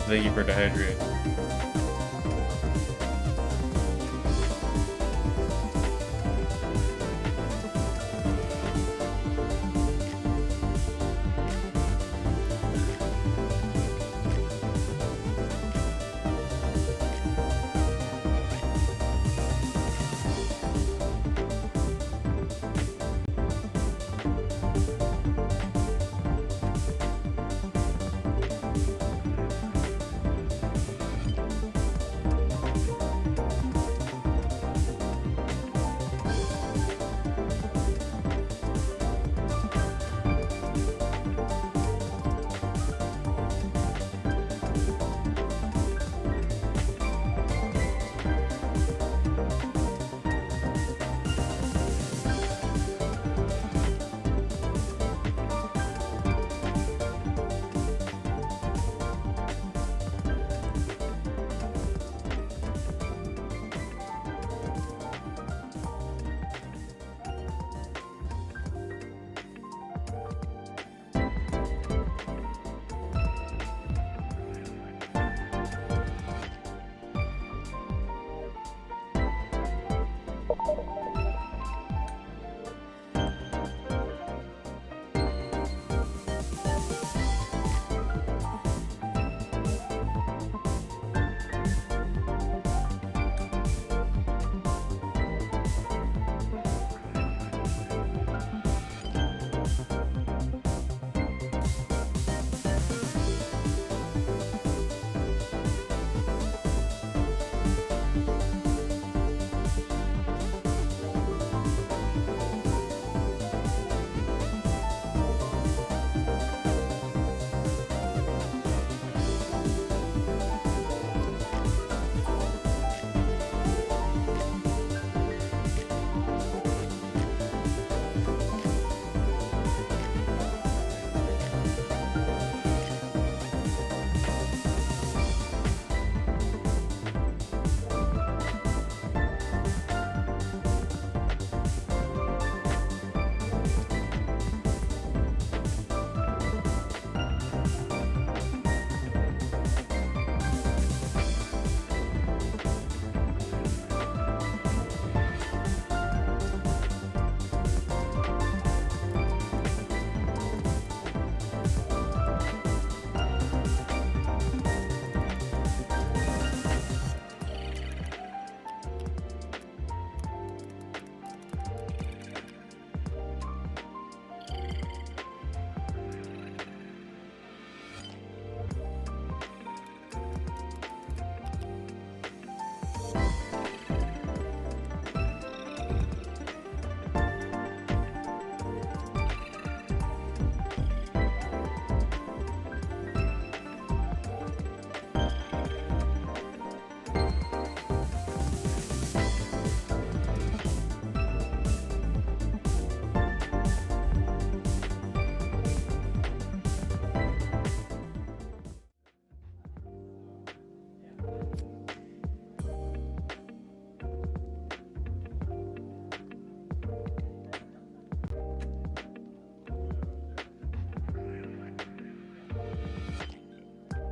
Thank you for the hydrate.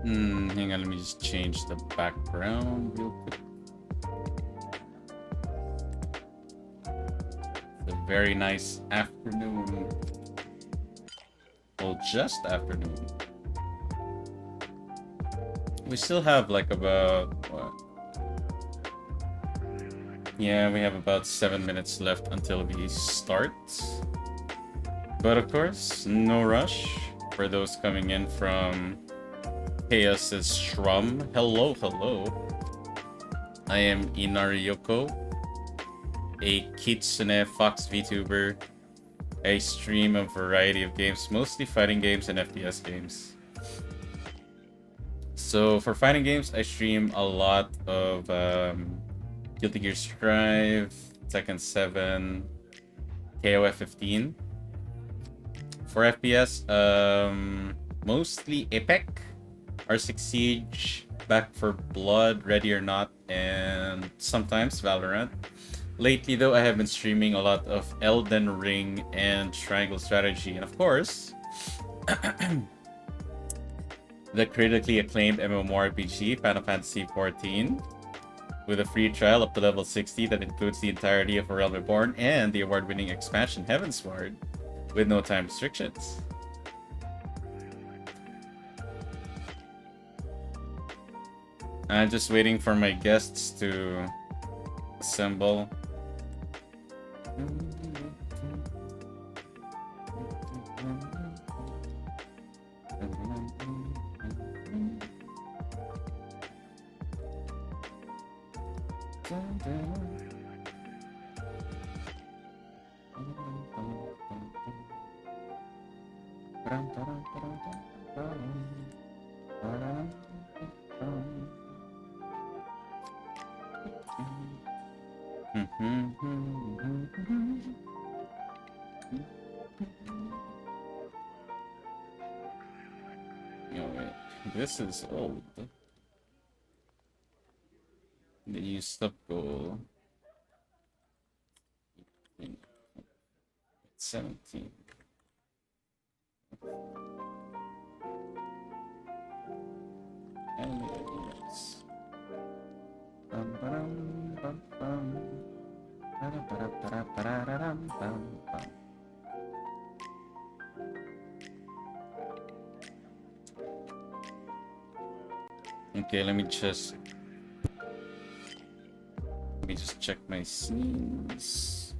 Hang on, let me just change the background real quick. It's a very nice afternoon. Well, just afternoon. We still have like about, what? Yeah, we have about 7 minutes left until we start. But of course, no rush for those coming in from Chaos's Shrum. Hello, hello. I am Inariyoko, a Kitsune Fox VTuber. I stream a variety of games, mostly fighting games and FPS games. So for fighting games, I stream a lot of Guilty Gear Strive, Tekken 7, KOF 15. For FPS, mostly Epic, R6 Siege, Back for Blood, Ready or Not, and sometimes Valorant. Lately though, I have been streaming a lot of Elden Ring and Triangle Strategy, and of course, the critically acclaimed MMORPG Final Fantasy XIV, with a free trial up to level 60 that includes the entirety of A Realm Reborn and the award-winning expansion Heavensward, with no time restrictions. I'm just waiting for my guests to assemble. This is old. The new sub goal. 17. Animated units. Okay, let me just check my scenes.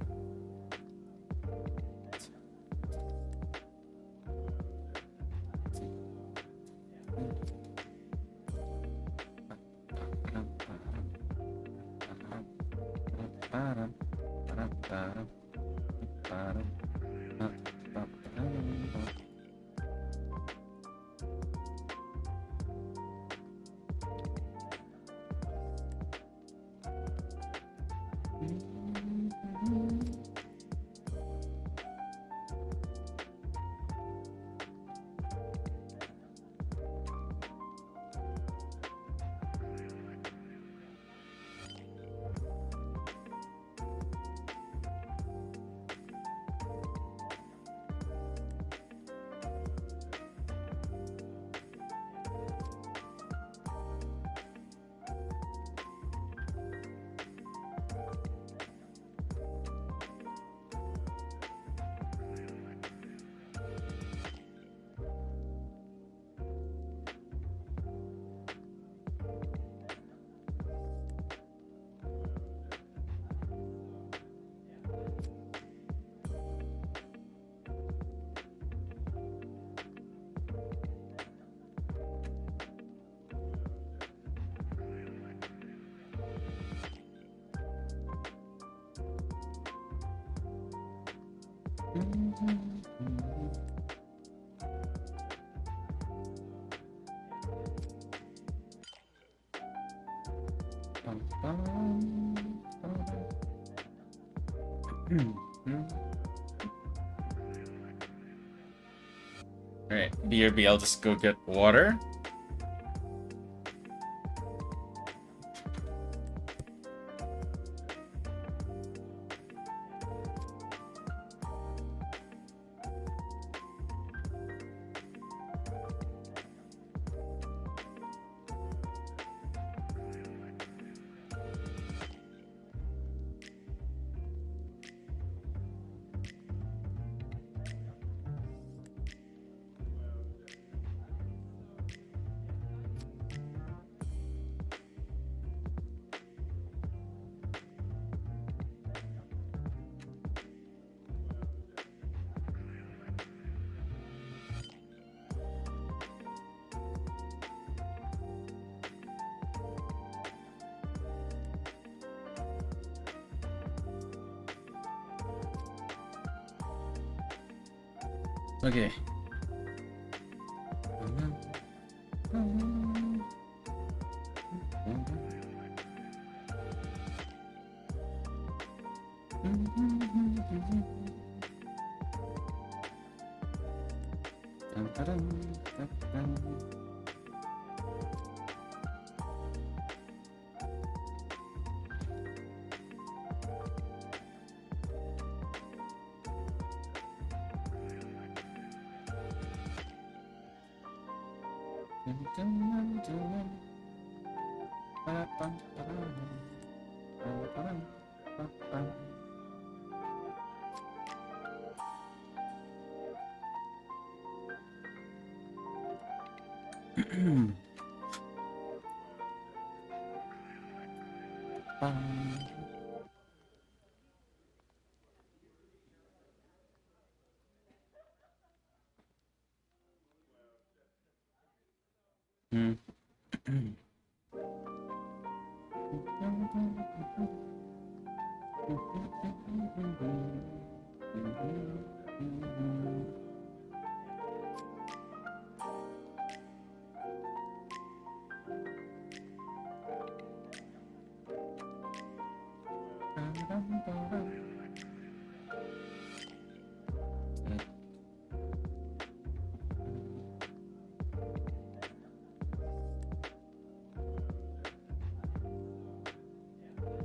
Alright, BRB, I'll just go get water. Okay.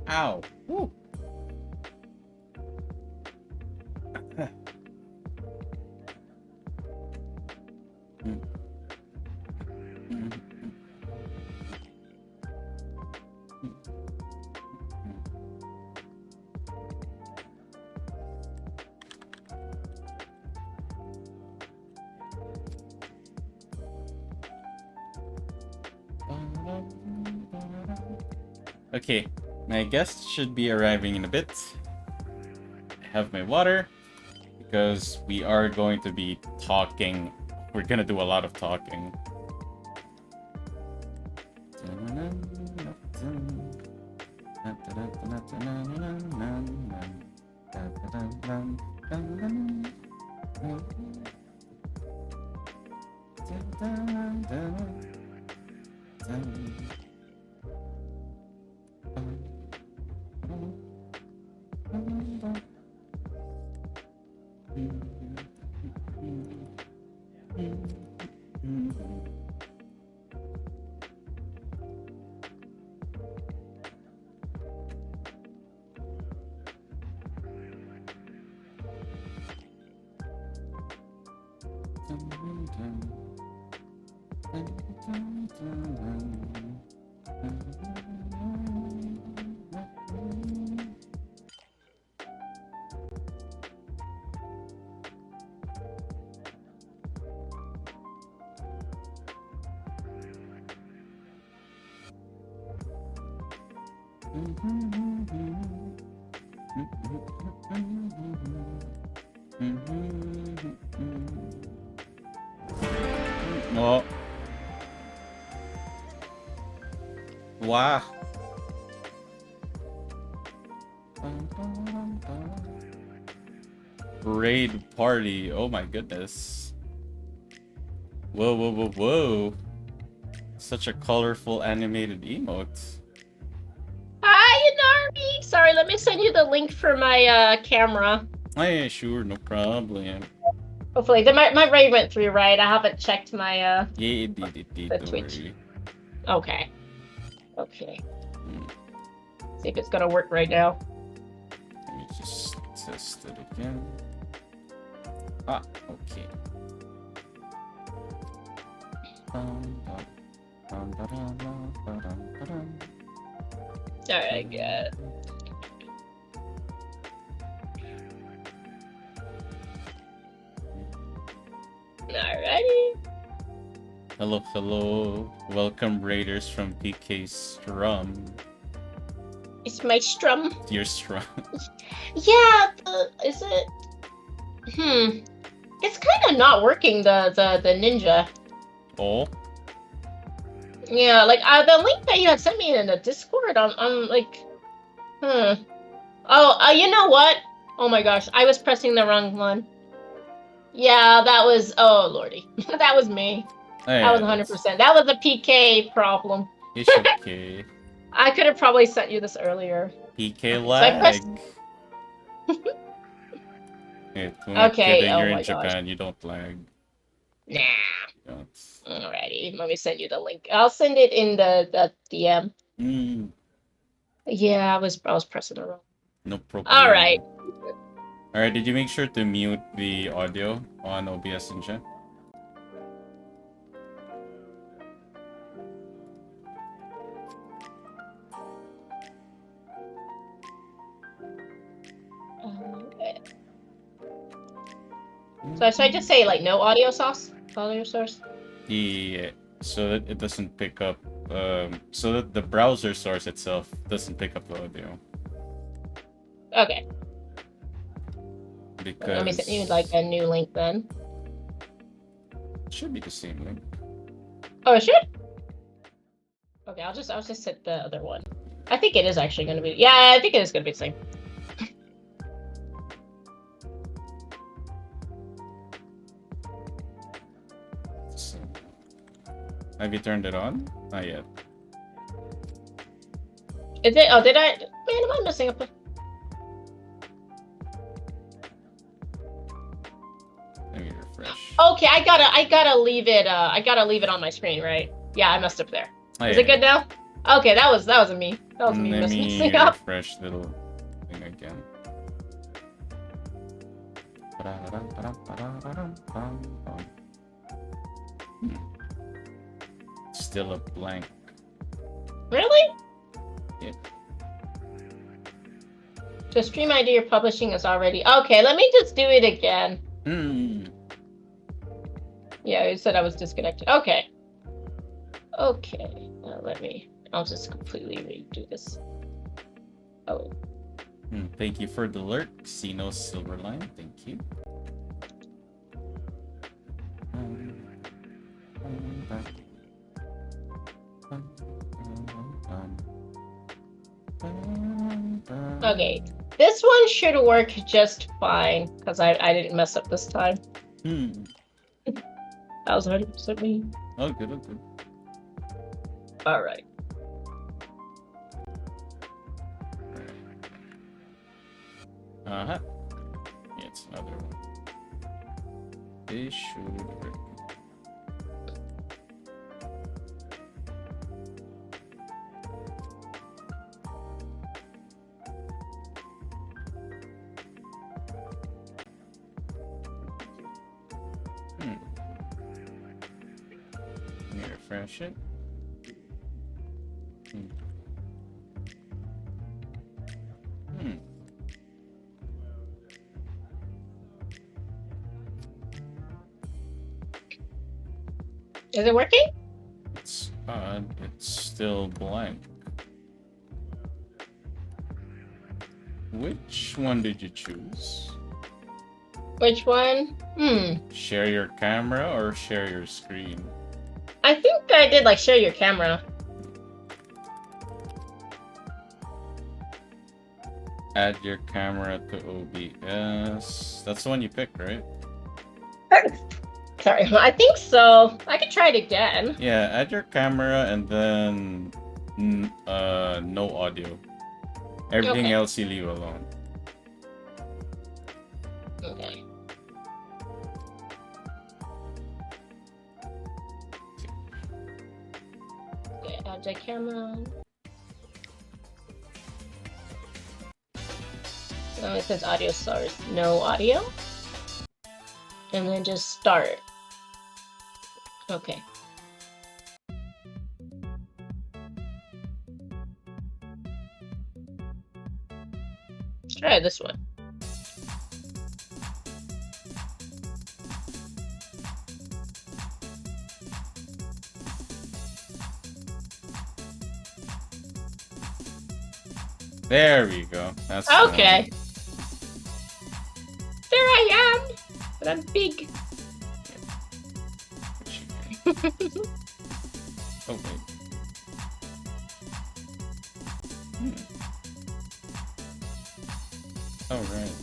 Ow. Woo. Okay, my guest should be arriving in a bit. I have my water because we are going to be talking. We're gonna do a lot of talking. Oh. Wow. Raid party. Oh my goodness. Whoa, whoa, whoa, whoa. Such a colorful animated emote. Hi, Inari! Sorry, let me send you the link for my camera. Oh, yeah, sure, no problem. Hopefully, my raid went through, right? I haven't checked my Yeah, it did, the Twitch. worry. Okay. Okay. See if it's gonna work right now. Let me just test it again. Ah, okay. Alright, good. Alrighty. Hello, hello. Welcome, Raiders from PK Strum. It's my strum. Dear Strum. Yeah, is it? It's kind of not working, the ninja. Oh? Yeah, like, the link that you had sent me in the Discord, I'm like, Oh, you know what? Oh my gosh, I was pressing the wrong one. Yeah, that was, oh lordy. That was me. Oh, yeah, that was 100%. That was a PK problem. It's okay. I could have probably sent you this earlier. PK lag. Hey, Okay, kidding, oh you're my in Japan, gosh. you don't lag. Nah. Don't. Alrighty, let me send you the link. I'll send it in the DM. Yeah, I was pressing it wrong. No problem. Alright. Alright, did you make sure to mute the audio on OBS Engine? So should I just say like no audio source? Audio source? Yeah, so that it doesn't pick up, so that the browser source itself doesn't pick up the audio. Okay. Because Let me send you like a new link then. it should be the same link. Oh, it should? Okay, I'll just set the other one. I think it is actually gonna be, yeah, I think it is gonna be the same. So, have you turned it on? Not yet. Is it? Oh, did I? Man, am I missing a? Let me refresh. Okay, I gotta leave it. I gotta leave it on my screen, right? Yeah, I messed up there. Oh, Is yeah. it good now? Okay, that was a me. That was me Let me messing up. refresh the little thing again. Still a blank. Really? Yeah. The stream ID you're publishing is already okay. Let me just do it again. Yeah, you said I was disconnected. Okay. Okay. Let me. I'll just completely redo this. Oh. Thank you for the alert, Xeno Silverline. Thank you. Okay, this one should work just fine because I didn't mess up this time. That was 100% me. Oh, good, oh, good. All right. Yeah, it's another one. This should work. Let me refresh it. Is it working? It's odd. It's still blank. Which one did you choose? Which one? Share your camera or share your screen? I think I did like share your camera. Add your camera to OBS. That's the one you picked, right? Sorry, I think so. I could try it again. Yeah, add your camera and then no audio. Everything Okay. else you leave alone. Okay. Okay, add the camera. So it says audio source, no audio. And then just start. Okay. Let's try this one. There we go. That's Okay. There I am. But I'm big. Oh wait. Oh right.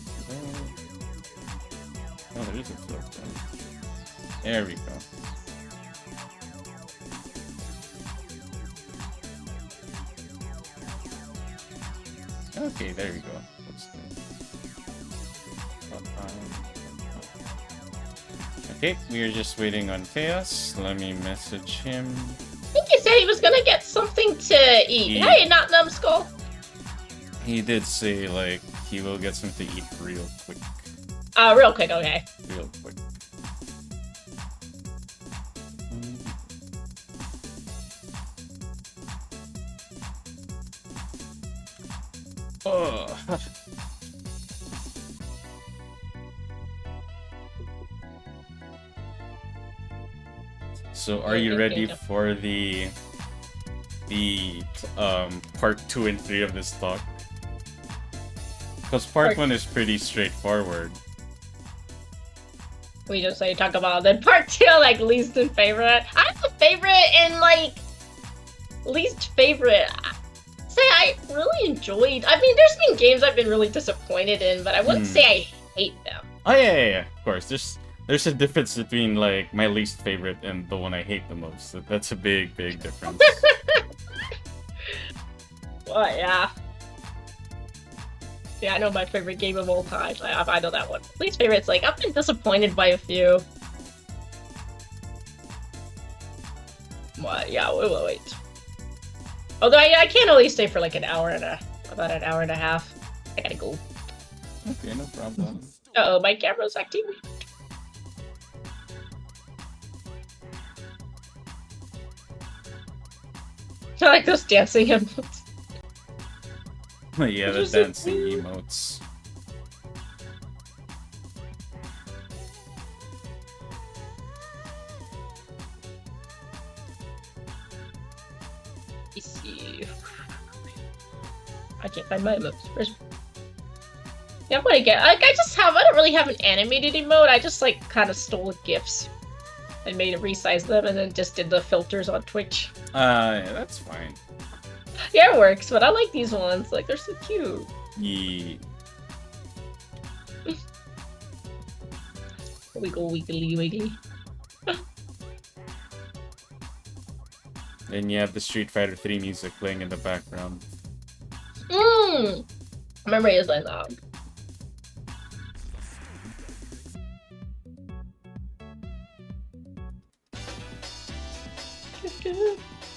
Oh, there is a flip one. There we go. Okay, there we go. Okay, we are just waiting on Chaos. Let me message him. I think he said he was gonna get something to eat. Hey, not numbskull. He did say, like, he will get something to eat real quick. Real quick, okay. Real quick. Oh. So are you ready for the part 2 and 3 of this talk? Because part 1 is pretty straightforward. We just talk about then part 2, like least and favorite. I have a favorite and like least favorite. Say I really enjoyed. I mean, there's been games I've been really disappointed in, but I wouldn't say I hate them. Oh yeah. Of course, there's a difference between like my least favorite and the one I hate the most. That's a big difference. Well, yeah. Yeah, I know my favorite game of all time. I know that one. Least favorite's like I've been disappointed by a few. What? Yeah, wait. Although I can't only stay for like about an hour and a half. I gotta go. Okay, no problem. Uh-oh, my camera's acting. I like those dancing emotes. Yeah, the dancing emotes. Let's see. I can't find my emotes. Where's... Yeah, I'm gonna get. Like, I don't really have an animated emote. I just like kind of stole GIFs and made it resize them, and then just did the filters on Twitch. Yeah, that's fine. Yeah, it works, but I like these ones. Like, they're so cute. Yeah. Wiggle, wiggly, wiggly. Then you have the Street Fighter 3 music playing in the background. Memory is like that.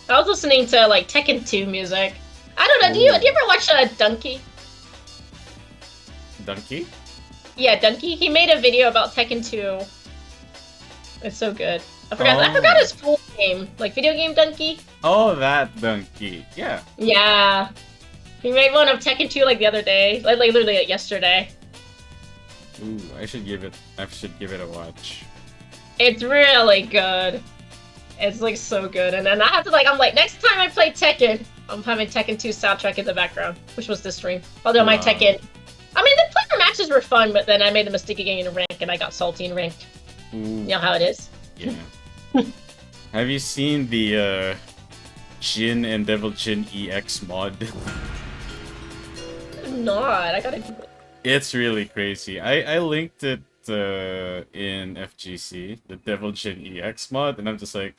I was listening to like Tekken 2 music. I don't know. Do you ever watch Donkey? Donkey? Yeah, Donkey. He made a video about Tekken 2. It's so good. I forgot his full name. Like video game Donkey. Oh, that Donkey. Yeah. Yeah. He made one of Tekken 2 like the other day. Like literally like, yesterday. Ooh, I should give it a watch. It's really good. It's like so good. And then I have to I'm like, next time I play Tekken, I'm having Tekken 2 soundtrack in the background, which was this stream. Although my Tekken, I mean, the player matches were fun, but then I made the mistake of getting a rank and I got salty and ranked. Ooh. You know how it is. Yeah. Have you seen the Jin and Devil Jin EX mod? Not. I gotta do it. It's really crazy. I linked it in FGC, the Devil Jin EX mod, and I'm just like,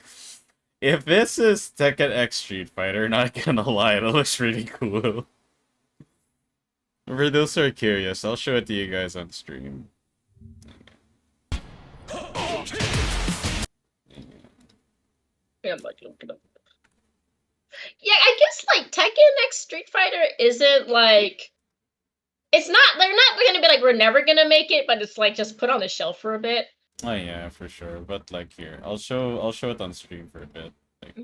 if this is Tekken X Street Fighter, not gonna lie, it looks really cool. For those who are curious, I'll show it to you guys on stream. Yeah, I'm like looking up. Yeah, I guess like Tekken X Street Fighter isn't like they're not gonna be like we're never gonna make it, but it's like just put on the shelf for a bit. Oh yeah, for sure. But like here, I'll show it on stream for a bit.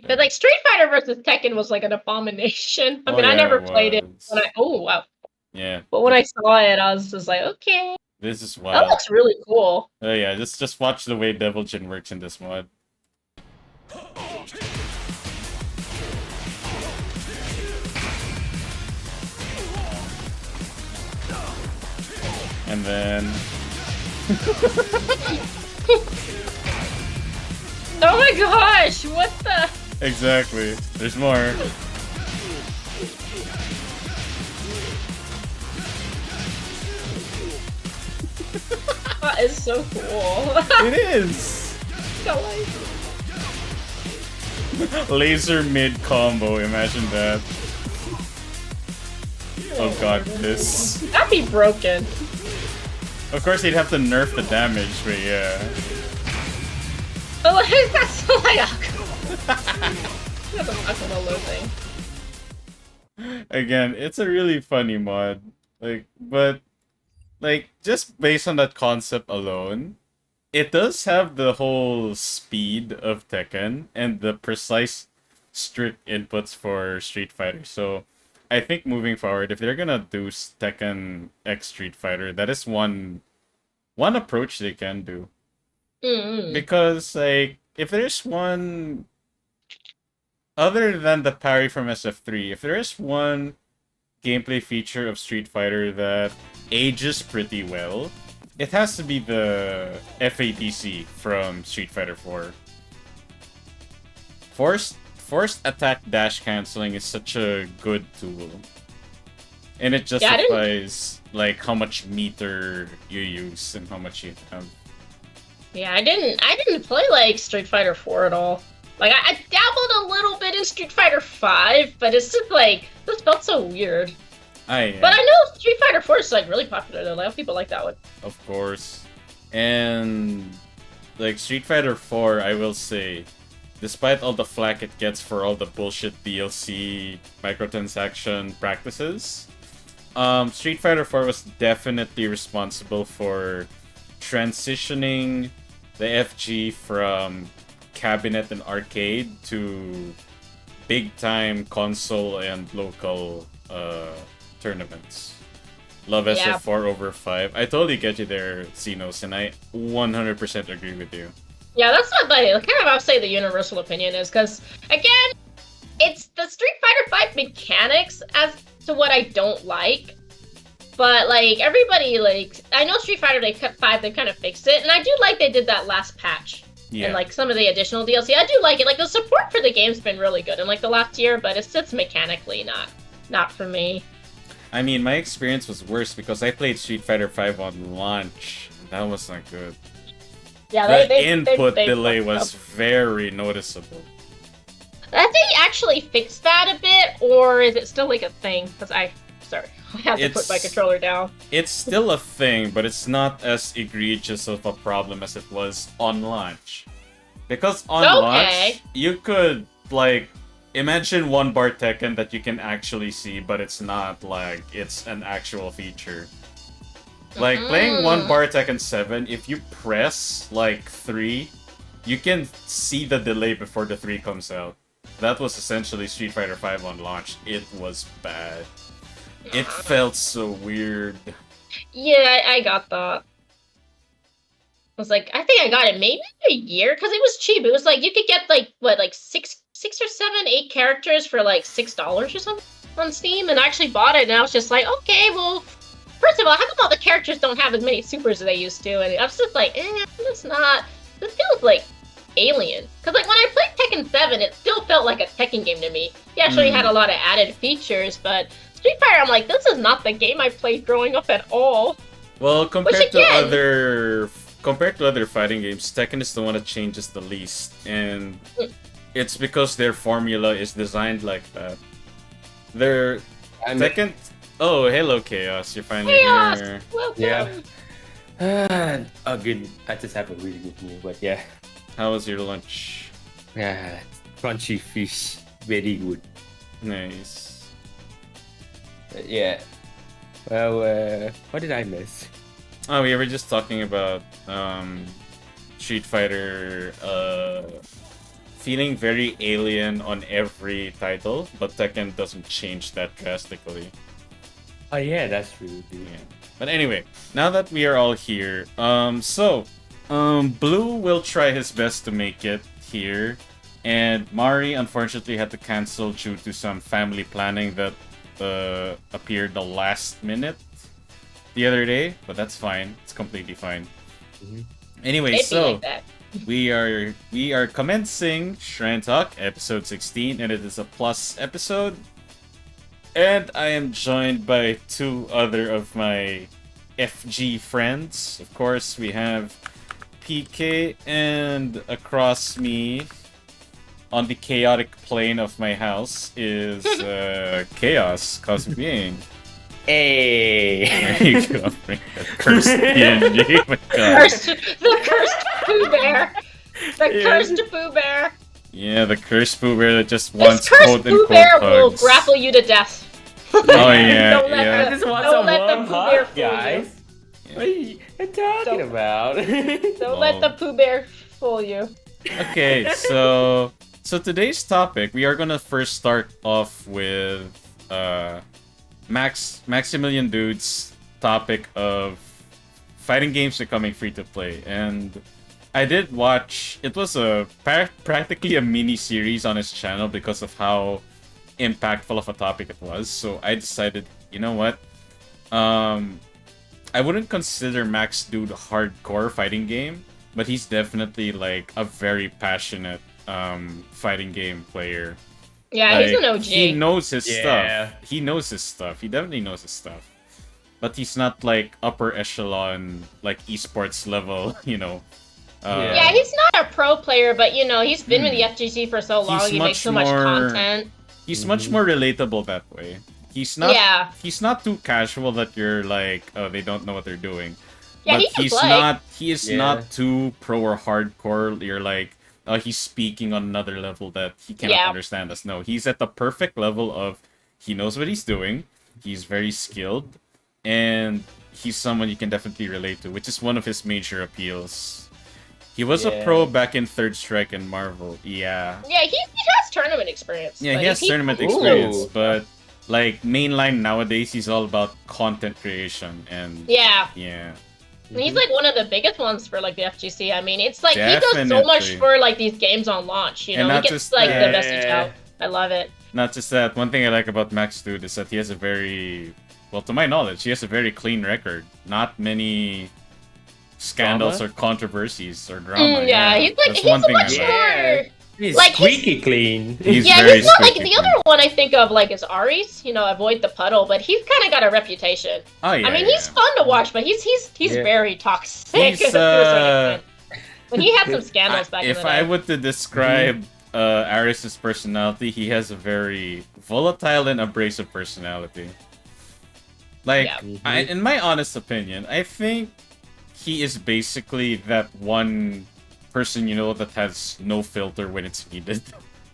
But like Street Fighter versus Tekken was like an abomination. I mean, I never played it when wow. Yeah. But when I saw it, I was just like, okay. This is wild. That looks really cool. Oh yeah, just watch the way Devil Jin works in this mod. And then... Oh my gosh, what the... Exactly. There's more. That is so cool. It is! Laser mid combo, imagine that. Oh god, this. That'd be broken. Of course, they'd have to nerf the damage, but yeah. Oh, that's so that's a Makono thing. Again, it's a really funny mod. But just based on that concept alone, it does have the whole speed of Tekken and the precise, strict inputs for Street Fighter. So, I think moving forward, if they're gonna do Tekken X Street Fighter, that is one approach they can do. Mm-hmm. Because if there's one other than the parry from SF3, if there is one gameplay feature of Street Fighter that ages pretty well, it has to be the FADC from Street Fighter 4. Forced attack dash canceling is such a good tool. And it justifies like how much meter you use and how much you have. Yeah, I didn't play like Street Fighter 4 at all. Like I dabbled a little bit in Street Fighter 5, but it's just like this felt so weird. But I know Street Fighter 4 is like really popular though. A lot of people like that one. Of course. And like Street Fighter 4, I will say, despite all the flack it gets for all the bullshit DLC microtransaction practices, Street Fighter 4 was definitely responsible for transitioning the FG from cabinet and arcade to big-time console and local tournaments. Love SF4 over 5. I totally get you there, Xenos, and I 100% agree with you. Yeah, that's what kind of I'll say the universal opinion is, because, again, it's the Street Fighter 5 mechanics as to what I don't like. But, like, everybody, like, I know Street Fighter 5, they kind of fixed it, and I do like they did that last patch. Yeah. And, like, some of the additional DLC, I do like it. Like, the support for the game's been really good in, like, the last year, but it's just mechanically not for me. I mean, my experience was worse because I played Street Fighter 5 on launch. That was not good. Yeah, the input delay was very noticeable. I think they actually fixed that a bit, or is it still, like, a thing? Because I had to put my controller down. It's still a thing, but it's not as egregious of a problem as it was on launch. Because on launch, you could, like, imagine one bar Tekken that you can actually see, but it's not, like, it's an actual feature. Like, playing one bar Tekken 7, if you press, like, 3, you can see the delay before the 3 comes out. That was essentially Street Fighter 5 on launch. It was bad. It felt so weird. Yeah, I got that. I was like, I think I got it maybe a year, because it was cheap. It was like, you could get, like, what, like, 6 or 7, 8 characters for, like, $6 or something on Steam, and I actually bought it, and I was just like, okay, well, first of all, how come all the characters don't have as many supers as they used to? And I was just like, this feels like alien. Because, like, when I played Tekken 7, it still felt like a Tekken game to me. It actually had a lot of added features, but Street Fighter, I'm like, this is not the game I played growing up at all. Well, compared to other fighting games, Tekken is the one that changes the least, and it's because their formula is designed like that. Tekken. Oh, hello, Chaos! You're finally here. Welcome. Yeah. Good. I just have a really good meal, but yeah. How was your lunch? Crunchy fish, very good. Nice. Yeah. Well, what did I miss? Oh, we were just talking about Street Fighter feeling very alien on every title, but Tekken doesn't change that drastically. Oh yeah, that's true. Yeah. But anyway, now that we are all here, Blue will try his best to make it here, and Mari unfortunately had to cancel due to some family planning that appeared the last minute the other day, but that's fine. It's completely fine. Anyway, so like we are commencing Shrine Talk episode 16, and it is a plus episode. And I am joined by 2 other of my FG friends. Of course, we have PK, and across me, on the chaotic plane of my house, is Chaos Cosmic Being. Hey! There you go. Cursed PNG. My God. The cursed Pooh Bear. The cursed Pooh Bear. Yeah, the cursed Pooh Bear that just wants quote Pooh Bear will grapple you to death. Oh yeah, don't let I just want don't some let the warm Pooh Bear hug, fool you. guys. What are you talking about? Don't let the Pooh Bear fool you. Okay, so today's topic, we are gonna first start off with Maximilian Dude's topic of fighting games becoming free to play, and I did watch. It was practically a mini series on his channel because of how impactful of a topic it was. So I decided, you know what? I wouldn't consider MaxDood hardcore fighting game, but he's definitely like a very passionate fighting game player. Yeah, Like, he's an OG. He knows his Yeah. stuff. He knows his stuff. He definitely knows his stuff. But he's not like upper echelon, like esports level, you know. Yeah, he's not a pro player, but you know, he's been with the FGC for so long. He's He makes so much much more- content. He's much more relatable that way. He's not. Yeah. He's not too casual that you're like, oh, they don't know what they're doing. Yeah, but he can he's play. not. He is Yeah. not too pro or hardcore. You're like, oh, he's speaking on another level that he cannot Yeah. understand us. No, he's at the perfect level of he knows what he's doing. He's very skilled, and he's someone you can definitely relate to, which is one of his major appeals. He was a Yeah. pro back in Third Strike and Marvel. Yeah. Yeah, he has tournament experience. Yeah, but he has tournament Ooh. experience, but like mainline nowadays, he's all about content creation and Yeah, yeah. and he's like one of the biggest ones for like the FGC. I mean, it's like he does so much Definitely. for like these games on launch. You And know, he not gets just like the that. message out. I love it. Not just that. One thing I like about MaxDood is that he has a very, well, to my knowledge, he has a very clean record. Not many scandals Drama? or controversies or drama. Yeah, he's like That's he's one thing I much like. more. He's Like, he's- squeaky clean. He's Yeah, very he's not like squeaky the other clean. one I think of like is Ari's. You know, avoid the puddle, but he's kind of got a reputation. Oh yeah. I mean, yeah. he's fun to watch, but he's Yeah. very toxic. He's, to a certain extent. When he had some scandals back in If the day. I were to describe Aris's personality, he has a very volatile and abrasive personality. Like, Yeah. in my honest opinion, I think he is basically that one person, you know, that has no filter when it's needed.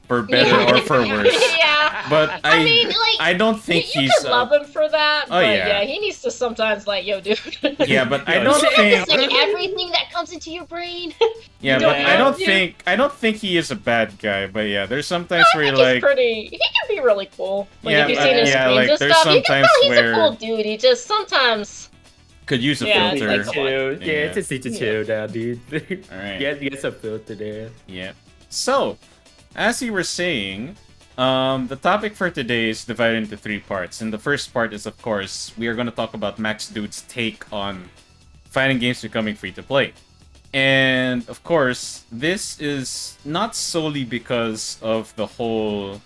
For better or for worse. Yeah. But I mean, like, I don't think you he's... can love him for that, Oh, but yeah. yeah, he needs to sometimes like, yo, dude. Yeah, but I No, don't you You have think... to say everything that comes into your brain. Yeah, You but don't I don't have to. think... I don't think he is a bad guy, but yeah, there's sometimes I where think you're he's like... pretty. He can be really cool. Like, Yeah, if you've but- seen his yeah, streams like, and there's stuff, you can sometimes tell he's where- a cool dude. He just sometimes. Could use a Yeah, filter. like, It's chill. Yeah. Yeah, it's just need to chill now, dude. Alright. Get some filter there. Yeah. So, as you were saying, the topic for today is divided into 3 parts. And the first part is, of course, we are going to talk about MaxDood's take on fighting games becoming free to play. And, of course, this is not solely because of the whole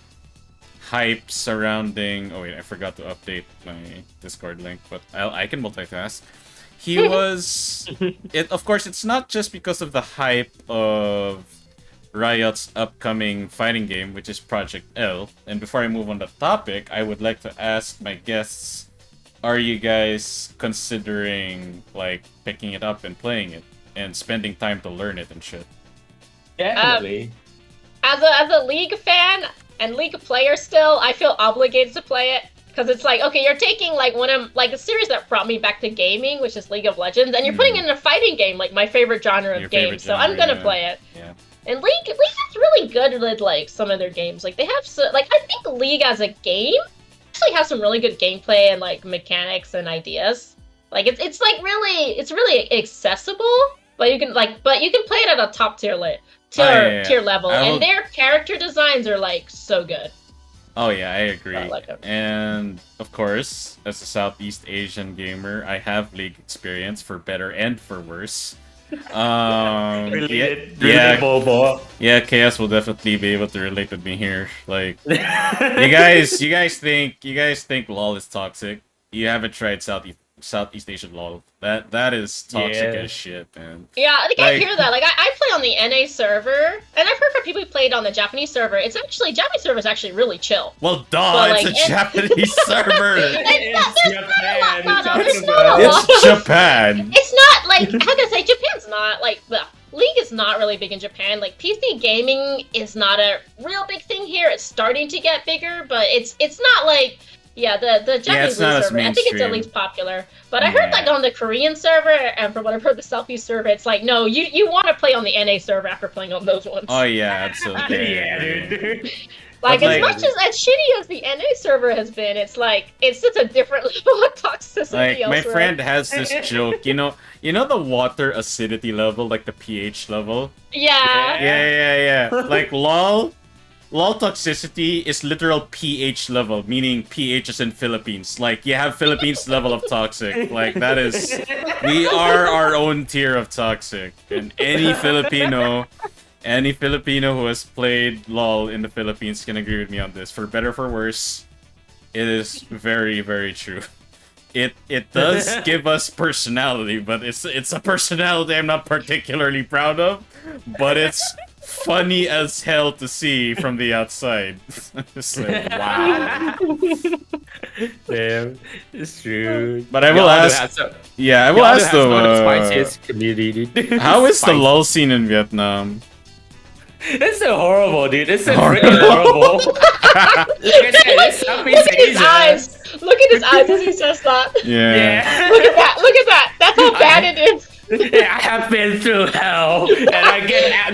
hype surrounding... Oh, wait, I forgot to update my Discord link, but I can multitask. He was... Of course, it's not just because of the hype of Riot's upcoming fighting game, which is Project L. And before I move on the topic, I would like to ask my guests, are you guys considering, like, picking it up and playing it? And spending time to learn it and shit? Definitely. As a League fan and League player still, I feel obligated to play it. Because it's like, okay, you're taking like one of like a series that brought me back to gaming, which is League of Legends, and you're putting it in a fighting game, like my favorite genre Your of favorite games. So I'm genre, gonna yeah. play it. Yeah. And League is really good with like some of their games. Like they have like I think League as a game actually has some really good gameplay and like mechanics and ideas. Like it's like really accessible, but you can play it at a top tier tier level, I will- and their character designs are like so good. Oh yeah, I agree. I like it. And of course, as a Southeast Asian gamer, I have League experience for better and for worse. Bobo. Yeah, Chaos will definitely be able to relate with me here. Like, you guys think LOL is toxic? You haven't tried Southeast Asian LOL. That is toxic Yeah. as shit, man. Yeah, I think I Like- hear that. Like I play on the NA server, and I've heard from people who played on the Japanese server. Japanese server is actually really chill. Well, duh, Well, it's like, a Japanese server. Japan. No, talking it's about. not a lot. It's Japan. It's not like how can I say Japan's not like the League is not really big in Japan. Like PC gaming is not a real big thing here. It's starting to get bigger, but it's not like the Japanese not League as server. I think it's at mainstream. least popular. But I heard like on the Korean server and from what I've heard the Southeast server, it's like no, you want to play on the NA server after playing on those ones. Oh yeah, absolutely. Yeah, dude. Like, But, as like- much as shitty as the NA server has been, it's like it's just a different level of toxicity Like my elsewhere. friend has this joke, you know, You know the water acidity level, like the pH level? Yeah. Yeah. Like LOL toxicity is literal pH level, meaning pH is in Philippines. Like you have Philippines level of toxic. Like that is, we are our own tier of toxic. And any Filipino who has played LOL in the Philippines can agree with me on this. For better or for worse, it is very, very true. It does give us personality, but it's a personality I'm not particularly proud of. But it's funny as hell to see from the outside. It's like, wow. Damn, it's true. But I will ask. Yeah, I will ask though. The though. spiciest community, dude. How is the Spicy. LOL scene in Vietnam? It's so horrible, dude. It's so freaking horrible. Look at that. It's Southeast Look at his Asia. eyes. Look at his eyes as he says that. Yeah. Look at that. Look at that. That's how bad it is. I have been through hell, and I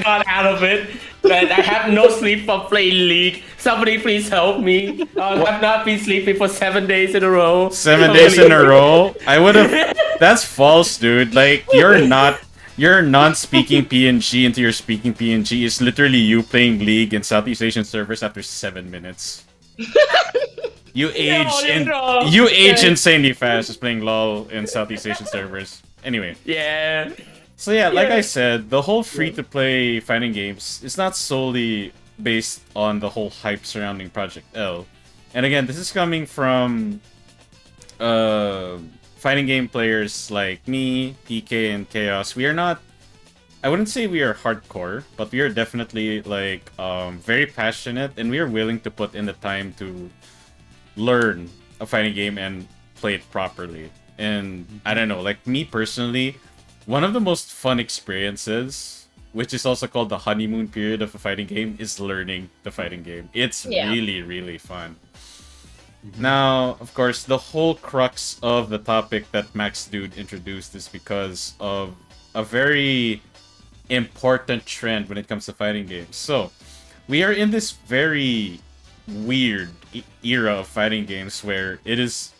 got out of it. And I have no sleep from playing League. Somebody please help me. I have not been sleeping for 7 days in a row. 7 days in a row? I would have. That's false, dude. Like you're not. Your non-speaking PNG into your speaking PNG is literally you playing League in Southeast Asian servers after 7 minutes. You age insanely fast just playing LOL in Southeast Asian servers. Anyway. Yeah. So yeah, like I said, the whole free-to-play fighting games is not solely based on the whole hype surrounding Project L. And again, this is coming from fighting game players like me, PK, and Chaos. We are not, I wouldn't say we are hardcore, but we are definitely like very passionate, and we are willing to put in the time to learn a fighting game and play it properly. And I don't know, like me personally, one of the most fun experiences, which is also called the honeymoon period of a fighting game, is learning the fighting game. It's really, really fun. Now, of course, the whole crux of the topic that MaxDood introduced is because of a very important trend when it comes to fighting games. So, we are in this very weird era of fighting games where it is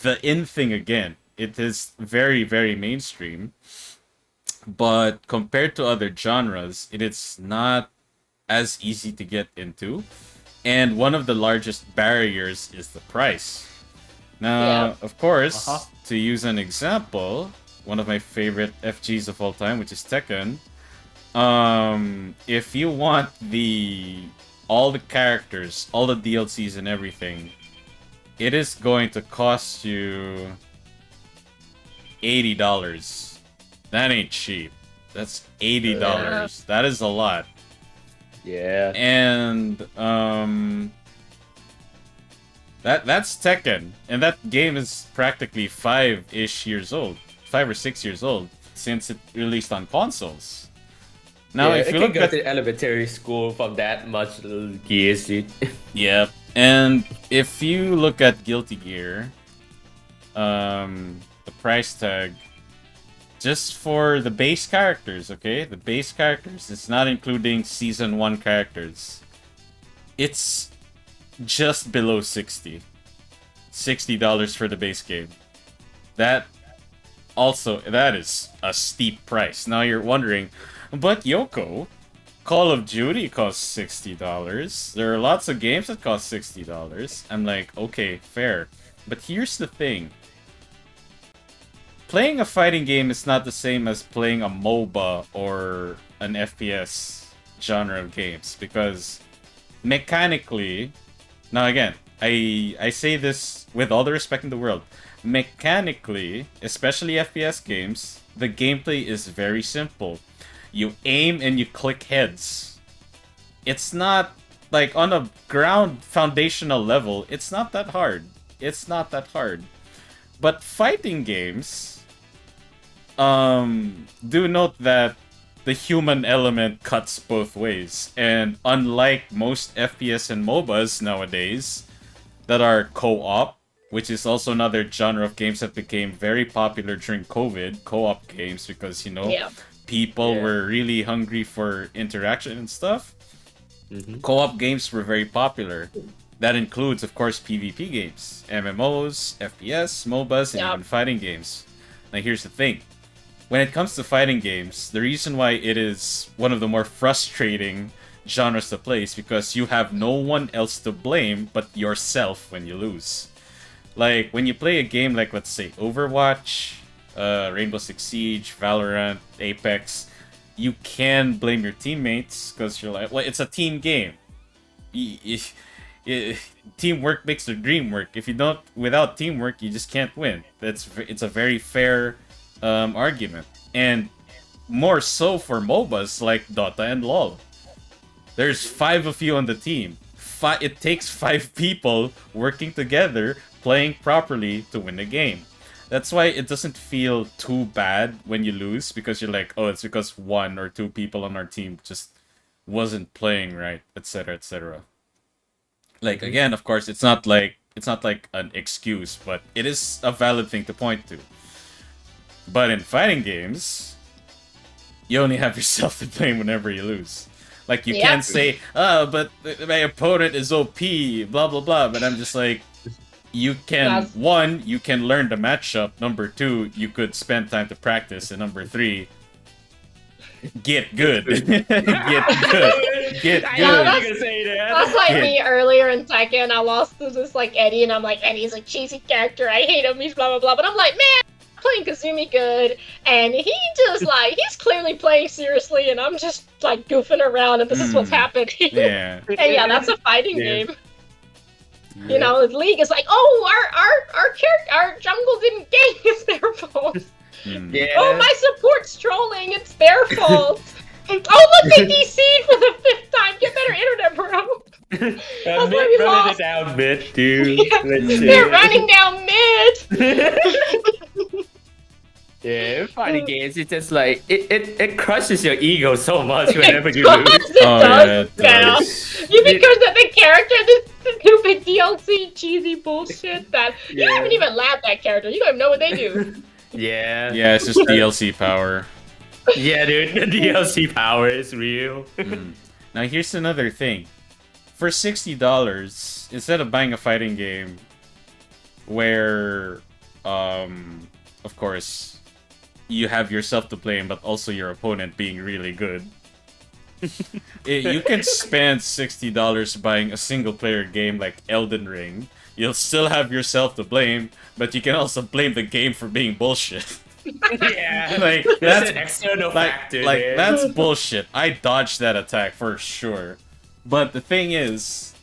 the in thing again. It is very, very mainstream. But compared to other genres, it is not as easy to get into. And one of the largest barriers is the price. Now, of course, to use an example, one of my favorite FGs of all time, which is Tekken, if you want all the characters, all the DLCs and everything, it is going to cost you $80. That ain't cheap. That's $80. Yeah. That is a lot. Yeah. And that's Tekken, and that game is practically 5-ish years old, 5 or 6 years old since it released on consoles. Now, if you look at the elementary school from that much years, dude. Yeah, and if you look at Guilty Gear, the price tag. Just for the base characters, okay? The base characters. It's not including Season 1 characters. It's just below $60. $60 for the base game. That is a steep price. Now you're wondering, but Yoko, Call of Duty costs $60. There are lots of games that cost $60. I'm like, okay, fair. But here's the thing. Playing a fighting game is not the same as playing a MOBA or an FPS genre of games, because mechanically, now again, I say this with all the respect in the world, mechanically, especially FPS games, the gameplay is very simple. You aim and you click heads. It's not, like, on a ground foundational level, it's not that hard. It's not that hard. But fighting games, do note that the human element cuts both ways. And unlike most FPS and MOBAs nowadays that are co-op, which is also another genre of games that became very popular during COVID, co-op games, because, you know, people were really hungry for interaction and stuff. Co-op games were very popular. That includes, of course, PvP games, MMOs, FPS, MOBAs, and even fighting games. Now, here's the thing. when it comes to fighting games, the reason why it is one of the more frustrating genres to play is because you have no one else to blame but yourself when you lose. Like, when you play a game like, let's say, Overwatch, Rainbow Six Siege, Valorant, Apex, you can blame your teammates because you're like, well, it's a team game. Teamwork makes the dream work. If you don't, without teamwork, you just can't win. It's a very fair argument, and more so for MOBAs like Dota and LoL. There's 5 of you on the team. It takes 5 people working together, playing properly to win the game. That's why it doesn't feel too bad when you lose, because you're like, oh, it's because 1 or 2 people on our team just wasn't playing right, etc., etc. Like, again, of course, it's not like an excuse, but it is a valid thing to point to. But in fighting games, you only have yourself to blame whenever you lose. Like, you can't say, oh, but my opponent is OP, blah, blah, blah. But I'm just like, you can, 1, you can learn the matchup. Number 2, you could spend time to practice. And number 3, get good. Get good. Get good. That's like me earlier in Tekken. I lost to this like Eddie, and I'm like, Eddie's a cheesy character. I hate him. He's blah blah blah. But I'm like, man, I'm playing Kazumi good, and he just like he's clearly playing seriously, and I'm just like goofing around, and this is what's happening. Yeah. And yeah, that's a fighting game. You know, the league is like, oh, our jungle didn't gank. It's their fault. Yeah. Oh, my support's trolling. It's their fault. Oh, look, they DC'd for the 5th time. Get better internet, bro. That's why we running lost. it down mid, dude. They're running down mid. Yeah, fighting games, it's just like, it crushes your ego so much whenever you It lose. does. You because of the character, this stupid DLC cheesy bullshit that you haven't even labbed that character. You don't even know what they do. Yeah. Yeah, it's just DLC power. Yeah, dude, the DLC power is real. Now, here's another thing. For $60, instead of buying a fighting game where, of course, you have yourself to blame, but also your opponent being really good, you can spend $60 buying a single-player game like Elden Ring. You'll still have yourself to blame, but you can also blame the game for being bullshit. Yeah, like that's an external factor. Like there. that's bullshit. I dodged that attack for sure. But the thing is,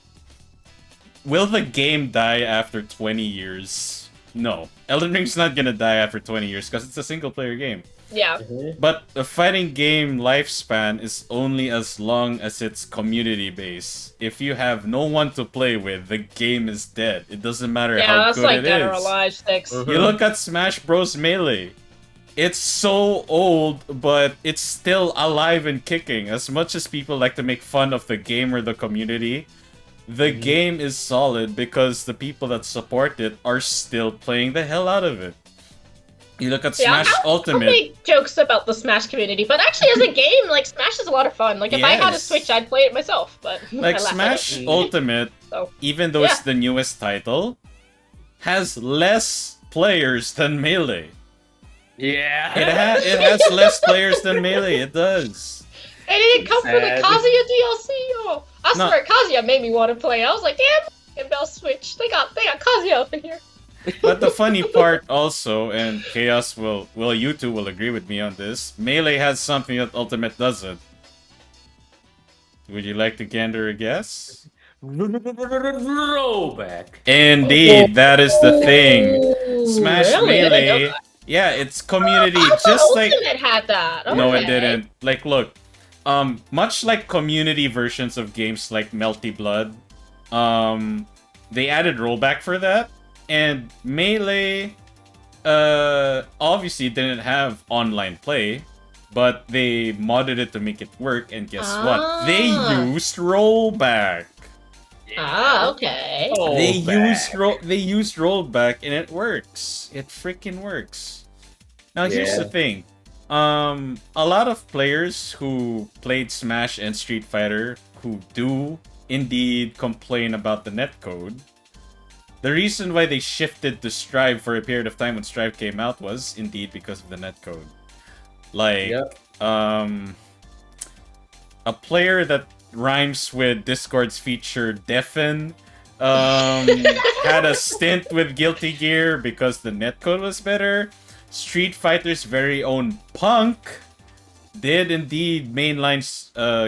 will the game die after 20 years? No. Elden Ring's not gonna die after 20 years because it's a single-player game. Yeah. But a fighting game lifespan is only as long as its community base. If you have no one to play with, the game is dead. It doesn't matter how good it is. Dead or Alive sticks. You look at Smash Bros. Melee. It's so old, but it's still alive and kicking. As much as people like to make fun of the game or the community, the game is solid because the people that support it are still playing the hell out of it. You look at Smash Ultimate. I'll make jokes about the Smash community, but actually, as a game, like Smash is a lot of fun. Like if I had a Switch, I'd play it myself. But like Smash Ultimate, even though it's the newest title, has less players than Melee. Yeah, it has less players than Melee. It does. And it didn't come for the Kazuya DLC. Oh, I swear, Kazuya made me want to play. I was like, damn, Bell Switch. They got Kazuya up in here. But the funny part also, and Chaos you two will agree with me on this, Melee has something that Ultimate doesn't. Would you like to gander a guess? Rollback. Indeed, that is the thing. Smash Really? Melee, yeah, it's community just like Ultimate had that. Okay. No, it didn't. Like, look, much like community versions of games like Melty Blood, they added rollback for that. And Melee, obviously didn't have online play, but they modded it to make it work, and guess what? They used rollback. Okay. They used rollback, and it works. It freaking works. Now, here's the thing. A lot of players who played Smash and Street Fighter who do indeed complain about the netcode. The reason why they shifted to Strive for a period of time when Strive came out was indeed because of the netcode. Like, Yep. a player that rhymes with Discord's feature Deafen had a stint with Guilty Gear because the netcode was better. Street Fighter's very own Punk did indeed mainline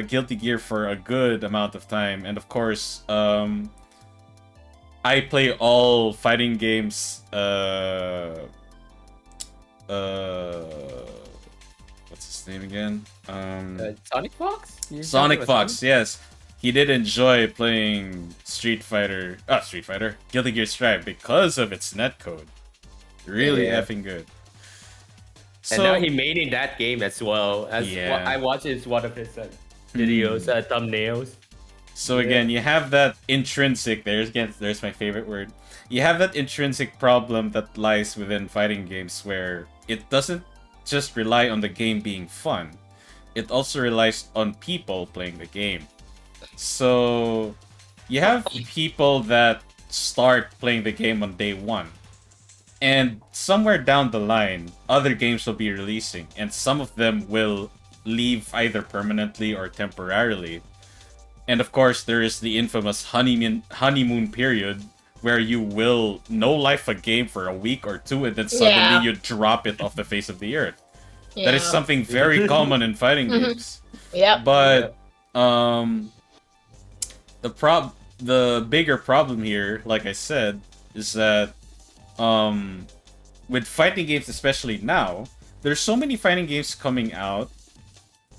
Guilty Gear for a good amount of time. And of course, I play all fighting games. What's his name again? Sonic Fox? Sonic Fox, yes. He did enjoy playing Street Fighter, Guilty Gear Strive because of its netcode. Really Yeah. effing good. And now he made in that game as well. As Yeah. I watched one of his videos, thumbnails. So again, you have that intrinsic. There's my favorite word. You have that intrinsic problem that lies within fighting games, where it doesn't just rely on the game being fun. It also relies on people playing the game. So you have people that start playing the game on day one, and somewhere down the line, other games will be releasing, and some of them will leave either permanently or temporarily. And of course, there is the infamous honeymoon period where you will no-life a game for a week or two, and then suddenly you drop it off the face of the earth. Yeah. That is something very common in fighting games. Yep. But the bigger problem here, like I said, is that with fighting games, especially now, there's so many fighting games coming out,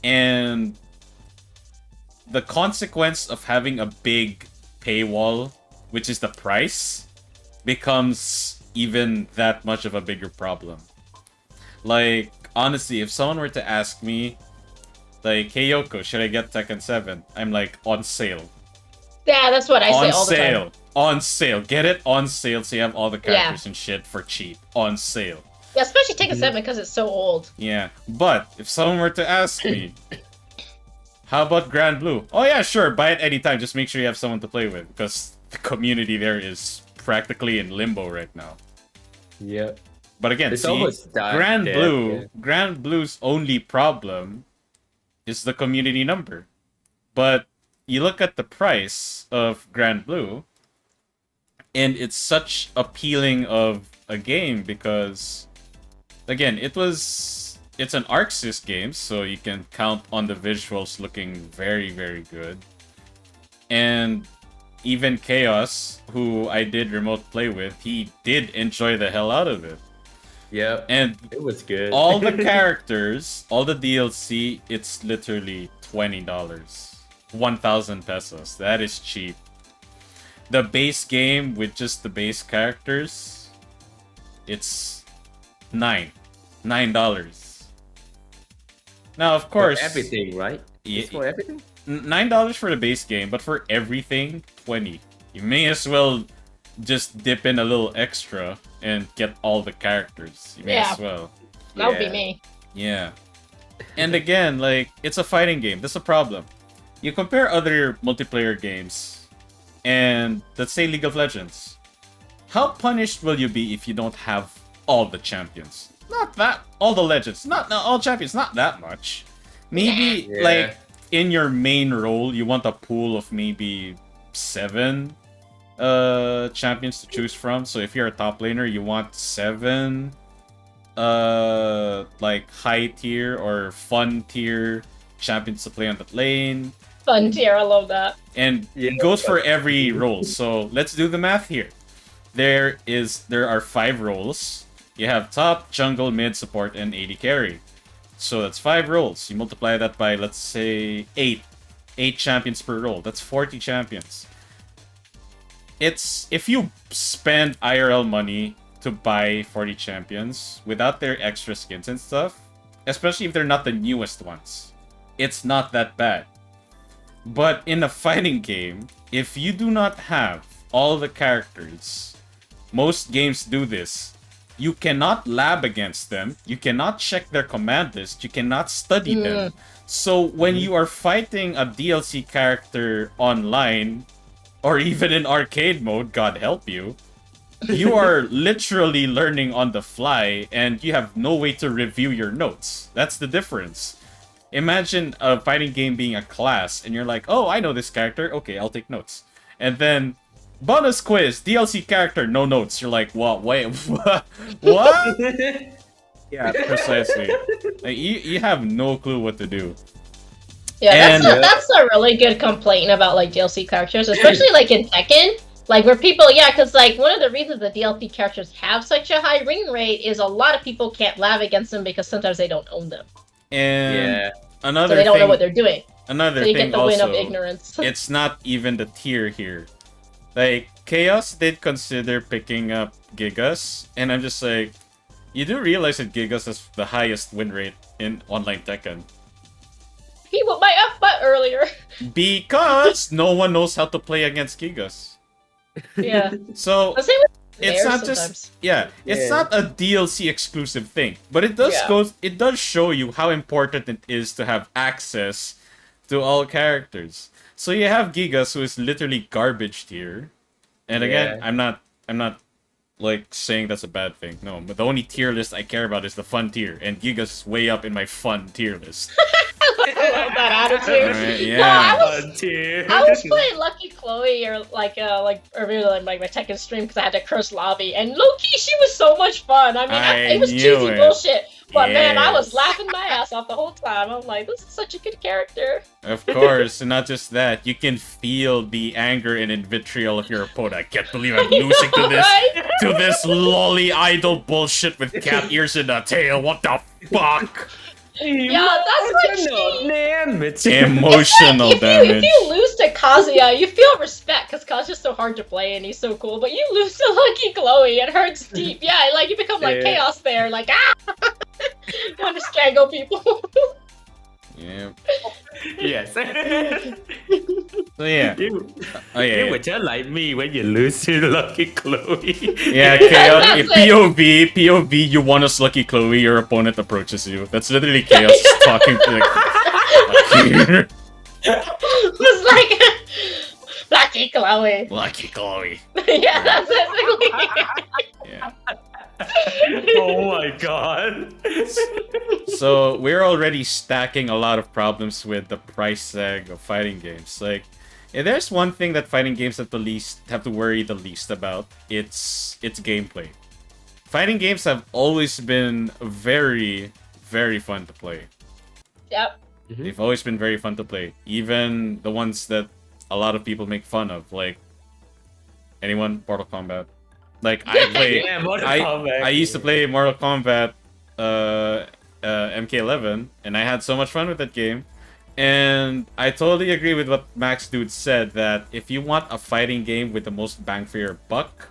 and the consequence of having a big paywall, which is the price, becomes even that much of a bigger problem. Like, honestly, if someone were to ask me, like, hey Yoko, should I get Tekken 7? I'm like, on sale. Yeah, that's what I say On all the sale. time. On sale. Get it on sale so you have all the characters and shit for cheap. On sale. Yeah, especially Tekken 7 because it's so old. Yeah. But, if someone were to ask me, how about Grand Blue? Oh yeah, sure, buy it anytime. Just make sure you have someone to play with, because the community there is practically in limbo right now. Yep. But again, It's see, almost died Grand dead, Blue, yeah. Grand Blue's only problem is the community number. But you look at the price of Grand Blue, and it's such appealing of a game because, again, it's an ArcSys game, so you can count on the visuals looking very, very good. And even Chaos, who I did remote play with, he did enjoy the hell out of it. Yep. And It was good. all the characters, all the DLC, it's literally $20. 1,000 pesos. That is cheap. The base game with just the base characters, it's $9. Now, of course, for everything, right? Yeah, It's for everything? $9 for the base game, but for everything, 20. You may as well just dip in a little extra and get all the characters. You may Yeah. as well. That would be Yeah. me. Yeah. And again, like, it's a fighting game. That's a problem. You compare other multiplayer games, and let's say League of Legends. How punished will you be if you don't have all the champions? Not that. All the legends. Not all champions. Not that much. Maybe, Yeah. like, in your main role, you want a pool of maybe 7 champions to choose from. So if you're a top laner, you want 7 like high tier or fun tier champions to play on that lane. Fun tier, I love that. And Yeah. it goes for every role. So let's do the math here. There are 5 roles. You have top, jungle, mid, support, and AD carry. So that's 5 roles. You multiply that by, let's say, 8. 8 champions per role. That's 40 champions. It's, if you spend IRL money to buy 40 champions without their extra skins and stuff, especially if they're not the newest ones, it's not that bad. But in a fighting game, if you do not have all the characters, most games do this, you cannot lab against them, you cannot check their command list, you cannot study them. So when you are fighting a DLC character online, or even in arcade mode, God help you, you are literally learning on the fly, and you have no way to review your notes. That's the difference. Imagine a fighting game being a class, and you're like, oh, I know this character. Okay, I'll take notes. And then, bonus quiz, DLC character, no notes. You're like, what? Wait, what? What? Yeah, precisely. Like, you have no clue what to do. Yeah, that's a really good complaint about like DLC characters, especially like in Tekken. Like where people, because like one of the reasons the DLC characters have such a high ring rate is a lot of people can't lab against them because sometimes they don't own them. And so they don't know what they're doing. Another so you thing get the also, win of ignorance. It's not even the tier here. Like, Chaos did consider picking up Gigas, and I'm just like, you do realize that Gigas has the highest win rate in online Tekken. He whooped my F butt earlier. Because no one knows how to play against Gigas. Yeah. So it's not sometimes. it's not a DLC exclusive thing, but it does show you how important it is to have access to all characters. So you have Gigas, who is literally garbage tier, and again, I'm not like saying that's a bad thing. No, but the only tier list I care about is the fun tier, and Gigas is way up in my fun tier list. I love that attitude. Right, yeah. No, I was playing Lucky Chloe or really my Tekken stream because I had to curse lobby, and Loki, she was so much fun. I mean, it was cheesy bullshit, but man, I was laughing my ass off the whole time. I'm like, this is such a good character. Of course, and not just that, you can feel the anger and vitriol of your opponent. I can't believe I'm losing to this lolly idol bullshit with cat ears and a tail. What the fuck? Yeah, that's like damage. Emotional like, damage. If you lose to Kazuya, you feel respect because Kazuya's so hard to play and he's so cool. But you lose to Lucky Chloe, it hurts deep. Yeah, like you become like Chaos there, like you want to strangle people. Yeah. Yes. So yeah. You were just like me when you lose to Lucky Chloe. Yeah, Chaos. POV, you won us Lucky Chloe, your opponent approaches you. That's literally Chaos just talking to like... It's like Lucky Chloe. Lucky Chloe. Yeah, that's basically. Yeah. Oh my god. So we're already stacking a lot of problems with the price tag of fighting games. Like, if there's one thing that fighting games have to worry the least about, it's gameplay. Fighting games have always been very, very fun to play. Yep. They've always been very fun to play. Even the ones that a lot of people make fun of, like anyone, Mortal Kombat. Like I play, I used to play Mortal Kombat, MK11, and I had so much fun with that game. And I totally agree with what MaxDood said, that if you want a fighting game with the most bang for your buck,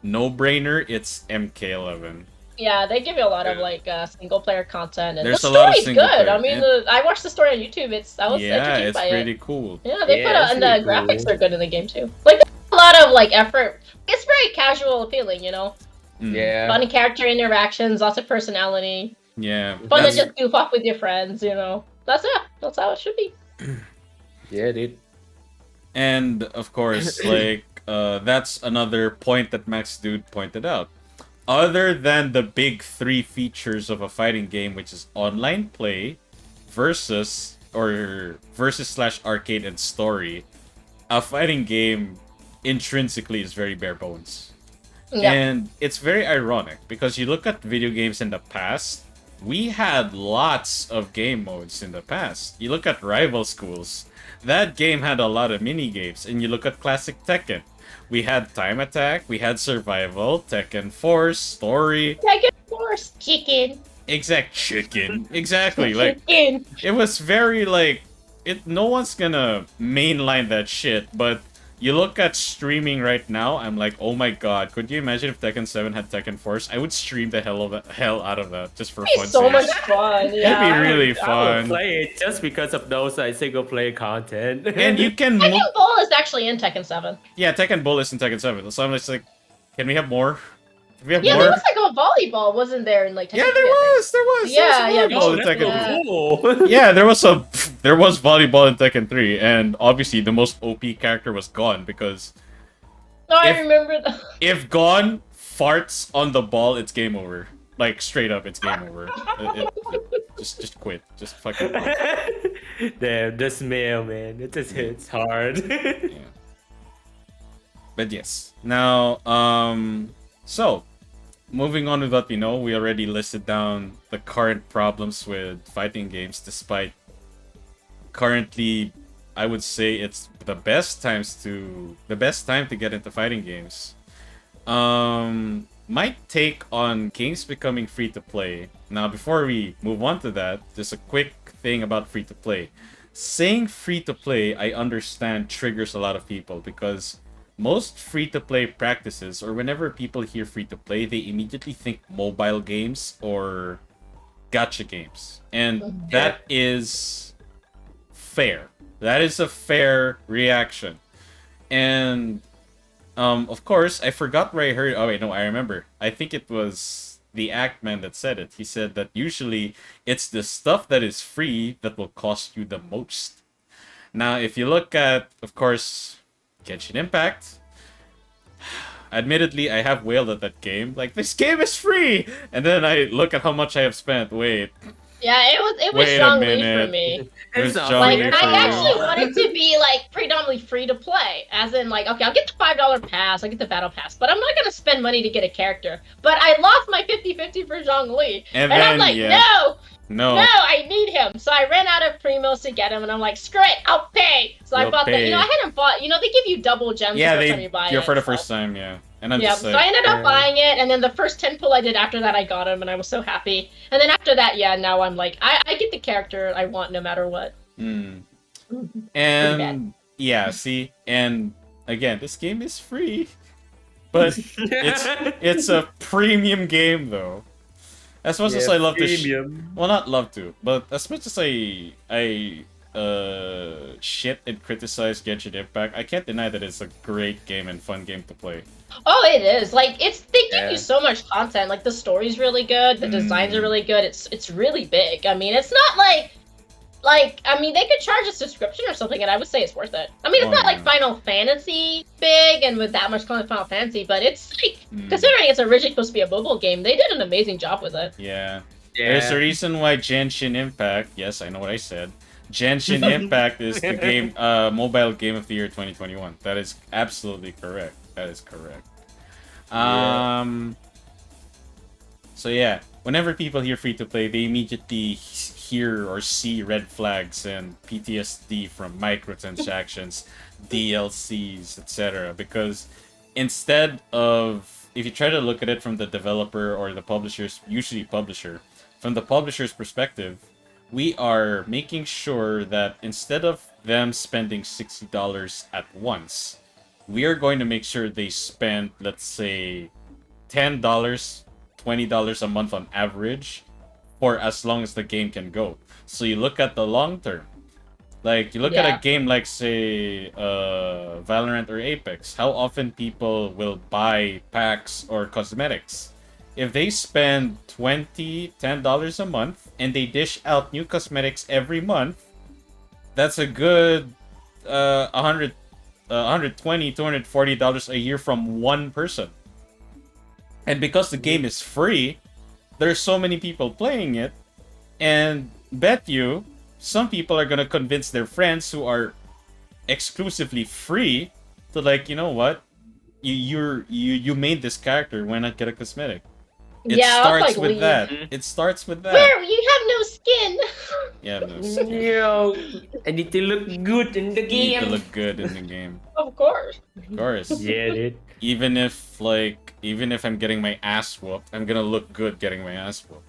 no-brainer, it's MK11. Yeah, they give you a lot of like single-player content, and There's the a lot of story's single good. player, I mean, I watched the story on YouTube. I was entertained by it. Pretty cool. Yeah, they put and the graphics are good in the game too. Like, there's a lot of like effort. It's very casual appealing, you know. Yeah. Fun character interactions, lots of personality. Yeah. Fun to just goof off with your friends, you know. That's it. That's how it should be. Yeah, dude. And of course, like that's another point that MaxDood pointed out. Other than the big three features of a fighting game, which is online play, versus / arcade and story, a fighting game intrinsically is very bare bones. Yeah. And it's very ironic because you look at video games in the past, we had lots of game modes in the past. You look at Rival Schools, that game had a lot of mini games, and you look at classic Tekken. We had Time Attack, we had Survival, Tekken Force, Story. Tekken Force, chicken. Chicken. Exactly. Like, Chicken. it was very like no one's gonna mainline that shit, but you look at streaming right now, I'm like, oh my god, could you imagine if Tekken 7 had Tekken Force? I would stream the hell out of that just for fun. So much fun. Yeah. It'd be really I fun. would play it just because of those single player content. And you can Tekken Ball is actually in Tekken 7. Yeah, Tekken Bull is in Tekken 7. So I'm just like, can we have more? Can we have Yeah, more? there was like a volleyball, wasn't there? In like Tekken Yeah, 3, there was. Yeah, There was volleyball Oh, in that's Tekken 3. cool. Yeah, there was volleyball in Tekken 3, and obviously the most OP character was gone because No, I remember that. If Gone farts on the ball, it's game over. Like straight up, it's game over. Just quit. Just fucking quit. Damn, the smell, man. It just hits hard. Yeah. But yes. Now, so moving on with what we know, we already listed down the current problems with fighting games, despite currently, I would say it's the best time to get into fighting games. My take on games becoming free to play. Now, before we move on to that, just a quick thing about free to play. Saying free to play, I understand triggers a lot of people because most free to play practices, or whenever people hear free to play, they immediately think mobile games or gacha games. And that is fair. That is a fair reaction. And of course, I forgot where I heard. Oh wait, no, I remember. I think it was the Act Man that said it. He said that usually it's the stuff that is free that will cost you the most. Now, if you look at, of course, Genshin Impact. Admittedly, I have wailed at that game. Like, this game is free! And then I look at how much I have spent. Wait. Yeah, it was Wait a Zhongli minute. for me. There's Like, Johnny Like, for I you. actually wanted to be, like, predominantly free to play. As in, like, okay, I'll get the $5 pass, I'll get the battle pass, but I'm not gonna spend money to get a character. But I lost my 50-50 for Zhongli. And I'm then, like, yeah. no, I need him. So I ran out of Primos to get him, and I'm like, screw it, I'll pay. So I You'll bought pay. I hadn't bought, they give you double gems Yeah, the first time you buy it. for the so- first time, yeah. And I'm Yeah, just so like, I ended up buying it, and then the first 10 pull I did after that, I got him, and I was so happy. And then after that, yeah, now I'm like, I get the character I want no matter what. hmm. Pretty And yeah, see, and again, this game is free, but it's a premium game though. As much as I love to, well, not love to, but as much as I shit and criticize Genshin Impact, I can't deny that it's a great game and fun game to play. Oh, it is. Like, they give Yeah. you so much content. Like, the story's really good, the designs are really good, it's really big. I mean, it's not they could charge a subscription or something, and I would say it's worth it. I mean, it's Oh, not like yeah. Final Fantasy big and with that much content Final Fantasy, but it's like, considering it's originally supposed to be a mobile game, they did an amazing job with it. Yeah. There's a reason why Genshin Impact, yes, I know what I said. Genshin Impact is the game, mobile game of the year 2021. That is absolutely correct. That is correct. So yeah, whenever people hear free to play, they immediately hear or see red flags and PTSD from microtransactions, DLCs, etc. Because instead of, if you try to look at it from the developer or the publisher's, usually publisher, from the publisher's perspective, we are making sure that instead of them spending $60 at once, we are going to make sure they spend, let's say, $10, $20 a month on average for as long as the game can go. So you look at the long term. Like, you look at Yeah. a game like, say, Valorant or Apex. How often people will buy packs or cosmetics? If they spend $10 a month and they dish out new cosmetics every month, that's a good $120, $240 a year from one person. And because the game is free, there's so many people playing it, and bet you some people are gonna convince their friends who are exclusively free to, like, you know what, you made this character, why not get a cosmetic? It Yeah, starts like with League. that. It starts with that. Where you have no skin. Yeah, no, you Yo, I need to look good in the need to game. look good in the game. Of course. Of course. Yeah, dude. Even if I'm getting my ass whooped, I'm gonna look good getting my ass whooped.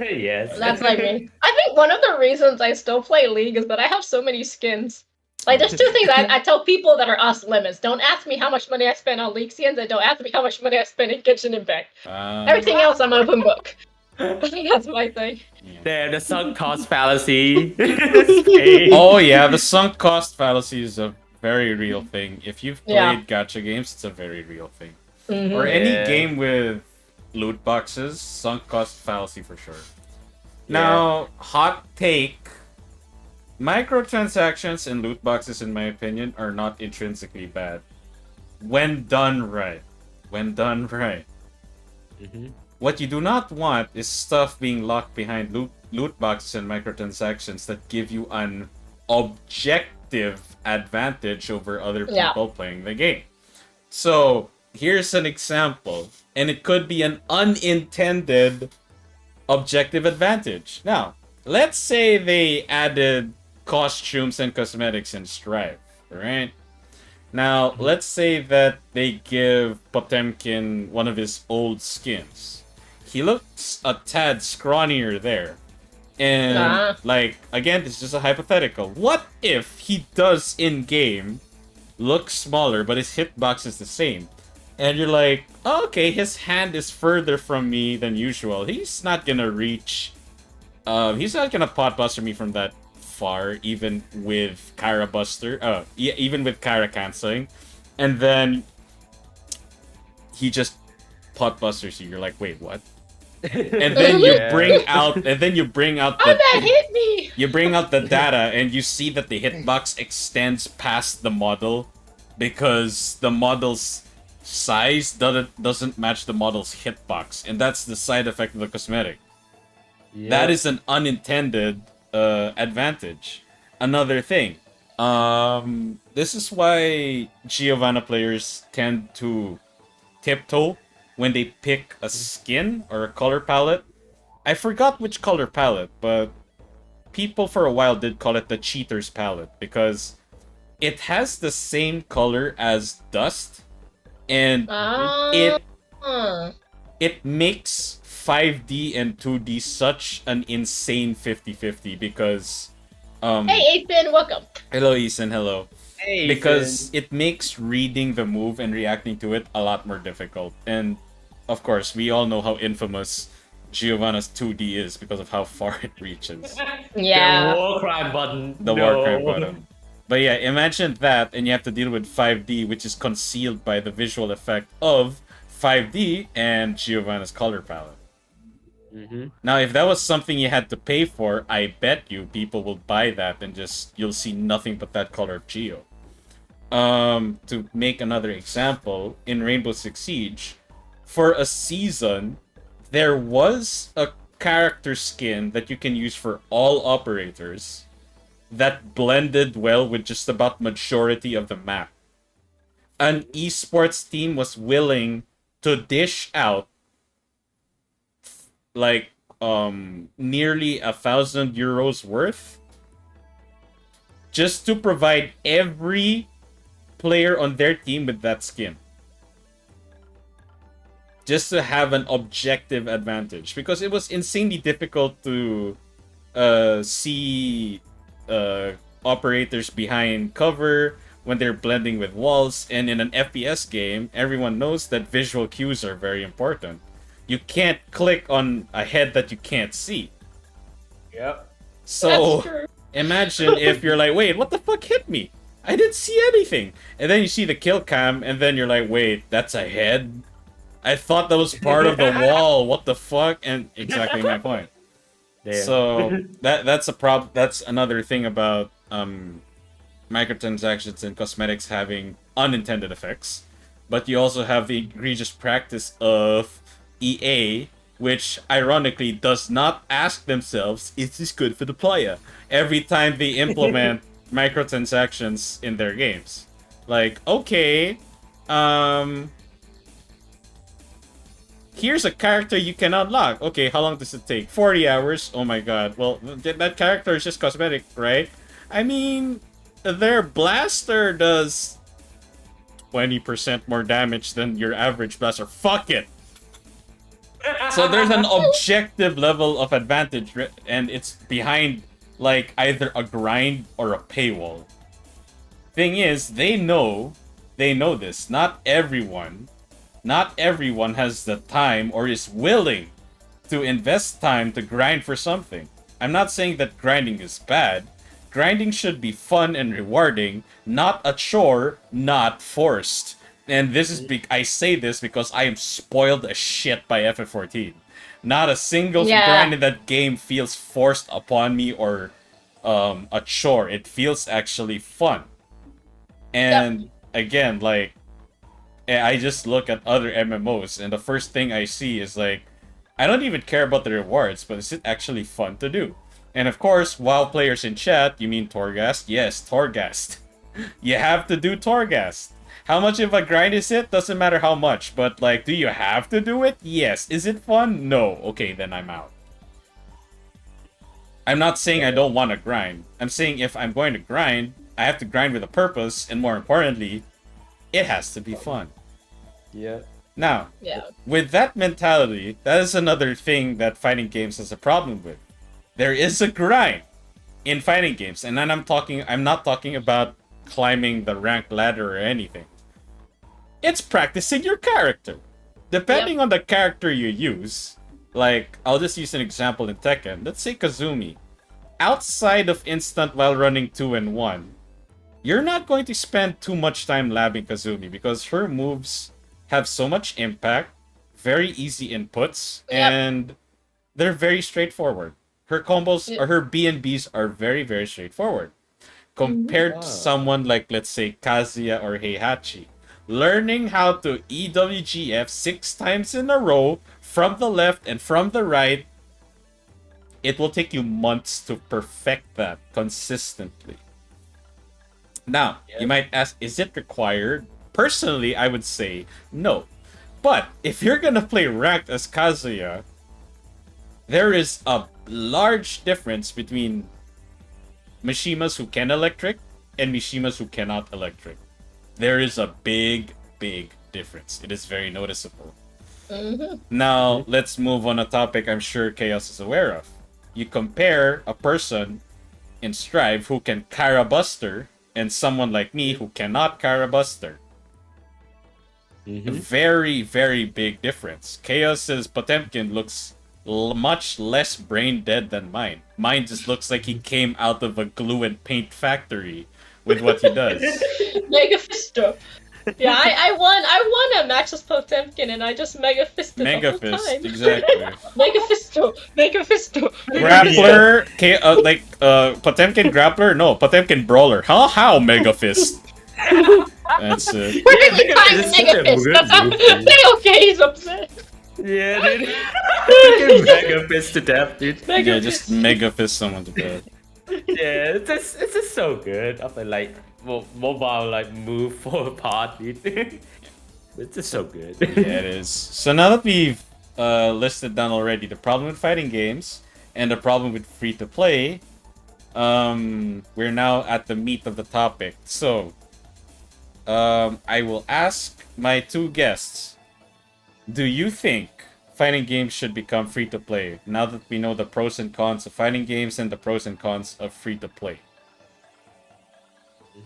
Yes. That's like me. I think one of the reasons I still play League is that I have so many skins. Like, there's two things I tell people that are us limits. Don't ask me how much money I spend on League skins, and don't ask me how much money I spend in Genshin Impact. Everything else, I'm open book. That's my thing. The sunk cost fallacy. Oh yeah, the sunk cost fallacy is a very real thing. If you've played Yeah. gacha games, it's a very real thing. Mhm. Or any Yeah. game with loot boxes, sunk cost fallacy for sure. Now, hot take. Microtransactions and loot boxes, in my opinion, are not intrinsically bad. when done right. When done right. What you do not want is stuff being locked behind loot boxes and microtransactions that give you an objective advantage over other people playing the game. So, here's an example, and it could be an unintended objective advantage. Now, let's say they added costumes and cosmetics in Strive, right? Now, let's say that they give Potemkin one of his old skins. He looks a tad scrawnier there. And, like, again, this is just a hypothetical. What if he does in-game look smaller, but his hitbox is the same? And you're like, oh, okay, his hand is further from me than usual. He's not gonna reach... he's not gonna potbuster me from that far, even with Kyra Buster. Even with Kyra canceling. And then he just potbusters you. You're like, wait, what? And then you bring out the, that hit me! You bring out the data and you see that the hitbox extends past the model because the model's size doesn't match the model's hitbox, and that's the side effect of the cosmetic. Yep. That is an unintended advantage. Another thing, this is why Giovanna players tend to tiptoe when they pick a skin or a color palette. I forgot which color palette, but people for a while did call it the cheater's palette because it has the same color as dust, and it makes 5D and 2D such an insane 50-50 because hey Ethan, welcome. Hello Ethan, hello. Hey, because it makes reading the move and reacting to it a lot more difficult. And of course, we all know how infamous Giovanna's 2D is because of how far it reaches. Yeah. The war crime button. The war crime button. But yeah, imagine that, and you have to deal with 5D, which is concealed by the visual effect of 5D and Giovanna's color palette. Now, if that was something you had to pay for, I bet you people will buy that and just, you'll see nothing but that color of Geo. To make another example, in Rainbow Six Siege, for a season, there was a character skin that you can use for all operators that blended well with just about majority of the map. An esports team was willing to dish out like nearly 1,000 euros worth just to provide every player on their team with that skin. Just to have an objective advantage, because it was insanely difficult to see operators behind cover when they're blending with walls, and in an FPS game, everyone knows that visual cues are very important. You can't click on a head that you can't see. Yep. So imagine if you're like, wait, what the fuck hit me? I didn't see anything. And then you see the kill cam, and then you're like, wait, that's a head? I thought that was part of the wall. What the fuck? And exactly my point. Damn. So that's a problem. That's another thing about microtransactions and cosmetics having unintended effects. But you also have the egregious practice of EA, which ironically does not ask themselves, is this good for the player? Every time they implement microtransactions in their games. Like, okay, here's a character you can unlock. Okay, how long does it take? 40 hours? Oh my god. Well, that character is just cosmetic, right? I mean, their blaster does 20% more damage than your average blaster. Fuck it! So there's an objective level of advantage, and it's behind, like, either a grind or a paywall. Thing is, they know this. Not everyone has the time or is willing to invest time to grind for something. I'm not saying that grinding is bad. Grinding should be fun and rewarding, not a chore, not forced. And this is I say this because I am spoiled as shit by FF14. Not a single grind in that game feels forced upon me or a chore. It feels actually fun. And again, like, And I just look at other MMOs, and the first thing I see is like, I don't even care about the rewards, but is it actually fun to do? And of course, WoW players in chat, you mean Torghast? Yes, Torghast. You have to do Torghast. How much of a grind is it? Doesn't matter how much, but like, do you have to do it? Yes. Is it fun? No. Okay, then I'm out. I'm not saying I don't want to grind. I'm saying if I'm going to grind, I have to grind with a purpose, and more importantly, it has to be fun. Yeah. Now, Yeah. with that mentality, that is another thing that fighting games has a problem with. There is a grind in fighting games, and then I'm not talking about climbing the rank ladder or anything. It's practicing your character. Depending on the character you use, like, I'll just use an example in Tekken. Let's say Kazumi. Outside of instant while running 2 and 1, you're not going to spend too much time labbing Kazumi because her moves have so much impact, very easy inputs, and they're very straightforward. Her combos or her B&Bs are very, very straightforward. Compared to someone like, let's say, Kazuya or Heihachi. Learning how to EWGF 6 times in a row from the left and from the right, it will take you months to perfect that consistently. Now, you might ask, is it required? Personally, I would say no. But if you're gonna play ranked as Kazuya, there is a large difference between Mishimas who can electric and Mishimas who cannot electric. There is a big, big difference. It is very noticeable. Now, let's move on a topic I'm sure Chaos is aware of. You compare a person in Strive who can Karabuster and someone like me who cannot Karabuster. Very, very big difference. Chaos's Potemkin looks much less brain dead than mine. Mine just looks like he came out of a glue and paint factory with what he does. Mega Fisto. Yeah, I won a Max's Potemkin and I just Mega Fisted Mega the whole Fist, time. exactly. Mega Fisto. Mega Fisto. Grappler, Potemkin Grappler? No, Potemkin Brawler. How Mega Fist? That's it. We're really trying Mega Fist. That's okay, he's upset. Yeah, dude. Freaking Mega Fist to death, dude. Yeah, just Mega Fist someone to death. Yeah, it's just so good. After like mobile like move for part, dude. It's just so good. Yeah, it is. So now that we've listed down already the problem with fighting games and the problem with free to play, we're now at the meat of the topic. So, I will ask my two guests, do you think fighting games should become free to play now that we know the pros and cons of fighting games and the pros and cons of free to play?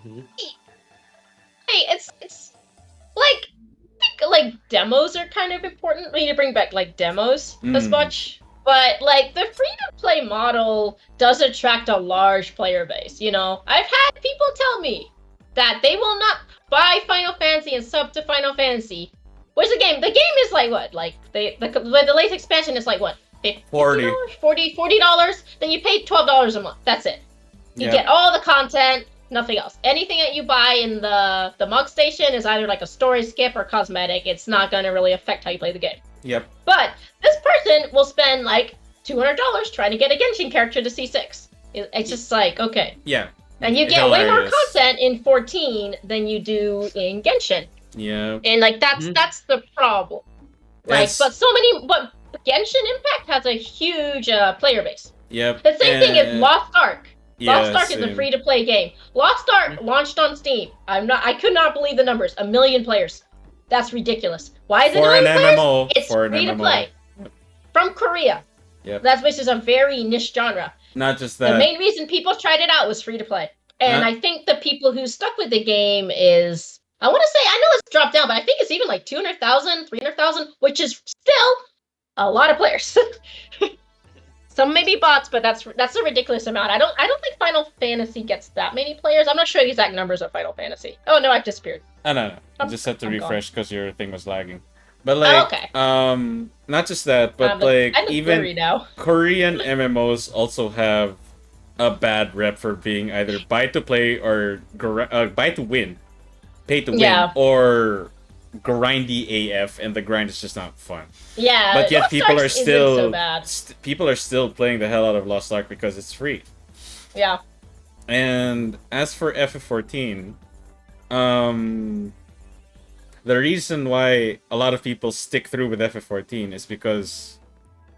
Hey, it's like I think like demos are kind of important. We need to bring back like demos as much. But like the free to play model does attract a large player base, you know. I've had people tell me that they will not buy Final Fantasy and sub to Final Fantasy. Where's the game? The game is like what? Like the latest expansion is like what? $40. $40. Then you pay $12 a month. That's it. You get all the content, nothing else. Anything that you buy in the mug station is either like a story skip or cosmetic. It's not gonna really affect how you play the game. Yep. But this person will spend like $200 trying to get a Genshin character to C6. It's just like, okay. Yeah. And you get way more content in 14 than you do in Genshin. Yeah. And like that's the problem. Like, but Genshin Impact has a huge player base. Yep. The same thing is Lost Ark. Yeah, Lost Ark is a free-to-play game. Lost Ark launched on Steam. I could not believe the numbers. 1 million players. That's ridiculous. Why is it 1 million players? MMO, it's free-to-play. From Korea. Yep. Which is a very niche genre. Not just that. The main reason people tried it out was free-to-play. And I think the people who stuck with the game is... I want to say, I know it's dropped down, but I think it's even like 200,000, 300,000, which is still a lot of players. Some may be bots, but that's a ridiculous amount. I don't think Final Fantasy gets that many players. I'm not sure the exact numbers of Final Fantasy. Oh no, I've disappeared. Oh no. I just had to refresh because your thing was lagging. But like, not just that, but like even Korean MMOs also have a bad rep for being either buy to play or buy to win, pay to win, or grindy AF, and the grind is just not fun. Yeah, But yet Lost people Ark are isn't still so bad. people are still playing the hell out of Lost Ark because it's free. Yeah. And as for FF14, the reason why a lot of people stick through with FF14 is because,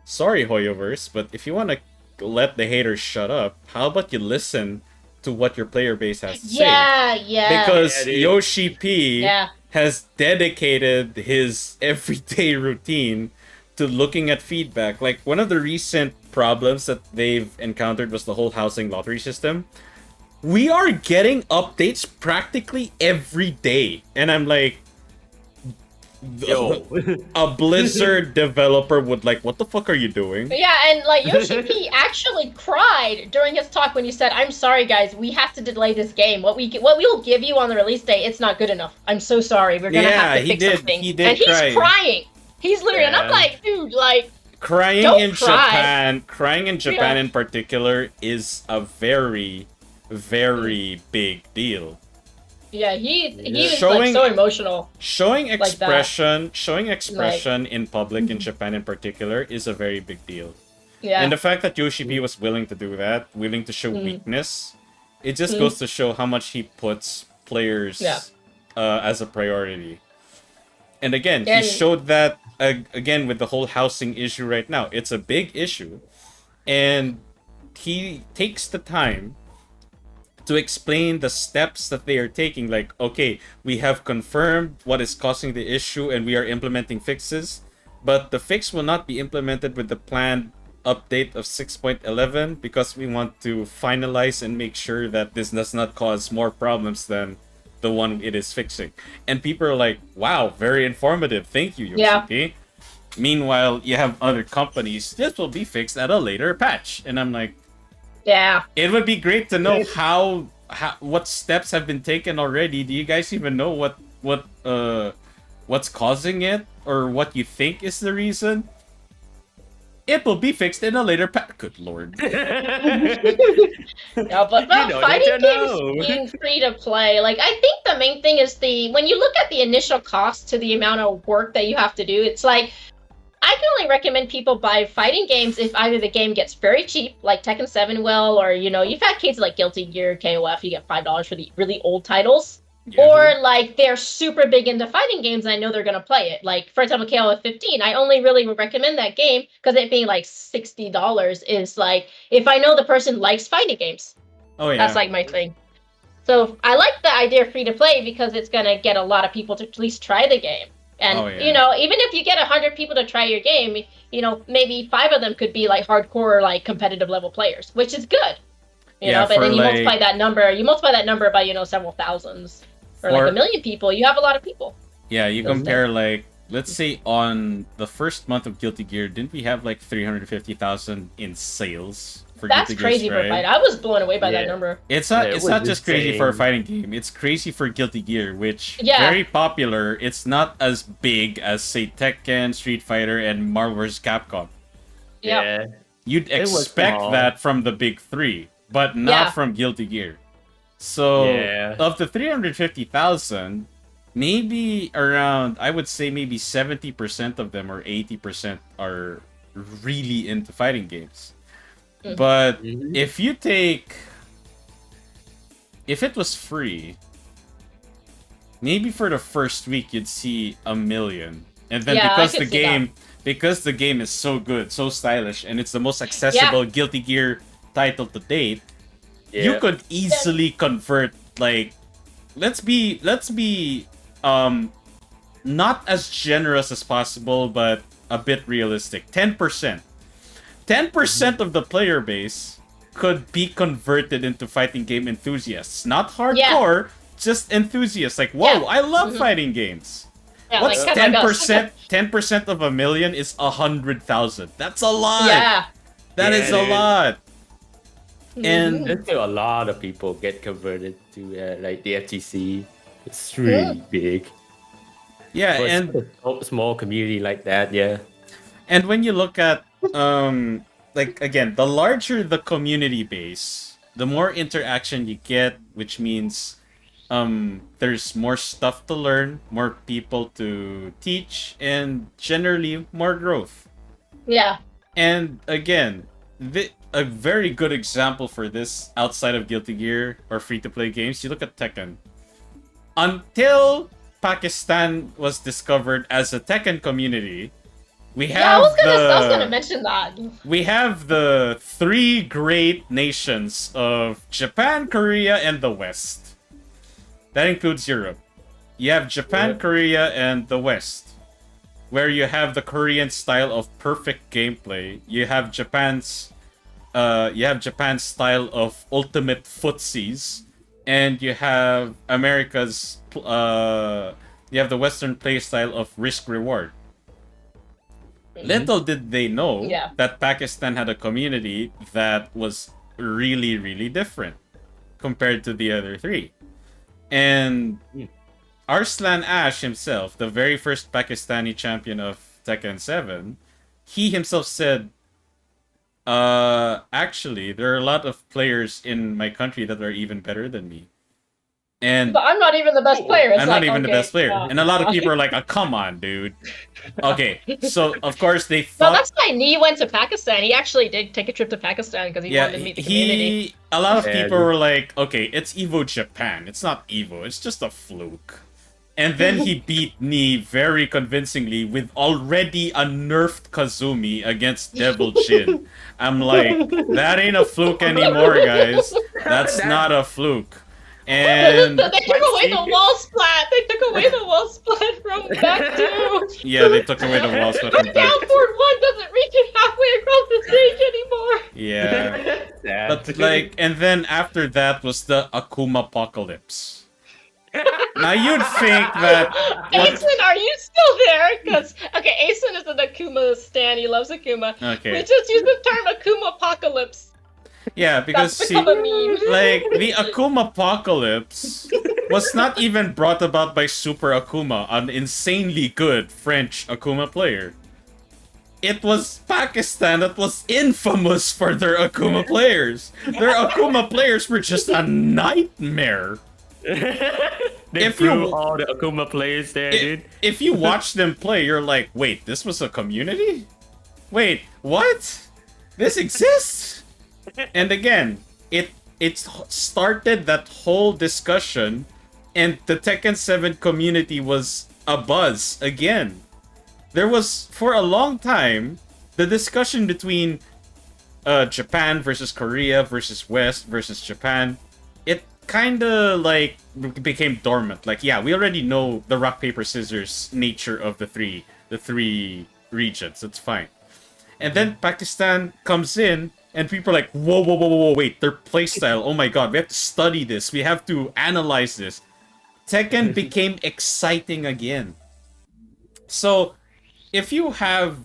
sorry Hoyoverse, but if you want to let the haters shut up, how about you listen to what your player base has to say? Yeah. Because Yeah, dude. Yoshi P Yeah. has dedicated his everyday routine to looking at feedback. Like, one of the recent problems that they've encountered was the whole housing lottery system. We are getting updates practically every day. And I'm like, Yo. a Blizzard developer would like, what the fuck are you doing? Yeah, and like Yoshi P actually cried during his talk when he said, "I'm sorry, guys, we have to delay this game. What we'll give you on the release date, it's not good enough. I'm so sorry. We're gonna have to fix something." He did and he's cry. crying. He's literally, and I'm Yeah. like, dude, like, Crying Don't in cry. Crying in Japan Yeah. in particular is a very, very big deal. yeah, he was Showing- like so emotional. Showing that. expression in public in Japan in particular is a very big deal. Yeah, And the fact that Yoshi P was willing to do that, willing to show weakness, it just Mm. goes to show how much he puts players Yeah. As a priority. And again, And- he showed that again with the whole housing issue right now. It's a big issue, and he takes the time to explain the steps that they are taking. Like, okay, we have confirmed what is causing the issue and we are implementing fixes, but the fix will not be implemented with the planned update of 6.11 because we want to finalize and make sure that this does not cause more problems than the one it is fixing. And people are like, wow, very informative. Thank you, Yoshi Yeah. P. Meanwhile, you have other companies, this will be fixed at a later patch. And I'm like, yeah. it would be great to know how what steps have been taken already. Do you guys even know what's causing it or what you think is the reason? It will be fixed in a later patch. Good lord. Yeah, but You know, fighting they don't games know. being free to play, like I think the main thing is when you look at the initial cost to the amount of work that you have to do, it's like I can only recommend people buy fighting games if either the game gets very cheap, like Tekken 7 will, or you've had cases like Guilty Gear, KOF, you get $5 for the really old titles. Yeah. Or like they're super big into fighting games and I know they're gonna play it. Like for example, KOF 15, I only really would recommend that game because it being like $60 is like if I know the person likes fighting games. Oh yeah. That's like my thing. So I like the idea of free to play because it's gonna get a lot of people to at least try the game. And Oh, yeah. even if you get 100 people to try your game, maybe 5 of them could be like hardcore, like competitive level players, which is good. Yeah, But for, then you like- multiply that number. You multiply that number by several thousands, or like For- 1 million people. You have a lot of people. Yeah, you Doesn't compare like, let's say on the first month of Guilty Gear, didn't we have like 350,000 in sales for That's Guilty crazy Gear for a Strive? fight. I was blown away by that Yeah. number. It's not. Yeah, it It's was not just crazy for a insane. fighting game. It's crazy for Guilty Gear, which Yeah. very popular. It's not as big as say Tekken, Street Fighter, and Marvel vs. Capcom. Yeah. You'd It was expect small. that from the big three, but not Yeah. from Guilty Gear. So Yeah. of the 350,000, maybe around, I would say maybe 70% of them or 80% are really into fighting games. Mhm. But Mhm. if it was free, maybe for the first week you'd see 1 million. And then Yeah, I because could the see that. the game is so good, so stylish, and it's the most accessible Guilty Gear title to date, you Yeah. could easily convert, like, let's be not as generous as possible, but a bit realistic. 10%. 10% of the player base could be converted into fighting game enthusiasts. Not hardcore, just enthusiasts. Like, whoa, Yeah. I love Mhm. fighting games. Yeah, What's like, kinda like us. 10%? 10% of 1 million is 100,000. That's a lot. Yeah. That Yeah, is a dude. lot. Mhm. And There's still a lot of people get converted to like the FTC. It's really big. yeah, For and a small community like that, yeah. And when you look at, like, again, the larger the community base, the more interaction you get, which means There's more stuff to learn, more people to teach, and generally more growth. Yeah. And again, a very good example for this outside of Guilty Gear or free-to-play games, you look at Tekken. Until Pakistan was discovered as a Tekken community, we have I was gonna mention that. we have the three great nations of Japan, Korea, and the West. That includes Europe. You have Japan, Korea, and the West, where you have the Korean style of perfect gameplay. You have Japan's style of ultimate footsies, and you have America's you have the Western play style of risk reward. Little did they know that Pakistan had a community that was really, really different compared to the other three. And Arslan Ash himself, the very first Pakistani champion of Tekken 7, he himself said, actually, there are a lot of players in my country that are even better than me. And but I'm not even the best player. I'm not even the best player. And a lot of people are like, oh, come on, dude. Okay, so of course they thought... Well, that's why Nee went to Pakistan. He actually did take a trip to Pakistan because he wanted to meet the community. A lot of people were like, okay, it's Evo Japan. It's not Evo. It's just a fluke. And then he beat Nee very convincingly with already a nerfed Kazumi against Devil Jin. I'm like, that ain't a fluke anymore, guys. That's not a fluke. And they took away the wall splat. They took away the wall splat from back two. Yeah, they took away the wall splat from Down back. forward one doesn't reach it halfway across the stage anymore. Yeah. But like, and then after that was the Akuma Apocalypse. Now you'd think that... Asen, are you still there? Because, okay, Asen is an Akuma stan. He loves Akuma. Okay. We just use the term Akuma Apocalypse. Yeah, because That's see, become a meme. like, the Akuma Apocalypse was not even brought about by Super Akuma, an insanely good French Akuma player. It was Pakistan that was infamous for their Akuma players. Their Akuma players were just a nightmare. They threw all the Akuma players there, dude. If you watch them play, you're like, wait, this was a community? Wait, what? This exists? And again, it started that whole discussion, and the Tekken 7 community was abuzz again. There was, for a long time, the discussion between Japan versus Korea versus West versus Japan, it kinda like became dormant. Like, yeah, we already know the rock, paper, scissors nature of the three regions. It's fine. And then Pakistan comes in, and people are like, whoa, whoa, whoa, whoa, wait, their playstyle, oh my god, we have to study this, we have to analyze this. Tekken became exciting again. So, if you have...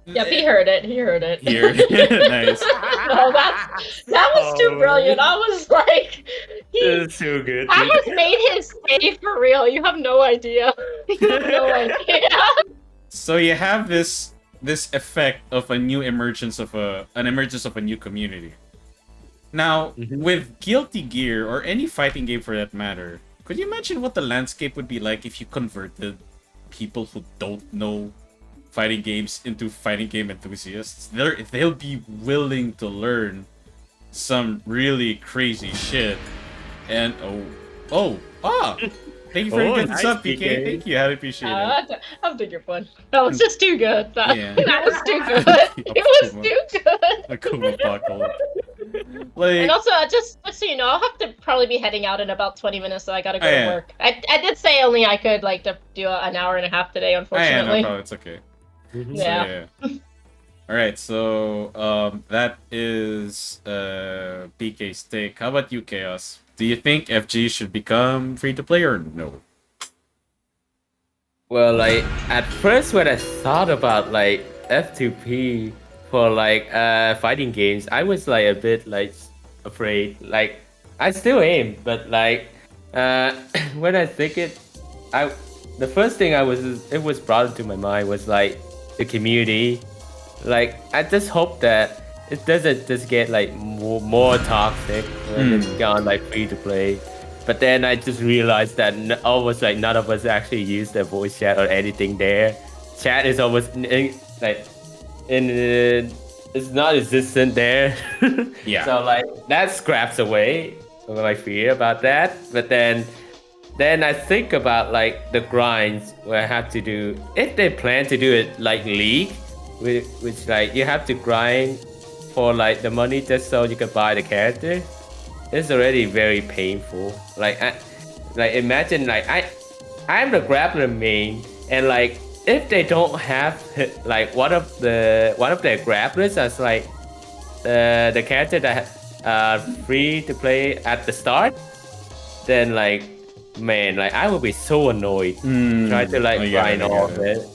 Yep, he heard it, Here, nice. No, that was too brilliant. I was like, That's too good. that has made his day for real. You have no idea. You have no idea. So you have this effect of a new emergence of an emergence of a new community. Now, with Guilty Gear or any fighting game for that matter, could you imagine what the landscape would be like if you converted people who don't know fighting games into fighting game enthusiasts? They'll be willing to learn some really crazy shit. And thank you for getting nice, sub, PK. PK. Thank you, I appreciate it. I'll take your fun. That was just too good. That was too good. It was too good. Akuma Apocalypse. And Like, also, just so you know, I'll have to probably be heading out in about 20 minutes, so I gotta go Oh, to yeah. work. I did say only I could like do an hour and a half today, no unfortunately. problem, it's okay. Yeah. Alright, so that is PK's take. How about you, Chaos? Do you think FG should become free to play or no? Well, like, at first when I thought about, like, F2P for, like, fighting games, I was, like, a bit, like, afraid. Like, I still am, but, like, when I think the first thing it was brought into my mind was, like, the community. Like, I just hope that it doesn't just get, like, more toxic when it's gone, like, free to play. But then I just realized that almost like none of us actually use the voice chat or anything there. Chat is almost it's not existent there. Yeah. So like that scraps away my fear about that. But then I think about like the grinds where I have to do if they plan to do it like League, which like you have to grind for like the money just so you can buy the character. It's already very painful. Like imagine like I'm the grappler main and like if they don't have like one of their grapplers as like the character that free to play at the start, then like man, like I would be so annoyed trying to like grind all of it.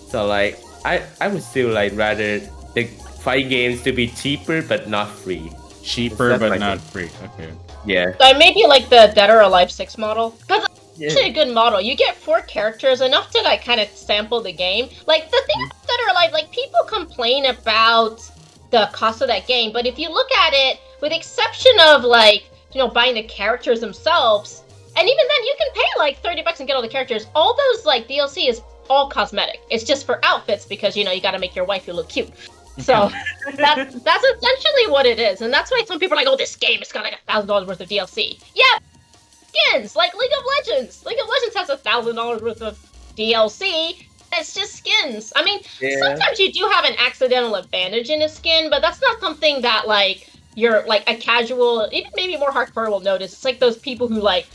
So like I would still like rather the fighting games to be cheaper but not free. Cheaper but not free. Okay. Yeah. So maybe like the Dead or Alive 6 model. Because Yeah. actually a good model. You get 4 characters, enough to like kind of sample the game. Like the thing with Dead or Alive, like people complain about the cost of that game, but if you look at it, with the exception of like, you know, buying the characters themselves, and even then you can pay like $30 and get all the characters, all those like DLC is all cosmetic. It's just for outfits because, you know, you gotta make your waifu look cute. So that's essentially what it is, and that's why some people are like, "Oh, this game has got like $1,000 worth of DLC." Yeah, skins like League of Legends. League of Legends has $1,000 worth of DLC. It's just skins. I mean, sometimes you do have an accidental advantage in a skin, but that's not something that like you're like a casual, even maybe more hardcore will notice. It's like those people who like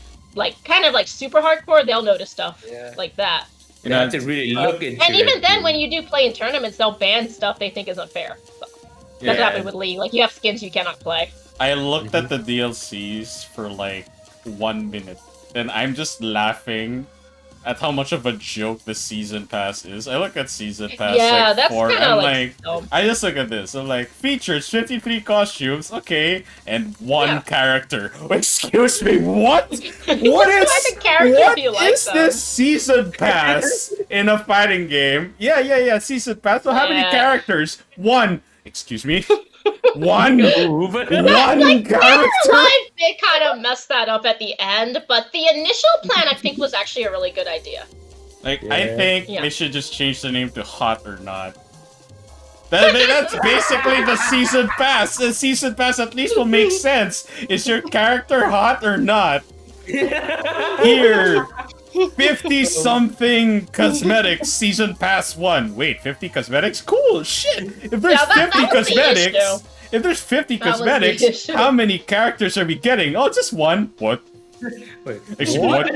kind of like super hardcore, they'll notice stuff like that. You have to really look into and even it. then, when you do play in tournaments, they'll ban stuff they think is unfair. So, that's happened with League. Like, you have skins you cannot play. I looked at the DLCs for like 1 minute, and I'm just laughing at how much of a joke the season pass is. I look at season pass like that's 4, kinda I'm like like, I just look at this. I'm like, features 53 costumes, okay, and 1 character. Excuse me, what? What is? the character What you like, is though. this season pass in a fighting game? Yeah, season pass. So how many characters? 1. Excuse me. 1 move. 1 character. Live, they kind of messed that up at the end, but the initial plan I think was actually a really good idea. Like, I think they should just change the name to Hot or Not. That's basically the season pass. The season pass at least will make sense. Is your character hot or not? Here, 50-something cosmetics, season pass 1. Wait, 50 cosmetics? Cool, shit! If there's 50 cosmetics, if there's 50 cosmetics, how many characters are we getting? Oh, just 1. What? Wait, What?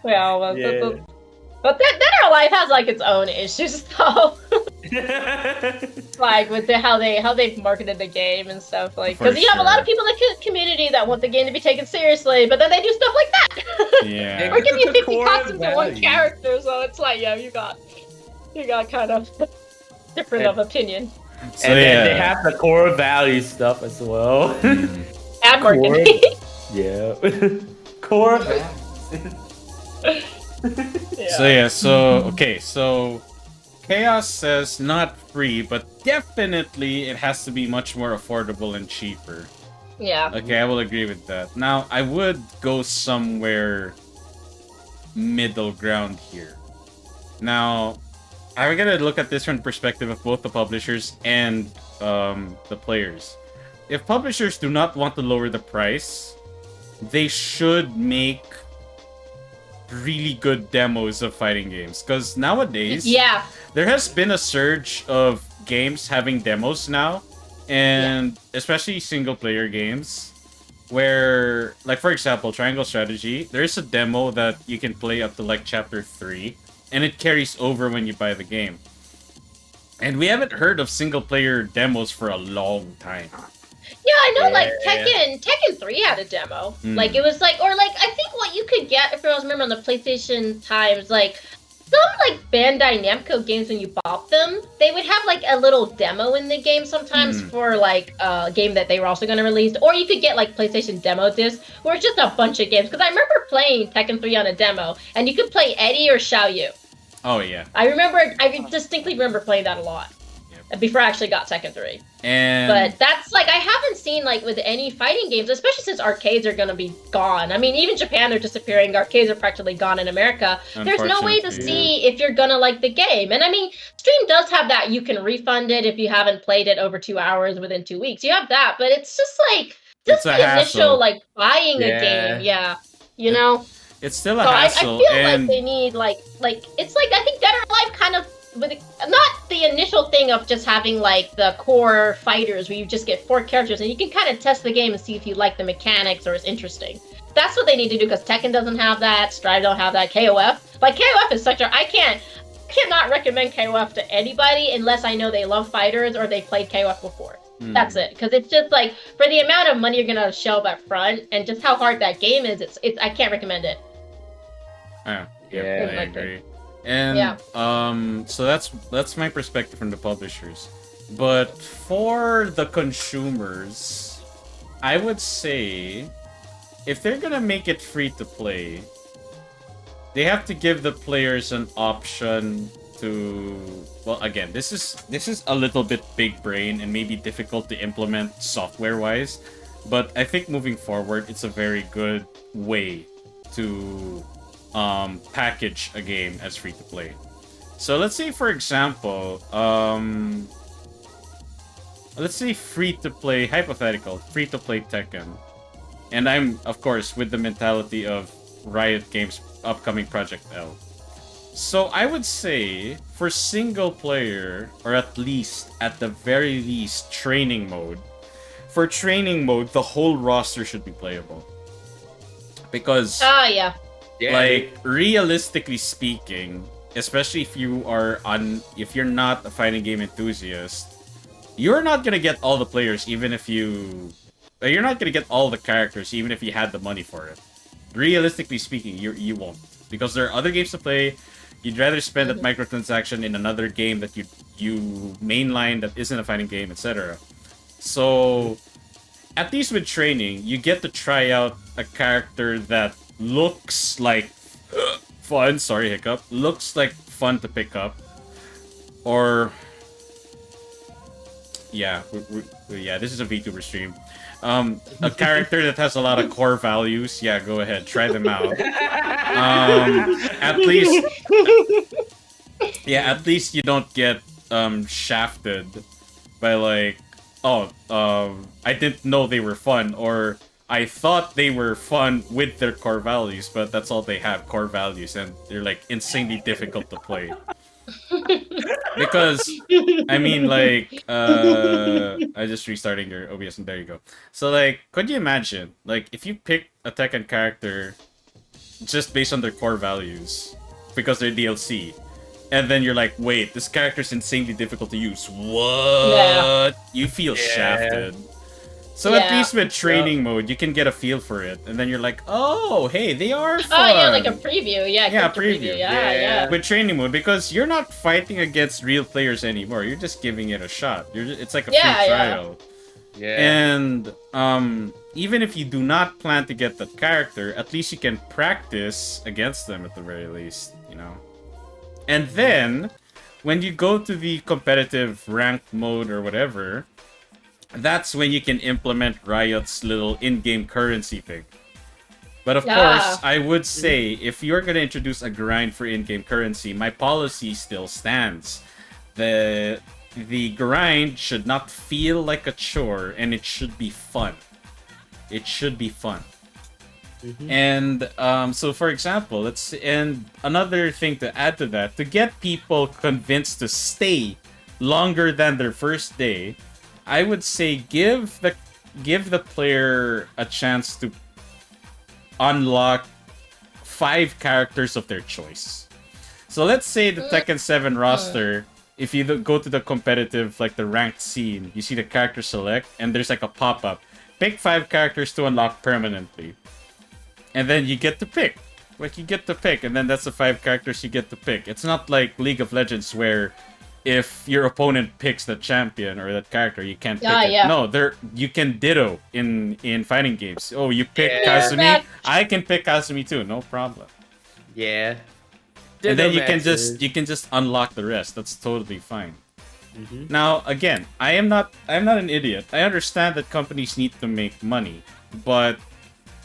Well, but Dead or Alive has like its own issues though. Like with how they've marketed the game and stuff, like because you have a lot of people in the community that want the game to be taken seriously, but then they do stuff like that. Yeah. Or give you 50 costumes for 1 character, so it's like, yeah, you got kind of different of opinion. So, and then they have the core value stuff as well. Ad marketing. Yeah. Core values. So Chaos says not free, but definitely it has to be much more affordable and cheaper. Yeah. Okay, I will agree with that. Now, I would go somewhere middle ground here. Now, I'm gonna look at this from the perspective of both the publishers and the players. If publishers do not want to lower the price, they should make really good demos of fighting games, because nowadays there has been a surge of games having demos now, and especially single player games where, like, for example, Triangle Strategy, there's a demo that you can play up to like chapter 3 and it carries over when you buy the game, and we haven't heard of single player demos for a long time. Yeah, I know, like, Tekken 3 had a demo. Like, it was like, or like, I think what you could get, if I was remember on the PlayStation times, like, some, like, Bandai Namco games, when you bought them, they would have, like, a little demo in the game sometimes for, like, a game that they were also going to release. Or you could get, like, PlayStation demo discs, where it's just a bunch of games. Because I remember playing Tekken 3 on a demo, and you could play Eddie or Xiao Yu. Oh, yeah. I distinctly remember playing that a lot. Yep. before I actually got Tekken 3. And But that's like, I haven't seen like with any fighting games, especially since arcades are gonna be gone. I mean, even Japan, they're disappearing. Arcades are practically gone in America. There's no way to Unfortunately, see if you're gonna like the game. And I mean, Stream does have that. You can refund it if you haven't played it over 2 hours within 2 weeks. You have that, but it's just like It's just a the hassle. initial like buying a Yeah. game. Yeah, you know. it's still a So I hassle. feel and like they need like it's like I think Dead or Alive kind of with not the initial thing of just having like the core fighters where you just get 4 characters and you can kind of test the game and see if you like the mechanics or it's interesting. That's what they need to do because Tekken doesn't have that, Strive don't have that, KOF. Like KOF is such a I cannot recommend KOF to anybody unless I know they love fighters or they played KOF before. That's it, because it's just like for the amount of money you're gonna shell up front and just how hard that game is, it's I can't recommend it. Yeah, Yeah. I agree. And Yeah. so that's my perspective from the publishers. But for the consumers, I would say if they're gonna make it free to play, they have to give the players an option to, well, again, this is a little bit big brain and maybe difficult to implement software wise, but I think moving forward it's a very good way to package a game as free to play. So let's say, for example, let's say free to play, hypothetical, free to play Tekken. And I'm, of course, with the mentality of Riot Games' upcoming Project L. So I would say for single player, or at the very least, training mode. For training mode, the whole roster should be playable. Because Yeah. like, realistically speaking, especially if if you're not a fighting game enthusiast, you're not gonna get all the players even if you're not gonna get all the characters even if you had the money for it. Realistically speaking, you won't. Because there are other games to play. You'd rather spend that microtransaction in another game that you mainline that isn't a fighting game, etc. So, at least with training, you get to try out a character that looks like fun. Sorry, hiccup. Looks like fun to pick up, or yeah, yeah. This is a VTuber stream. A character that has a lot of core values. Yeah, go ahead, try them out. At least, yeah, at least you don't get shafted by like, oh, I didn't know they were fun, or I thought they were fun with their core values, but that's all they have, core values, and they're like insanely difficult to play. Because, I mean, like, I just restarting your OBS, and there you go. So, like, could you imagine, like, if you pick a Tekken character just based on their core values, because they're DLC, and then you're like, wait, this character's insanely difficult to use. What? Yeah. You feel Yeah. shafted. So at Yeah. least with training mode, you can get a feel for it, and then you're like, oh, hey, they are fun. Oh yeah, like a preview. Yeah, Yeah, character preview. Yeah, yeah. With training mode, because you're not fighting against real players anymore. You're just giving it a shot. It's like a free Yeah, yeah. trial. Yeah. And even if you do not plan to get that character, at least you can practice against them at the very least, you know. And then when you go to the competitive ranked mode or whatever, that's when you can implement Riot's little in-game currency thing. But of course, I would say if you're gonna introduce a grind for in-game currency, my policy still stands. The grind should not feel like a chore, and it should be fun. It should be fun. And so, for example, and another thing to add to that, to get people convinced to stay longer than their first day, I would say give the player a chance to unlock 5 characters of their choice. So let's say the Tekken 7 roster, if you go to the competitive, like the ranked scene, you see the character select, and there's like a pop-up. Pick 5 characters to unlock permanently. And then you get to pick. Like, you get to pick, and then that's the 5 characters you get to pick. It's not like League of Legends where if your opponent picks the champion or that character, you can't pick it. Yeah. No, you can ditto in fighting games. Oh, you pick Yeah. Kazumi? I can pick Kazumi too, no problem. Yeah. And then you can Matches. just unlock the rest. That's totally fine. Now, again, I'm not an idiot. I understand that companies need to make money, but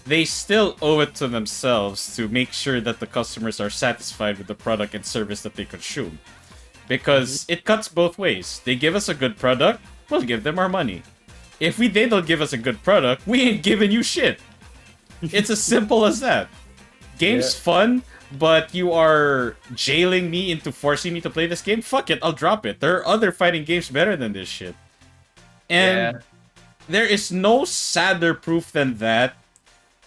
they still owe it to themselves to make sure that the customers are satisfied with the product and service that they consume. Because it cuts both ways. They give us a good product, we'll give them our money. If they don't give us a good product, we ain't giving you shit. It's as simple as that. Game's fun, but you are jailing me into forcing me to play this game? Fuck it, I'll drop it. There are other fighting games better than this shit. And there is no sadder proof than that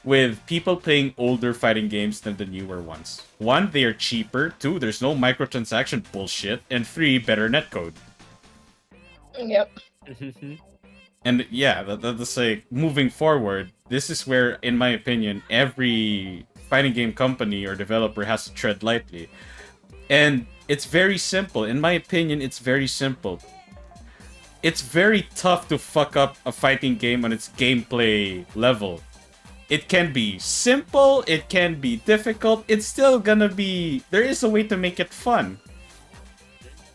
with people playing older fighting games than the newer ones. 1, they are cheaper. 2, there's no microtransaction bullshit. And 3, better netcode. Yep. And yeah, that's like, moving forward, this is where, in my opinion, every fighting game company or developer has to tread lightly. And it's very simple. In my opinion, it's very simple. It's very tough to fuck up a fighting game on its gameplay level. It can be simple, it can be difficult, it's still gonna be... There is a way to make it fun.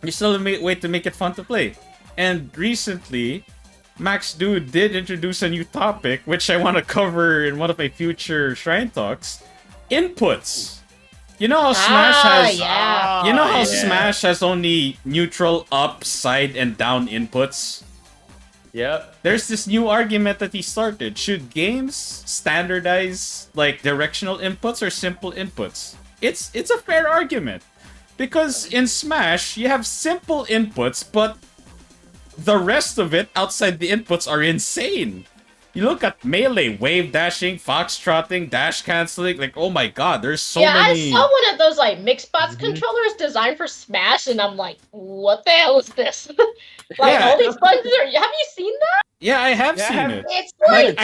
There's still a way to make it fun to play. And recently, MaxDood did introduce a new topic, which I want to cover in one of my future Shrine Talks. Inputs. You know how Smash has... Yeah. You know how Smash has only neutral, up, side, and down inputs? Yep. There's this new argument that he started. Should games standardize like directional inputs or simple inputs? It's a fair argument. Because in Smash, you have simple inputs, but the rest of it outside the inputs are insane. You look at Melee, wave dashing, foxtrotting, dash canceling, like, oh my god, there's so many... I saw one of those, like, Mixbox controllers designed for Smash, and I'm like, what the hell is this? Like, all these buttons are... Have you seen that? Yeah, I have seen it. It's like...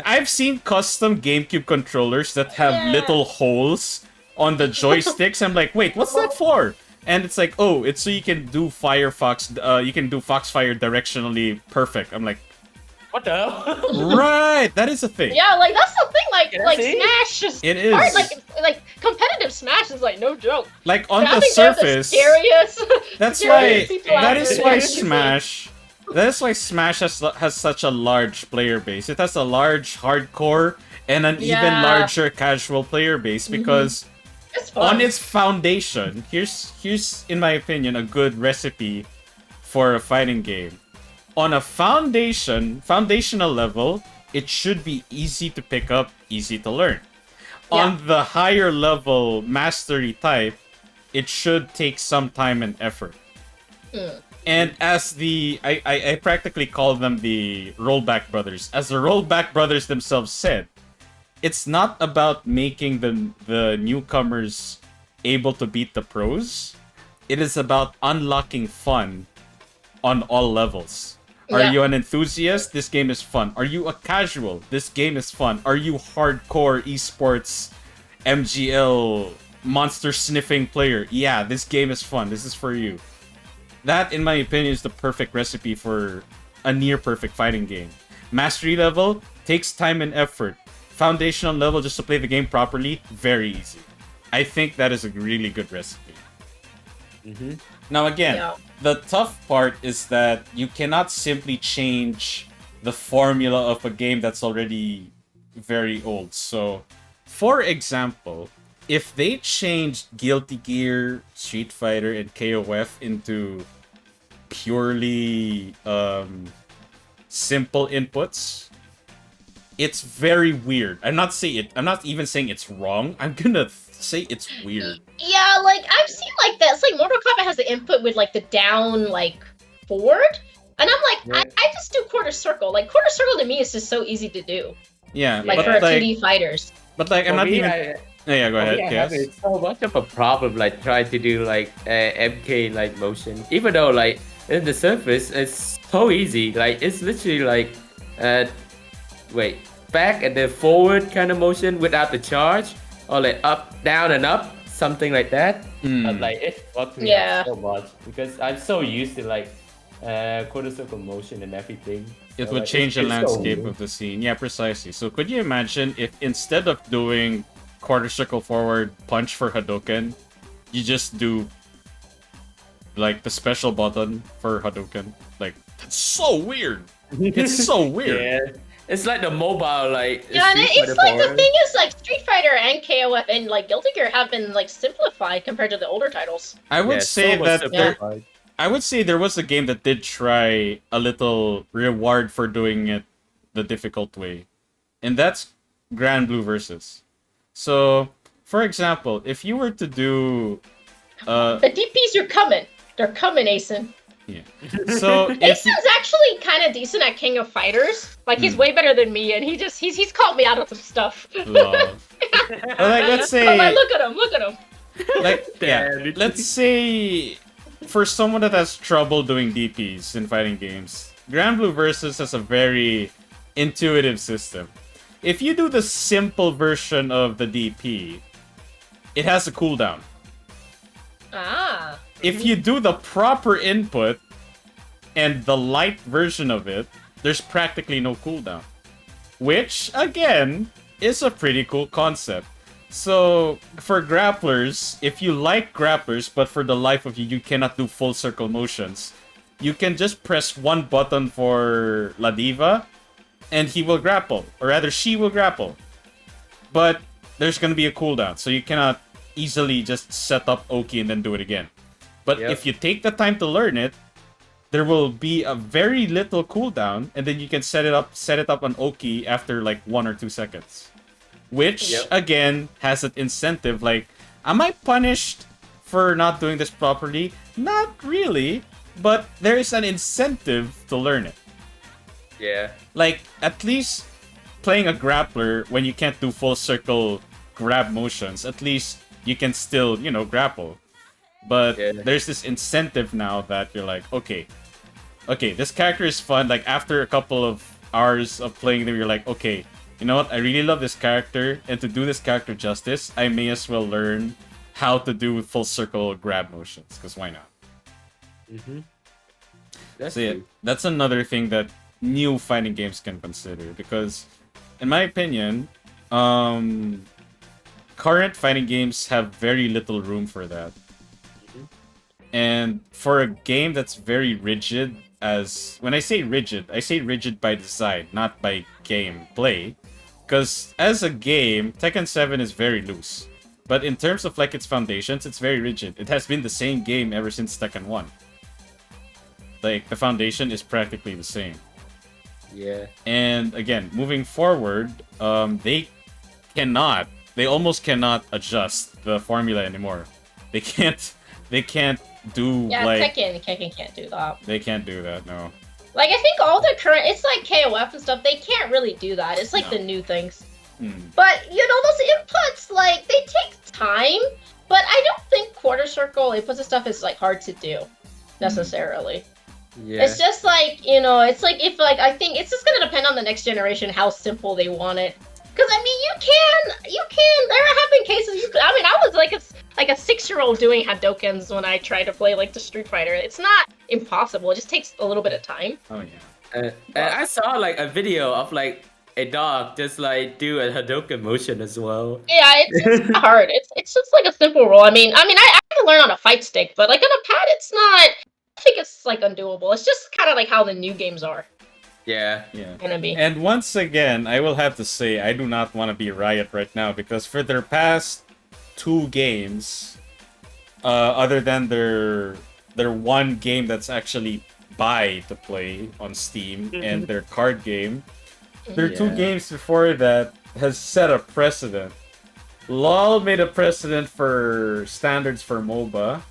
I've seen custom GameCube controllers that have little holes on the joysticks. I'm like, wait, what's that for? And it's like, oh, it's so you can do Foxfire directionally perfect. I'm like, what the hell? right, that is a thing. Yeah, like that's the thing. Like Smash is it is hard. Like competitive Smash is like no joke. Like on I the think they're surface, the scariest. that's why. people out That is there. why Smash. That is why Smash has such a large player base. It has a large hardcore and an even larger casual player base because It's fun. on its foundation, here's in my opinion a good recipe for a fighting game. On a foundational level, it should be easy to pick up, easy to learn. On the higher level mastery type, it should take some time and effort. And as I practically call them the Rollback Brothers. As the Rollback Brothers themselves said, it's not about making the newcomers able to beat the pros. It is about unlocking fun on all levels. Are you an enthusiast? This game is fun. Are you a casual? This game is fun. Are you hardcore esports MGL monster sniffing player? Yeah, this game is fun. This is for you. That, in my opinion, is the perfect recipe for a near-perfect fighting game. Mastery level takes time and effort. Foundational level, just to play the game properly, very easy. I think that is a really good recipe. Now again, the tough part is that you cannot simply change the formula of a game that's already very old. So, for example, if they changed Guilty Gear, Street Fighter, and KOF into purely simple inputs, it's very weird. I'm not even saying it's wrong. I'm gonna say it's weird. Yeah, like I've seen like that. It's like Mortal Kombat has the input with like the down like forward, and I'm like, I just do quarter circle. Like quarter circle to me is just so easy to do. Yeah, like for 2D fighters. But like I'm not even. Yeah, go ahead. Yes. It's so much of a problem, like trying to do like MK like motion, even though like in the surface it's so easy. Like it's literally like back and then forward kind of motion without the charge, or like up, down, and up, something like that. But like it fucked me up so much because I'm so used to like quarter circle motion and everything. It so, would like, change the landscape of the scene. Yeah, precisely. So could you imagine if instead of doing quarter circle forward punch for Hadouken, you just do like the special button for Hadouken. Like that's so weird. It's so weird. Yeah. It's like the mobile, like Yeah, and Street it's Fighter like the 4. thing is like Street Fighter and KOF and like Guilty Gear have been like simplified compared to the older titles. I would Yeah, say so much that simplified. I would say there was a game that did try a little reward for doing it the difficult way, and that's Grand Blue Versus. So, for example, if you were to do, The DPs are coming. They're coming, Asen. yeah. So if Asen's actually kind of decent at King of Fighters. Like he's way better than me, and he's called me out of some stuff. love, like let's I'm like, say, look at him. like yeah, Damn. let's say for someone that has trouble doing DPs in fighting games, Grand Blue Versus has a very intuitive system. If you do the simple version of the DP, it has a cooldown. Ah. If you do the proper input and the light version of it, there's practically no cooldown. Which, again, is a pretty cool concept. So, for grapplers, if you like grapplers, but for the life of you, you cannot do full circle motions, you can just press one button for La Diva, and he will grapple. Or rather, she will grapple. But there's gonna be a cooldown, so you cannot easily just set up Oki and then do it again. But Yep. if you take the time to learn it, there will be a very little cooldown, and then you can set it up on Oki after like 1 or 2 seconds. Which, Yep. again, has an incentive. Like, am I punished for not doing this properly? Not really, but there is an incentive to learn it. Yeah. Like, at least playing a grappler when you can't do full circle grab motions, at least you can still, grapple. But Yeah. there's this incentive now that you're like, okay, this character is fun. Like, after a couple of hours of playing them, you're like, okay, you know what? I really love this character, and to do this character justice, I may as well learn how to do full circle grab motions, because why not? Mm-hmm. That's So yeah, true. that's another thing that new fighting games can consider, because in my opinion, current fighting games have very little room for that. And for a game that's very rigid, when I say rigid by design, not by gameplay. Because as a game, Tekken 7 is very loose. But in terms of like its foundations, it's very rigid. It has been the same game ever since Tekken 1. Like, the foundation is practically the same. Yeah. And again, moving forward, they almost cannot adjust the formula anymore. They can't do Yeah, like Tekken can't do that. they can't do that. No. Like I think all the current, it's like KOF and stuff. They can't really do that. It's like No. the new things. Hmm. But those inputs, like they take time. But I don't think quarter circle inputs and stuff is like hard to do necessarily. Yeah. It's just like it's like if like I think it's just gonna depend on the next generation how simple they want it. Because I mean, you can. There have been cases. I was like a 6-year-old doing Hadokens when I tried to play like the Street Fighter. It's not impossible. It just takes a little bit of time. Oh yeah. And I saw like a video of like a dog just like do a Hadouken motion as well. Yeah, it's not hard. It's just like a simple roll. I mean, I can learn on a fight stick, but like on a pad, it's not. I think it's like undoable. It's just kind of like how the new games are Yeah. Yeah. gonna be. And once again, I will have to say I do not want to be Riot right now, because for their past 2 games, other than their one game that's actually buy to play on Steam and their card game, their 2 Yeah. games before that has set a precedent. LoL made a precedent for standards for MOBA.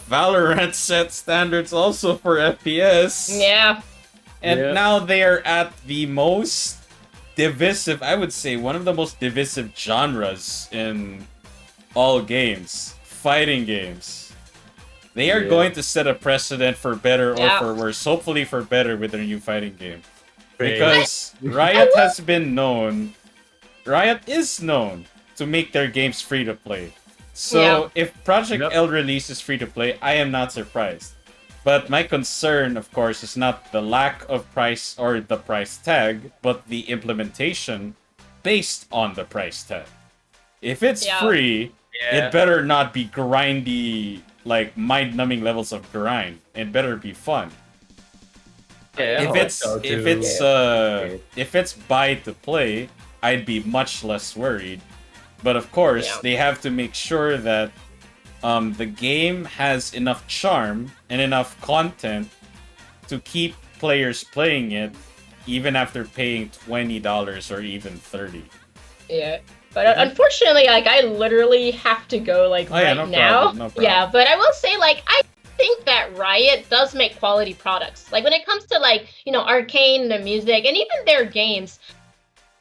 Valorant set standards also for FPS. Yeah. And Yeah. now they are at the most divisive, I would say, one of the most divisive genres in all games. Fighting games. They are Yeah. going to set a precedent for better or Yeah. for worse. Hopefully for better with their new fighting game. Great. Because Riot is known to make their games free to play. So Yeah. if Project Yep. L releases free to play, I am not surprised. But my concern, of course, is not the lack of price or the price tag, but the implementation based on the price tag. If it's Yeah. free, Yeah. it better not be grindy like mind-numbing levels of grind. It better be fun. Yeah, If I hope it's so, if too. it's Yeah. if it's buy to play, I'd be much less worried. But of course, Yeah. they have to make sure that the game has enough charm and enough content to keep players playing it even after paying $20 or even $30. Yeah. But unfortunately, like, I literally have to go, like, Oh, yeah, right no now. problem, no problem. Yeah, but I will say, like, I think that Riot does make quality products. Like, when it comes to, like, you know, Arcane, the music, and even their games,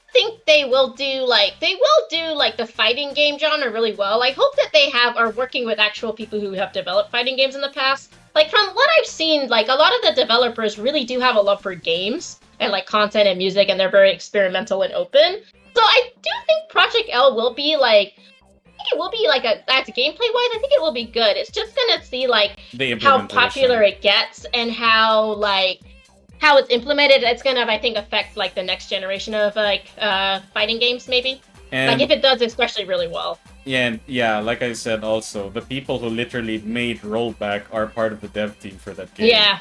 I think they will do, like, the fighting game genre really well. I hope that they are working with actual people who have developed fighting games in the past. Like, from what I've seen, like, a lot of the developers really do have a love for games and, like, content and music, and they're very experimental and open. So I do think Project L will be like, I think it will be like that's gameplay wise. I think it will be good. It's just gonna see like The how implementation. popular it gets and how it's implemented. It's gonna, I think, affect like the next generation of like fighting games maybe. And Like if it does especially really well. yeah, like I said, also the people who literally made Rollback are part of the dev team for that game. Yeah.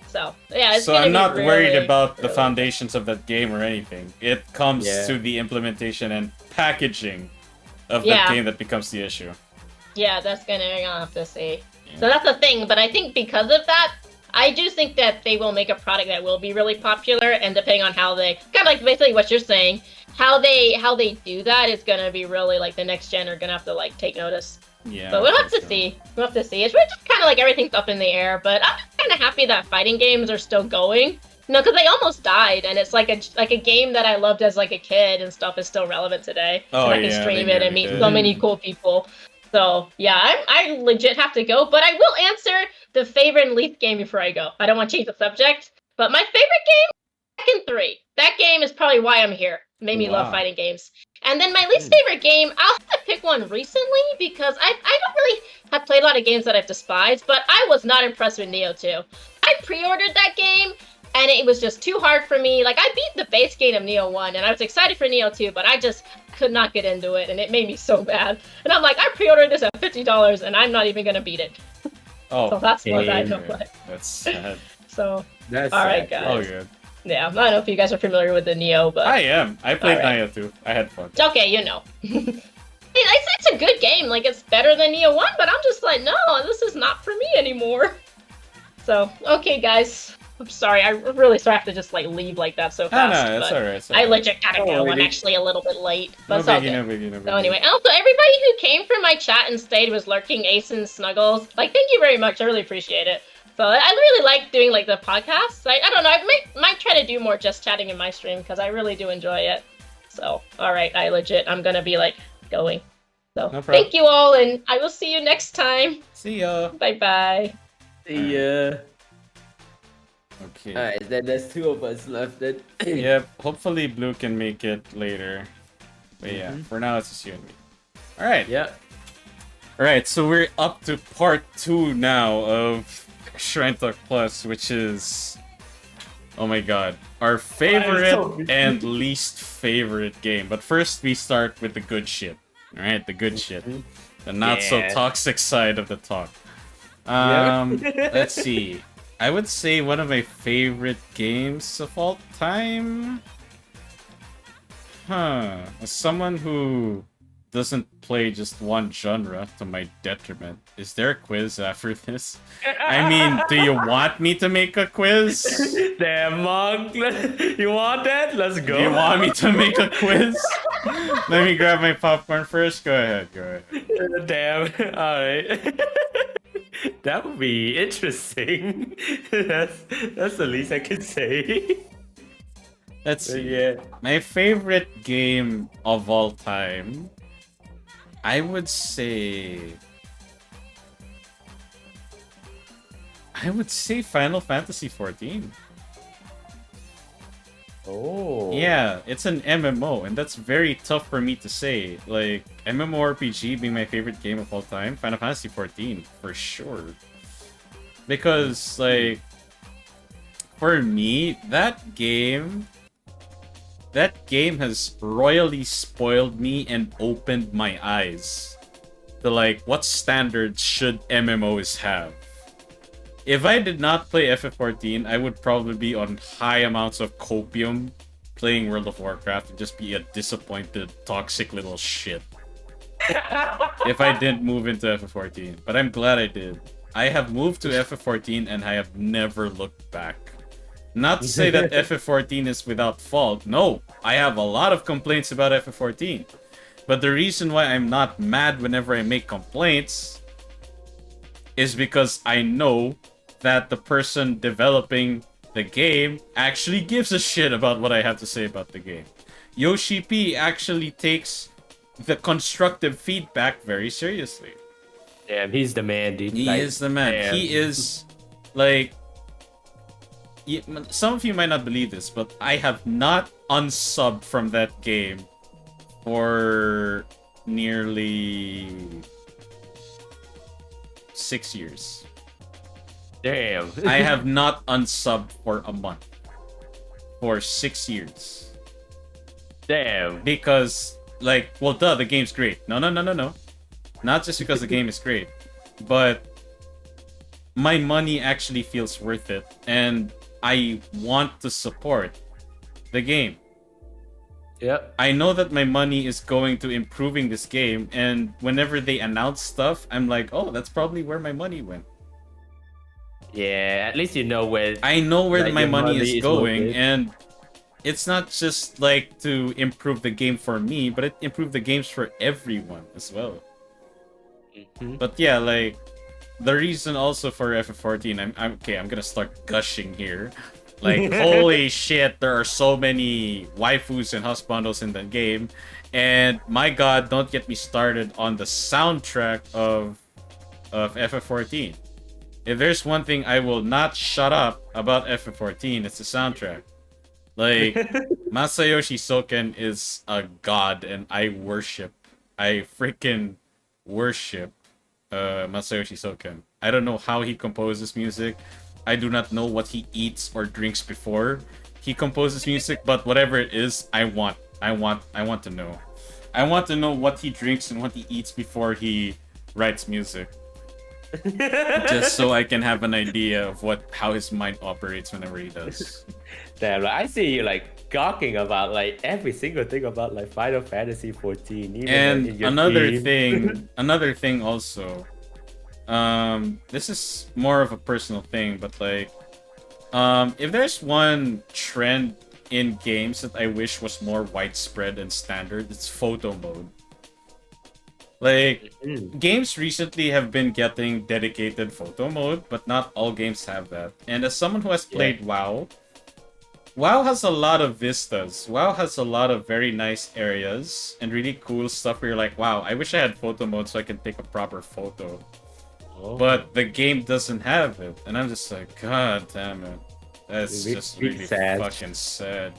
So yeah, it's So gonna I'm be not worried really, about the really- foundations of that game or anything. It comes Yeah. to the implementation and packaging of Yeah. that game that becomes the issue. Yeah, that's gonna have to see. Yeah. So that's the thing, but I think because of that, I do think that they will make a product that will be really popular, and depending on how they kind of like basically what you're saying, how they do that is gonna be really like the next gen are gonna have to like take notice. Yeah. But we'll have for to sure. see. We'll have to see. It's really just kind of like everything's up in the air, but I'm kind of happy that fighting games are still going. No, because they almost died, and it's like a game that I loved as like a kid and stuff is still relevant today. Oh, and I can yeah, stream they it and really meet did. so many cool people. So yeah, I legit have to go, but I will answer the favorite and least game before I go. I don't want to change the subject, but my favorite game, Tekken 3. That game is probably why I'm here. Made me love Wow. fighting games. And then my least favorite game, I'll have to pick one recently because I don't really have played a lot of games that I've despised, but I was not impressed with Neo 2. I pre-ordered that game, and it was just too hard for me. Like, I beat the base game of Neo 1, and I was excited for Neo 2, but I just could not get into it, and it made me so bad. And I'm like, I pre-ordered this at $50, and I'm not even going to beat it. Oh, So that's what I okay. don't play. that's sad. So, That's alright, sad. guys. Oh, good. yeah, I don't know if you guys are familiar with the Neo, but... I am. I played Alright. Naya too. I had fun. Okay, you know. It's a good game. Like, it's better than Neo 1, but I'm just like, no, this is not for me anymore. So, okay, guys. I'm sorry. I'm really sorry I have to just, like, leave like that so Ah, fast. no, it's but alright. I legit gotta Oh, go. I'm really? actually a little bit late. But No it's all biggie, good. no biggie, no biggie. So anyway, also, everybody who came from my chat and stayed was lurking, Ace and Snuggles. Like, thank you very much. I really appreciate it. So I really like doing, like, the podcasts. I don't know. I might try to do more just chatting in my stream because I really do enjoy it. So, alright, I'm gonna be, like, going. So, No problem. thank you all, and I will see you next time. See ya. Bye-bye. See ya. Okay. Alright, then there's two of us left then. Yep. Hopefully Blue can make it later. But yeah, Mhm. for now it's just you and me. Alright. Yeah. Alright, so we're up to part 2 now of Shrine Talk Plus, which is... Oh my god. Our favorite so good. and least favorite game. But first we start with the good shit. Alright, the good shit. The not so Yeah. toxic side of the talk. Yeah. Let's see. I would say one of my favorite games of all time. As someone who doesn't play just one genre to my detriment, is there a quiz after this? I mean, do you want me to make a quiz? Damn, Monk. You want that? Let's go. Do you want me to make a quiz? Let me grab my popcorn first. Go ahead, go ahead. Damn. Alright. That would be interesting. That's the least I can say. Let's But see. yeah. My favorite game of all time, I would say Final Fantasy XIV. Oh. Yeah, it's an MMO, and that's very tough for me to say. Like, MMORPG being my favorite game of all time, Final Fantasy XIV, for sure. Because, like, for me, that game has royally spoiled me and opened my eyes to like what standards should MMOs have. If I did not play FF14, I would probably be on high amounts of copium playing World of Warcraft and just be a disappointed, toxic little shit. If I didn't move into FF14. But I'm glad I did. I have moved to FF14 and I have never looked back. Not to say that FF14 is without fault. No, I have a lot of complaints about FF14. But the reason why I'm not mad whenever I make complaints is because I know that the person developing the game actually gives a shit about what I have to say about the game. Yoshi P actually takes the constructive feedback very seriously. Damn, he's the man, dude. He is the man. Damn. He is, like... Some of you might not believe this, but I have not unsubbed from that game for nearly 6 years. Damn. I have not unsubbed for a month. For 6 years. Damn. Because, like, well, duh, the game's great. No. Not just because the game is great, but my money actually feels worth it, and I want to support the game. Yep. I know that my money is going to improving this game, and whenever they announce stuff, I'm like, oh, that's probably where my money went. Yeah, at least you know where. I know where like, my your money is going, located. and it's not just like to improve the game for me, but it improve the games for everyone as well. Mhm. But yeah, like the reason also for FF14, I'm gonna start gushing here. Like, holy shit, there are so many waifus and husbandos in the game, and my god, don't get me started on the soundtrack of FF14. If there's one thing I will not shut up about FF14, it's the soundtrack. Like, Masayoshi Soken is a god, and I freaking worship Masayoshi Soken. I don't know how he composes music. I do not know what he eats or drinks before he composes music, but whatever it is, I want to know. I want to know what he drinks and what he eats before he writes music. Just so I can have an idea of how his mind operates whenever he does. Damn, like, I see you like gawking about like every single thing about like Final Fantasy 14. Even And in your another thing also. This is more of a personal thing, but like, if there's one trend in games that I wish was more widespread and standard, it's photo mode. Like, games recently have been getting dedicated photo mode, but not all games have that. And as someone who has played WoW, WoW has a lot of vistas. WoW has a lot of very nice areas and really cool stuff where you're like, wow, I wish I had photo mode so I can take a proper photo. Oh. But the game doesn't have it. And I'm just like, god damn it. That's just really fucking sad.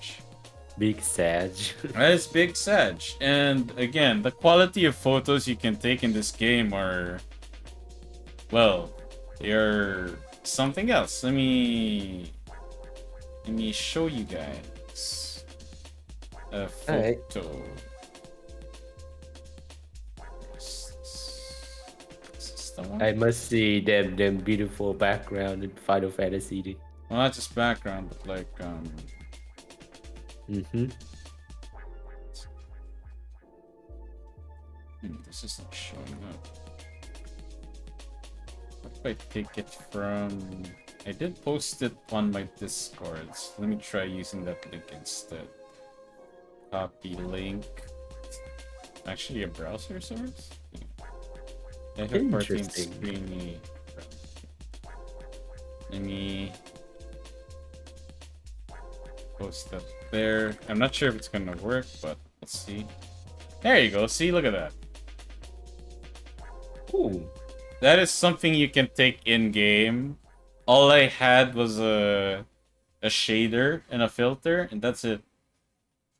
Big Sag. That is big Sag. And again, the quality of photos you can take in this game are, well, they're something else. Let me show you guys a photo. Is this the one? I must see them beautiful background in Final Fantasy. Dude. Well, not just background, but like this isn't showing up. What if I take it from... I did post it on my Discord. So let me try using that link instead. Copy link. Actually, a browser source? I have 14 Interesting. screeny. Let me post that there. I'm not sure if it's gonna work, but let's see. There you go. See, look at that. Ooh. That is something you can take in game. All I had was a shader and a filter, and that's it.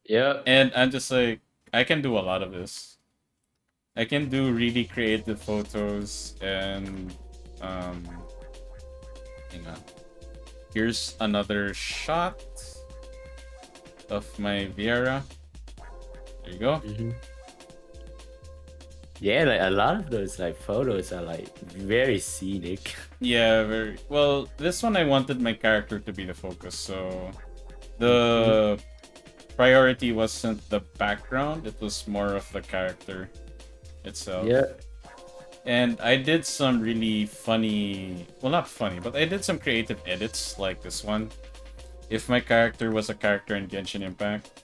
Yeah. And I'm just like, I can do a lot of this. I can do really creative photos and hang on. Here's another shot of my Viera. There you go. Yeah, like a lot of those like photos are like very scenic. Yeah, very well. This one I wanted my character to be the focus, so Mhm. the priority wasn't the background; it was more of the character itself. Yeah. And I did some really funny, well, not funny, but I did some creative edits like this one. If my character was a character in Genshin Impact,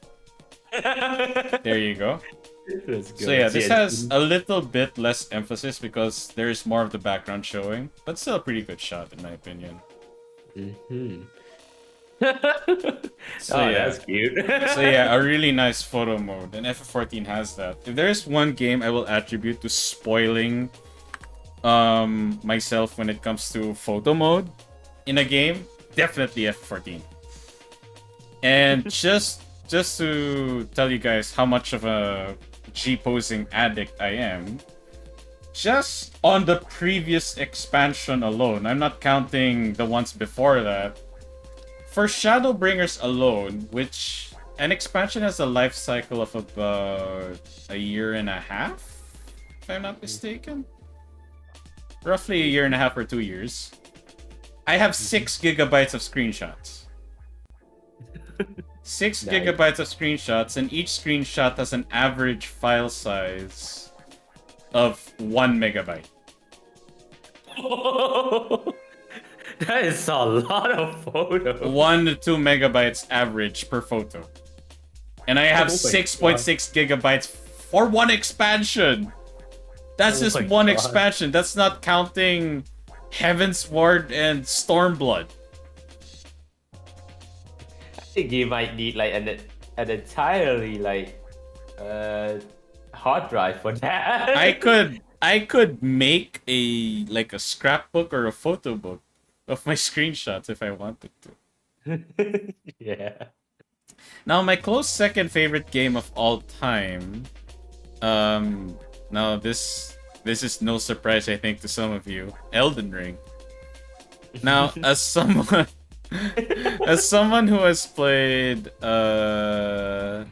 there you go. Let's So go. yeah, this Yes. has a little bit less emphasis because there's more of the background showing, but still a pretty good shot in my opinion. Mhm. So Oh, yeah. that's cute. So yeah, a really nice photo mode, and FF14 has that. If there's one game I will attribute to spoiling myself when it comes to photo mode in a game, definitely F14. And just to tell you guys how much of a G posing addict I am, just on the previous expansion alone, I'm not counting the ones before that. For Shadowbringers alone, which an expansion has a life cycle of about a year and a half, if I'm not mistaken. Roughly a year and a half or 2 years. I have 6 gigabytes of screenshots. 6 Nice. gigabytes of screenshots, and each screenshot has an average file size of 1 megabyte. That is a lot of photos. 1 to 2 megabytes average per photo. And I have Oh my 6.6 gigabytes for one expansion. That's Oh just my one God. expansion. That's not counting Heaven's Ward and Stormblood. I think you might need like an entirely like hard drive for that. I could make a like a scrapbook or a photo book of my screenshots if I wanted to. Yeah. Now my close second favorite game of all time. Now this is no surprise I think to some of you. Elden Ring. Now as someone as someone who has played other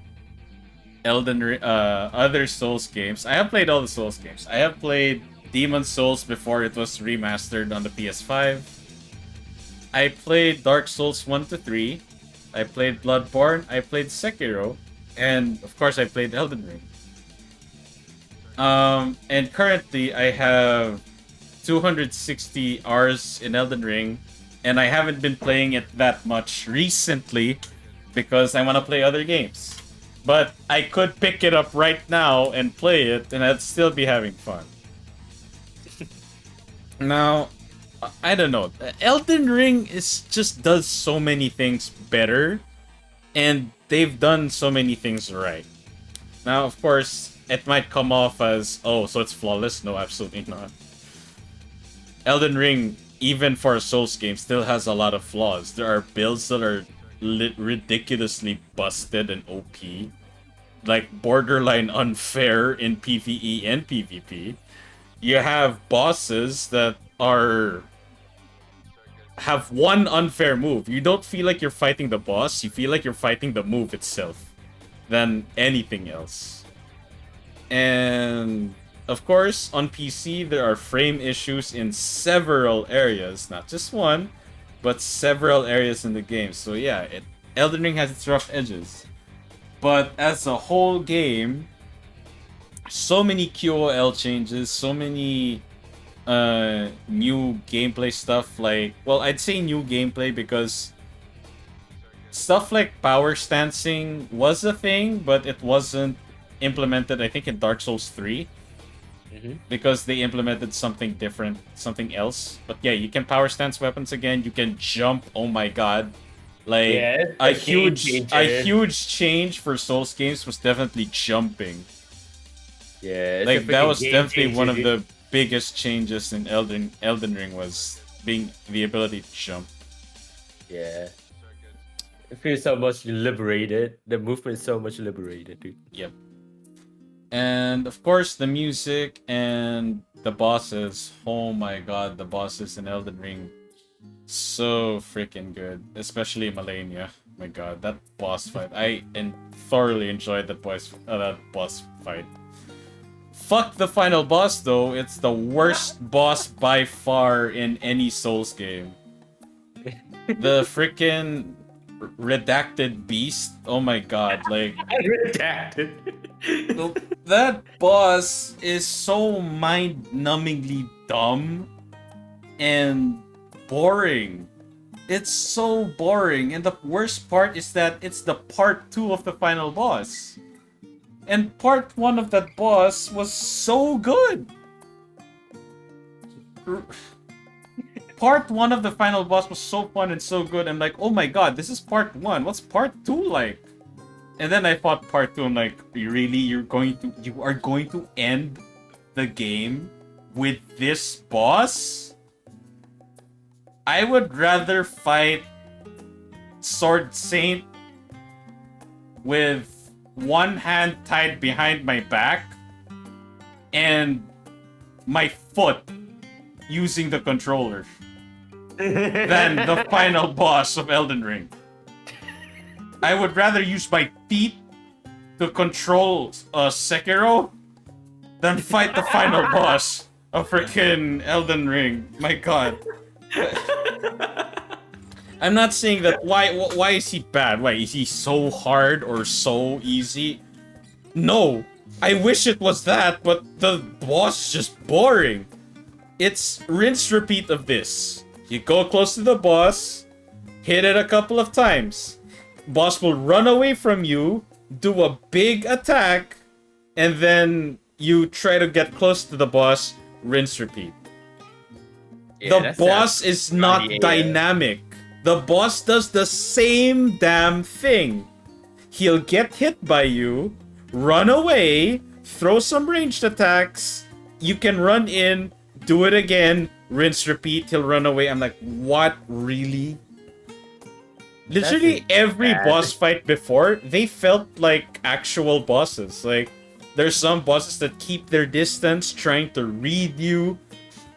Souls games, I have played all the Souls games. I have played Demon Souls before it was remastered on the PS5. I played Dark Souls 1 to 3. I played Bloodborne, I played Sekiro, and of course I played Elden Ring. And currently I have 260 hours in Elden Ring, and I haven't been playing it that much recently because I want to play other games. But I could pick it up right now and play it, and I'd still be having fun. Now, I don't know. Elden Ring is just does so many things better, and they've done so many things right. Now, of course, it might come off as, oh, so it's flawless. No, absolutely not. Elden Ring, even for a Souls game, still has a lot of flaws. There are builds that are ridiculously busted and OP, like borderline unfair in PvE and PvP. You have bosses that have one unfair move. You don't feel like you're fighting the boss, you feel like you're fighting the move itself than anything else. And of course, on PC, there are frame issues in several areas, not just one, but several areas in the game. So yeah, Elden Ring has its rough edges. But as a whole game, so many QOL changes, so many new gameplay stuff. Like, well, I'd say new gameplay because stuff like power stancing was a thing, but it wasn't implemented, I think, in Dark Souls 3. Because they implemented something different, something else. But yeah, you can power stance weapons again. You can jump. Oh my god! Like Yeah, it's a a game huge change for Souls games was definitely jumping. Yeah, it's Like a that freaking was game definitely one of changer. the biggest changes in Elden Ring was being the ability to jump. Yeah. It feels so much liberated. The movement is so much liberated, dude. Yep. And of course, the music and the bosses. Oh my god, the bosses in Elden Ring. So freaking good. Especially Malenia. My god, that boss fight. I thoroughly enjoyed that boss fight. Fuck the final boss though. It's the worst boss by far in any Souls game. The freaking redacted beast. Oh my god, like Redacted. that boss is so mind-numbingly dumb and boring. It's so boring, and the worst part is that it's the part 2 of the final boss. And part 1 of that boss was so good. Part 1 of the final boss was so fun and so good. I'm like, oh my god, this is part 1. What's part 2 like? And then I fought part 2. I'm like, really? You are going to end the game with this boss? I would rather fight Sword Saint with one hand tied behind my back and my foot using the controller than the final boss of Elden Ring. I would rather use my feet to control Sekiro than fight the final boss of freaking Elden Ring. My god. I'm not saying that why is he bad? Why is he so hard or so easy? No, I wish it was that, but the boss is just boring. It's rinse repeat of this. You go close to the boss, hit it a couple of times. Boss will run away from you, do a big attack, and then you try to get close to the boss, rinse repeat. Yeah, the boss is not dynamic. The boss does the same damn thing. He'll get hit by you, run away, throw some ranged attacks, you can run in, do it again, rinse, repeat, he'll run away. I'm like, what? Really? Literally every boss fight before, they felt like actual bosses. Like, there's some bosses that keep their distance, trying to read you.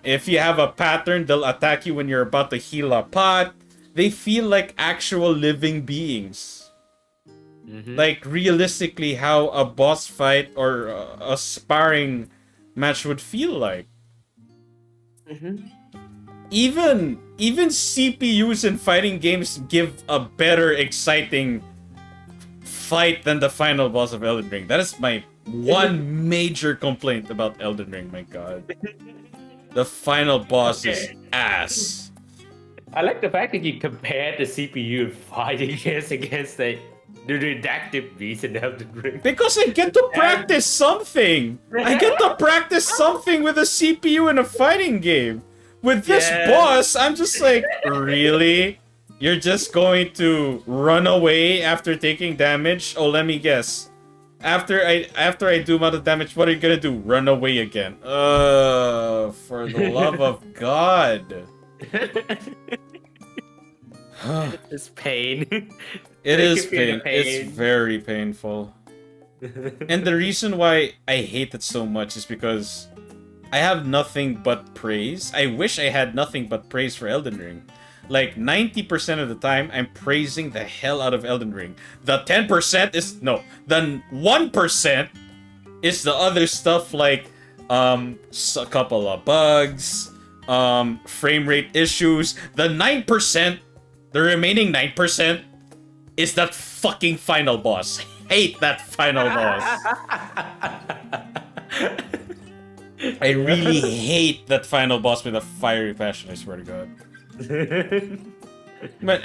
If you have a pattern, they'll attack you when you're about to heal a pot. They feel like actual living beings. Mm-hmm. Like, realistically, how a boss fight or a sparring match would feel like. Mm-hmm. Even CPUs in fighting games give a better, exciting fight than the final boss of Elden Ring. That is my one major complaint about Elden Ring, my god. The final boss is ass. I like the fact that you compared the CPU fighting against the redacted beast in Elden Ring. Because I get to practice something! I get to practice something with a CPU in a fighting game! With this boss, I'm just like, really? You're just going to run away after taking damage? Oh, let me guess. After I do amount of damage, what are you gonna do? Run away again. For the love of God. It's pain. It is pain. It's very painful. And the reason why I hate it so much is because I have nothing but praise. I wish I had nothing but praise for Elden Ring. Like, 90% of the time, I'm praising the hell out of Elden Ring. The 10% is... No. The 1% is the other stuff like, a couple of bugs, frame rate issues. The 9%, the remaining 9%, is that fucking final boss. I hate that final boss. I really hate that final boss with a fiery passion, I swear to God. But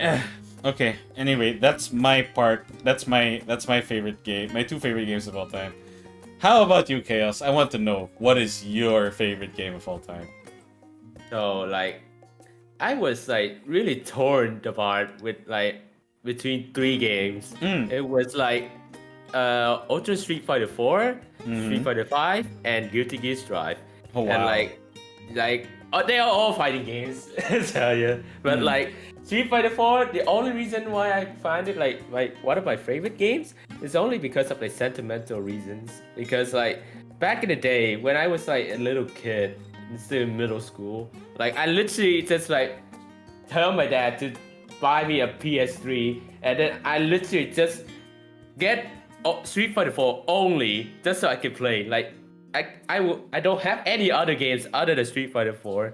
okay. Anyway, that's my part. That's my favorite game. My two favorite games of all time. How about you, Chaos? I want to know, what is your favorite game of all time? So like, I was like really torn apart with like between three games. It was like Ultra Street Fighter 4, Street Fighter 5, and Guilty Gear Strive. Oh wow! And like they are all fighting games, I tell you. But like Street Fighter 4, the only reason why I find it like one of my favorite games is only because of the sentimental reasons. Because like back in the day when I was like a little kid, still in middle school, like I literally just like tell my dad to buy me a PS3, and then I literally just get Street Fighter 4 only just so I can play. Like I don't have any other games other than Street Fighter 4,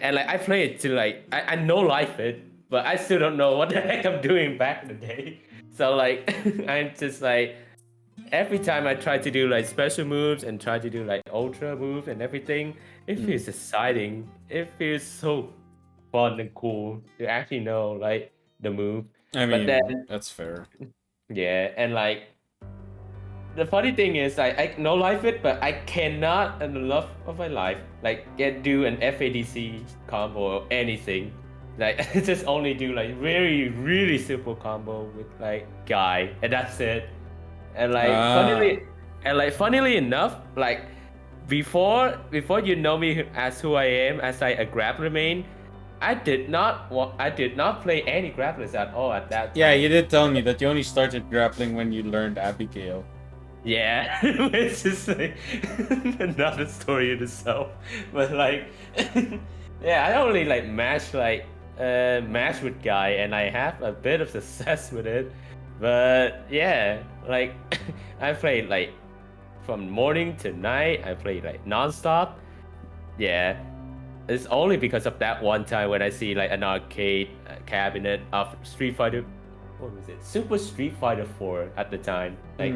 and like I play it to like I know life it, but I still don't know what the heck I'm doing back in the day. So like I'm just like every time I try to do like special moves and try to do like ultra moves and everything, it feels exciting. It feels so fun and cool to actually know like the move. I But mean, then that's fair. yeah, and like the funny thing is I know life it, but I cannot in the love of my life like do an FADC combo or anything. Like I just only do like really simple combo with like Guy and that's it. And like funnily enough, like before you know me as who I am as like a grappler main, I did not play any grapplers at all at that time. Yeah, you did tell me that you only started grappling when you learned Abigail. Yeah, which is like another story in itself. But like, yeah, I only like match with Guy, and I have a bit of success with it. But yeah, like I played like from morning to night. I played like nonstop. Yeah, it's only because of that one time when I see like an arcade cabinet of Street Fighter. What was it? Super Street Fighter 4 at the time. Like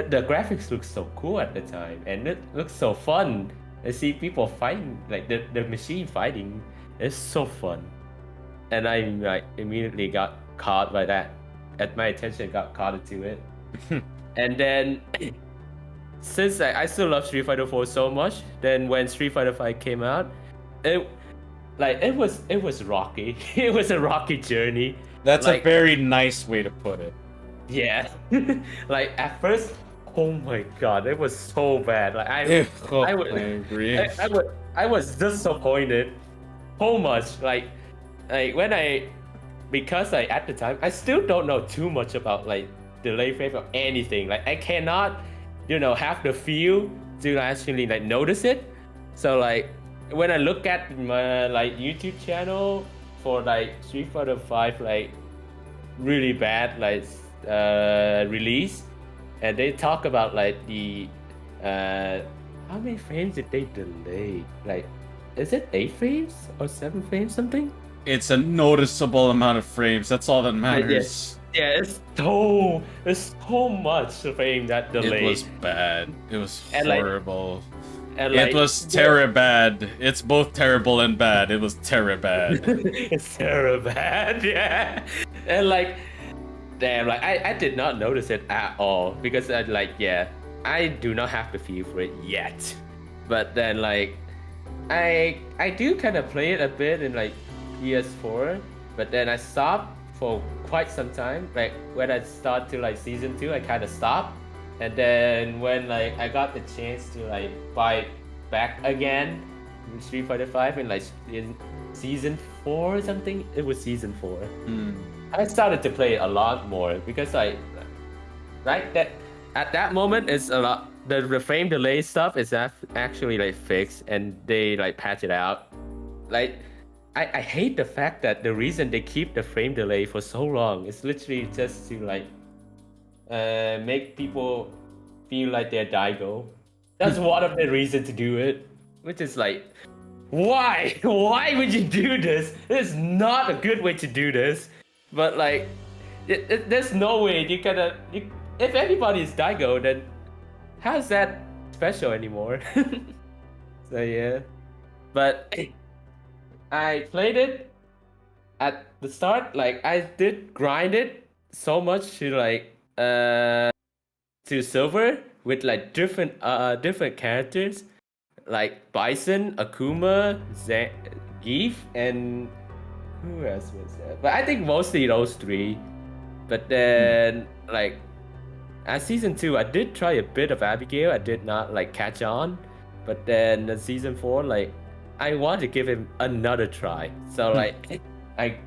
the graphics look so cool at the time, and it looks so fun. I see people fighting, like the machine fighting. It's so fun, and I like immediately got caught by that. At my attention got caught into it, and then since I still love Street Fighter 4 so much, then when Street Fighter 5 came out, it was rocky. It was a rocky journey. That's like, a very nice way to put it. Yeah, like at first, oh my god, it was so bad. Like I agree. I was disappointed so much. Like when because like at the time I still don't know too much about like delay frame or anything. Like I cannot, have the feel to actually like notice it. So like when I look at my like YouTube channel for like Street Fighter 5 like really bad like release, and they talk about like the how many frames did they delay? Like, is it 8 frames or 7 frames something? It's a noticeable amount of frames. That's all that matters. Yeah, it's so much frame that delay. It was bad. It was And, horrible. It was terror bad. It's both terrible and bad. It was terror bad. It's terror bad, yeah. And like, damn, like I did not notice it at all because I do not have the feel for it yet. But then like, I do kind of play it a bit in like PS4, but then I stopped for quite some time. Like when I start to like season 2, I kind of stopped. And then when like I got the chance to like buy it back again in Street Fighter 5 in like in season 4 or something, it was season 4. I started to play it a lot more because like that at that moment it's a lot the frame delay stuff is actually like fixed and they like patch it out. Like I hate the fact that the reason they keep the frame delay for so long is literally just to like make people feel like they're Daigo. That's one of the reasons to do it, which is like, why? Why would you do this? This is not a good way to do this. But like, there's no way if everybody is Daigo, then how's that special anymore? So yeah, but I played it at the start. Like I did grind it so much to like to silver with like different characters like Bison, Akuma, Geef, and who else was there? But I think mostly those 3. But then like at season 2 I did try a bit of Abigail. I did not like catch on. But then in season 4 like I want to give him another try. So like I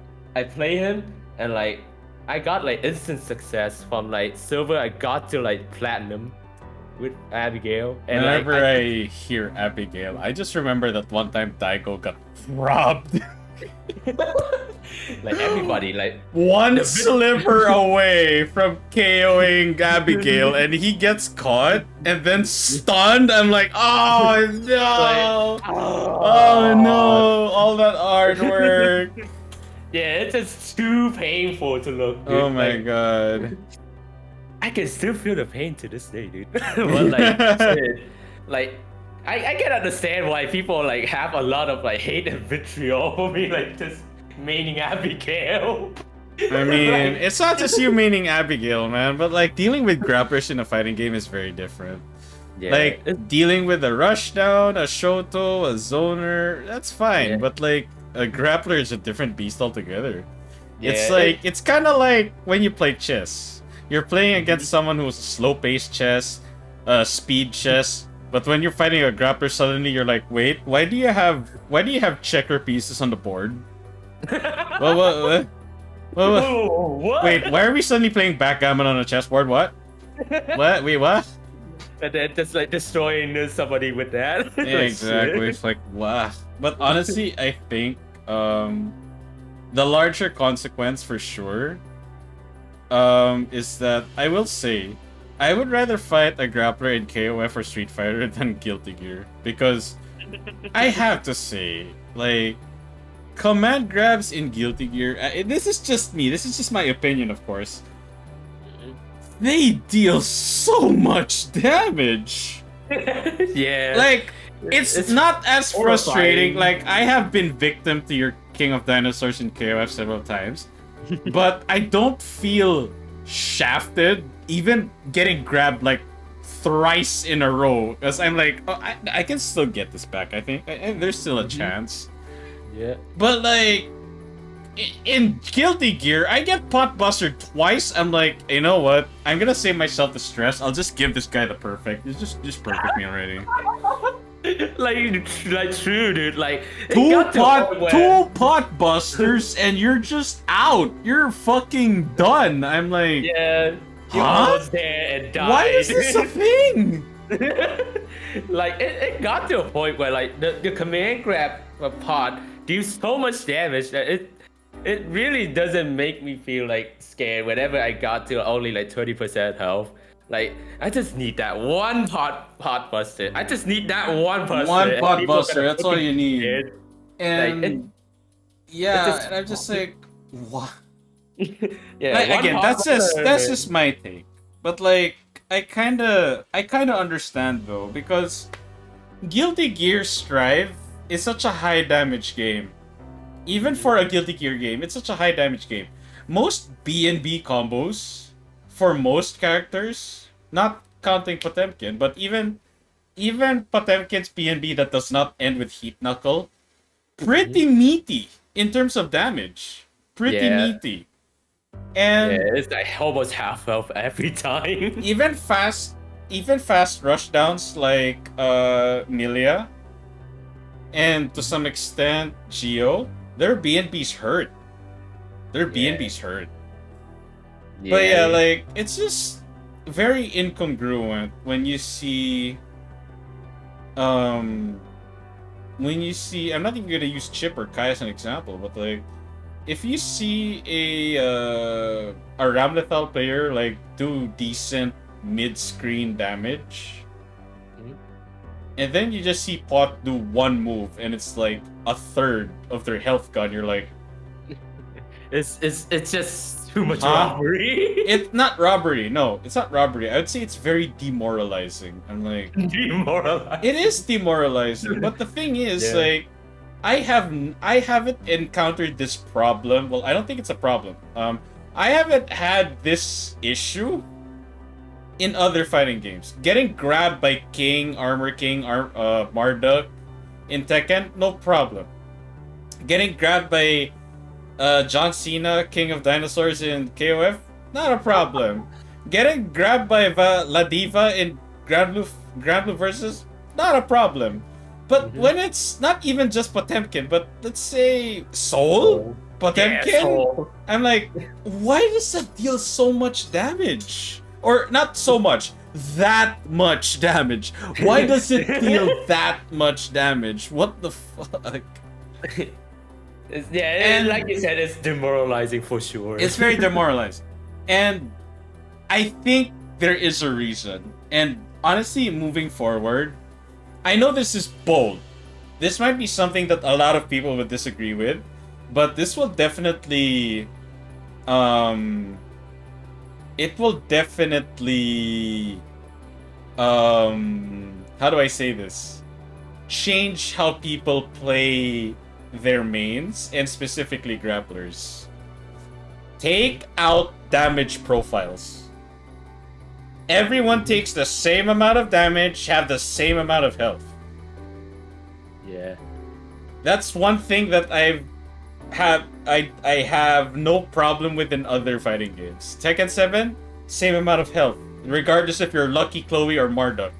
play him and like I got like instant success from like silver. I got to like platinum with Abigail. And whenever I hear Abigail, I just remember that one time Daigo got robbed. Like everybody, like One the- sliver away from KOing Abigail, and he gets caught and then stunned. I'm like, oh no! like, Oh no! All that artwork. yeah, it's just too painful to look. Dude. Oh my Like, god. I can still feel the pain to this day, dude. But like, shit, like I can understand why people like have a lot of like hate and vitriol for me, like just maining Abigail. I mean, it's not just you meaning Abigail, man, but like dealing with grapplers in a fighting game is very different. Yeah, Like dealing with a rushdown, a shoto, a zoner, that's fine. Yeah. But like a grappler is a different beast altogether. It's Yeah, like it's kind of like when you play chess. You're playing against someone who's slow-paced chess, speed chess. But when you're fighting a grappler, suddenly you're like, wait, why do you have checker pieces on the board? What? What? Wait, why are we suddenly playing backgammon on a chessboard? What? What? Wait, what? And then just like destroying somebody with that. Yeah, exactly. It's like, wow. But honestly, I think the larger consequence for sure is that I will say I would rather fight a grappler in KOF or Street Fighter than Guilty Gear, because I have to say, like, command grabs in Guilty Gear, this is just me, this is just my opinion, of course, they deal so much damage. Yeah. Like, it's not as horrifying. frustrating. Like, I have been victim to your King of Dinosaurs in KOF several times, but I don't feel shafted, even getting grabbed like thrice in a row, because I'm like, oh, I can still get this back, I think. And there's still a chance. Yeah. But like, in Guilty Gear, I get pot busted twice. I'm like, you know what? I'm gonna save myself the stress. I'll just give this guy the perfect. It's just perfect me already. like true, dude. Like Two pot busters and you're just out. You're fucking done. I'm like, Yeah. You Huh? almost there and died. why is this a thing? Like it got to a point where like the command grab pod deals so much damage that it really doesn't make me feel like scared whenever I got to only like 20% health. Like I just need that one pot buster. I just need that one buster. One and pot people buster, gonna that's all you fucking need. scared. And Like, yeah, just- and I'm just like, what? Yeah. Like, one again, pot that's buster- just my take. But like, I kinda understand though, because Guilty Gear Strive is such a high damage game. Even for a Guilty Gear game, it's such a high damage game. Most B&B combos for most characters, not counting Potemkin, but even Potemkin's B&B that does not end with Heat Knuckle, pretty meaty in terms of damage. Pretty Yeah. meaty. And Yeah, it's like almost half health every time. even fast rushdowns like Milia and to some extent Geo, their B&Bs hurt. Their B&Bs hurt. But yeah, like, it's just very incongruent when you see I'm not even gonna use Chip or Kai as an example, but like, if you see a Ramlethal player like do decent mid-screen damage, Mhm. and then you just see Pot do one move and it's like a third of their health gone, you're like, It's just too much Huh? robbery. it's not robbery. No, it's not robbery. I would say it's very demoralizing. I'm like, Demoralized. it is demoralizing. But the thing is, Yeah. like, I haven't encountered this problem. Well, I don't think it's a problem. I haven't had this issue in other fighting games. Getting grabbed by King, Armor King, Marduk in Tekken, no problem. Getting grabbed by John Cena, King of Dinosaurs in KOF, not a problem. Getting grabbed by La Diva in Grand Blue versus, not a problem. But when it's not even just Potemkin, but let's say Soul Potemkin, Soul. I'm like, why does that deal so much damage? Or not so much, that much damage. Why does it deal that much damage? What the fuck? And like you said, it's demoralizing for sure. It's very demoralizing. And I think there is a reason. And honestly, moving forward, I know this is bold. This might be something that a lot of people would disagree with, but this will definitely it will definitely how do I say this? Change how people play their mains, and specifically grapplers. Take out damage profiles. Everyone takes the same amount of damage, have the same amount of health. Yeah. That's one thing that I have no problem with in other fighting games. Tekken 7, same amount of health, regardless if you're Lucky Chloe or Marduk.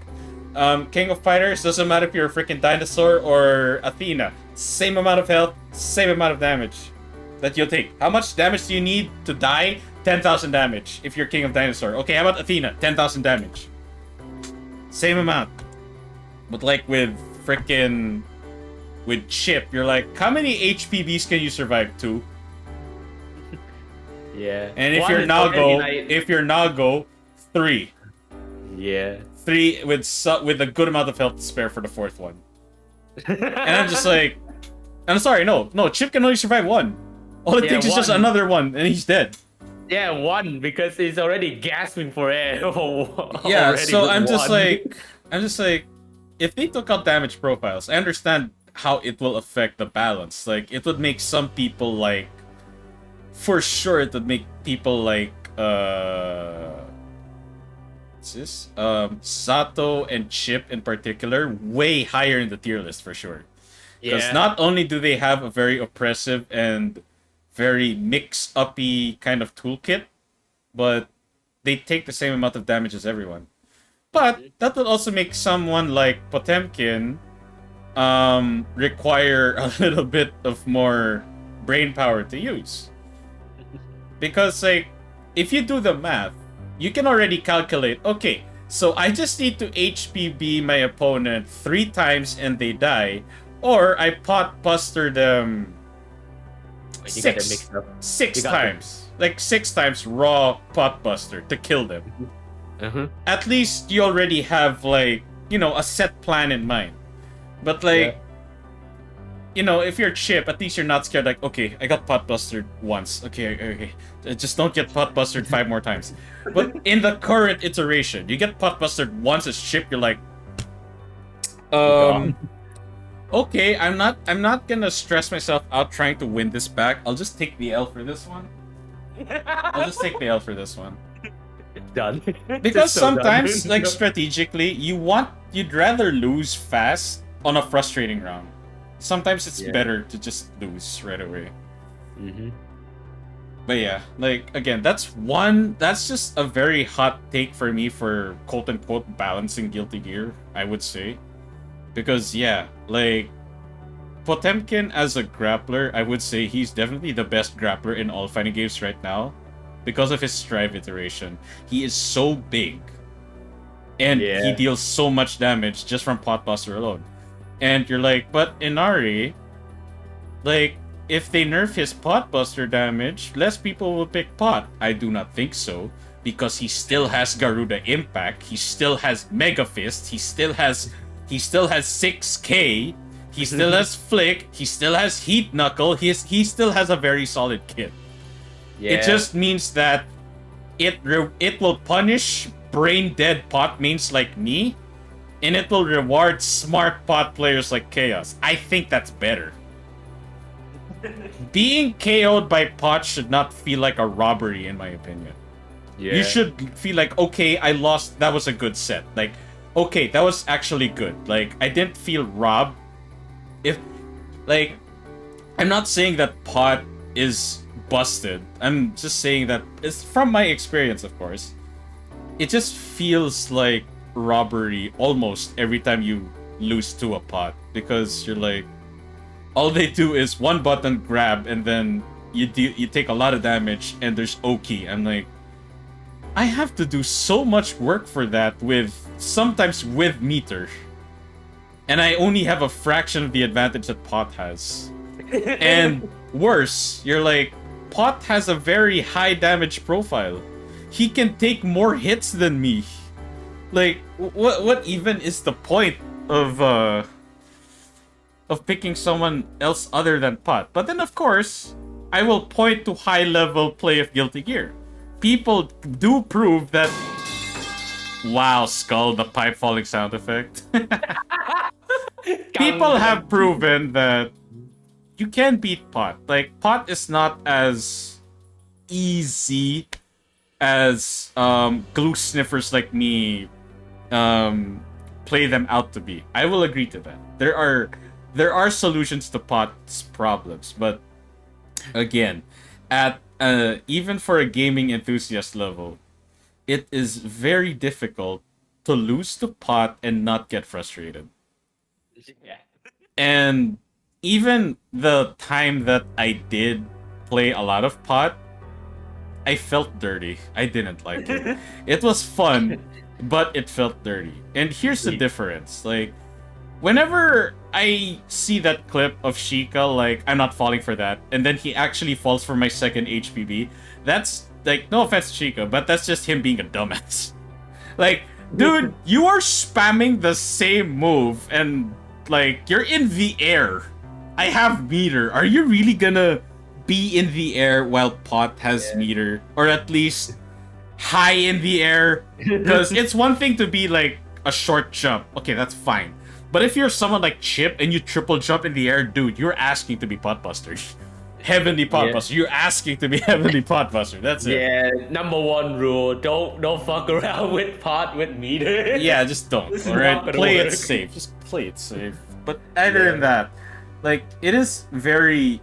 King of Fighters, doesn't matter if you're a freaking dinosaur or Athena. Same amount of health, same amount of damage that you'll take. How much damage do you need to die? 10,000 damage if you're King of Dinosaur. Okay, how about Athena? 10,000 damage. Same amount. But like with freaking with Chip, you're like, how many HPBs can you survive? 2? Yeah. And if you're Nago, 3. Yeah. 3 with a good amount of health to spare for the 4th one. And I'm just like, I'm sorry, no, Chip can only survive 1. All it takes is just another 1, and he's dead. Yeah, 1 because he's already gasping for air. Yeah, so I'm just like, if they took out damage profiles, I understand how it will affect the balance. Like, it would make some people like, for sure, it would make people like, what's this? Sato and Chip in particular way higher in the tier list for sure. Because not only do they have a very oppressive and very mix-uppy kind of toolkit, but they take the same amount of damage as everyone. But that would also make someone like Potemkin require a little bit of more brain power to use. Because, like, if you do the math, you can already calculate, okay, so I just need to HPB my opponent 3 times and they die, or I pot buster them 6 times. Like 6 times raw pot buster to kill them. At least you already have, like, you know, a set plan in mind. But like, you know, if you're Chip, at least you're not scared. Like, okay, I got pot bustered once. Okay, just don't get pot bustered 5 more times. But in the current iteration, you get pot bustered once as Chip. You're like, okay, I'm not gonna stress myself out trying to win this back. I'll just take the L for this one. Done. Because sometimes, like, strategically, you'd rather lose fast on a frustrating round. Sometimes it's better to just lose right away. But yeah, like, again, that's just a very hot take for me for quote-unquote balancing Guilty Gear, I would say. Because, yeah, like, Potemkin as a grappler, I would say he's definitely the best grappler in all fighting games right now. Because of his Strive iteration. He is so big. And he deals so much damage just from Potbuster alone. And you're like, but Inari, like, if they nerf his Potbuster damage, less people will pick Pot. I do not think so. Because he still has Garuda Impact. He still has Mega Fist. He still has 6K. He still has Flick. He still has Heat Knuckle. He still has a very solid kit. It just means that it will punish brain dead pot mains like me, and it will reward smart pot players like Chaos. I think that's better. Being KO'd by pot should not feel like a robbery, in my opinion. You should feel like, okay, I lost. That was a good set. Like, okay, that was actually good. Like, I didn't feel robbed. I'm not saying that pot is busted. I'm just saying that it's from my experience, of course. It just feels like robbery almost every time you lose to a pot, because you're like, all they do is one button grab and then you take a lot of damage and there's Oki. I'm like, I have to do so much work for that sometimes with meter. And I only have a fraction of the advantage that pot has. And worse, you're like, Pot has a very high damage profile. He can take more hits than me. Like, what even is the point of picking someone else other than Pot? But then, of course, I will point to high-level play of Guilty Gear. People do prove that... Wow, Skull, the pipe falling sound effect. People have proven that you can beat Pot. Like, Pot is not as easy as glue sniffers like me play them out to be. I will agree to that. There are solutions to Pot's problems, but again, at even for a gaming enthusiast level, it is very difficult to lose to Pot and not get frustrated. Yeah. And even the time that I did play a lot of Pot, I felt dirty. I didn't like it. It was fun, but it felt dirty. And here's the difference. Like, whenever I see that clip of Sheikah, like, I'm not falling for that, and then he actually falls for my second HPB, that's, like, no offense to Sheikah, but that's just him being a dumbass. Like, dude, you are spamming the same move, and, like, you're in the air. I have meter. Are you really gonna be in the air while Pot has meter? Or at least high in the air? Because it's one thing to be, like, a short jump. Okay, that's fine. But if you're someone like Chip and you triple jump in the air, dude, you're asking to be Potbuster. Heavenly Potbuster. You're asking to be Heavenly Potbuster. That's it. Yeah, number one rule: don't fuck around with Pot with meter. Yeah, just don't. This is Alright, not gonna play it work. safe. Just play it safe. But other than that, like, it is very,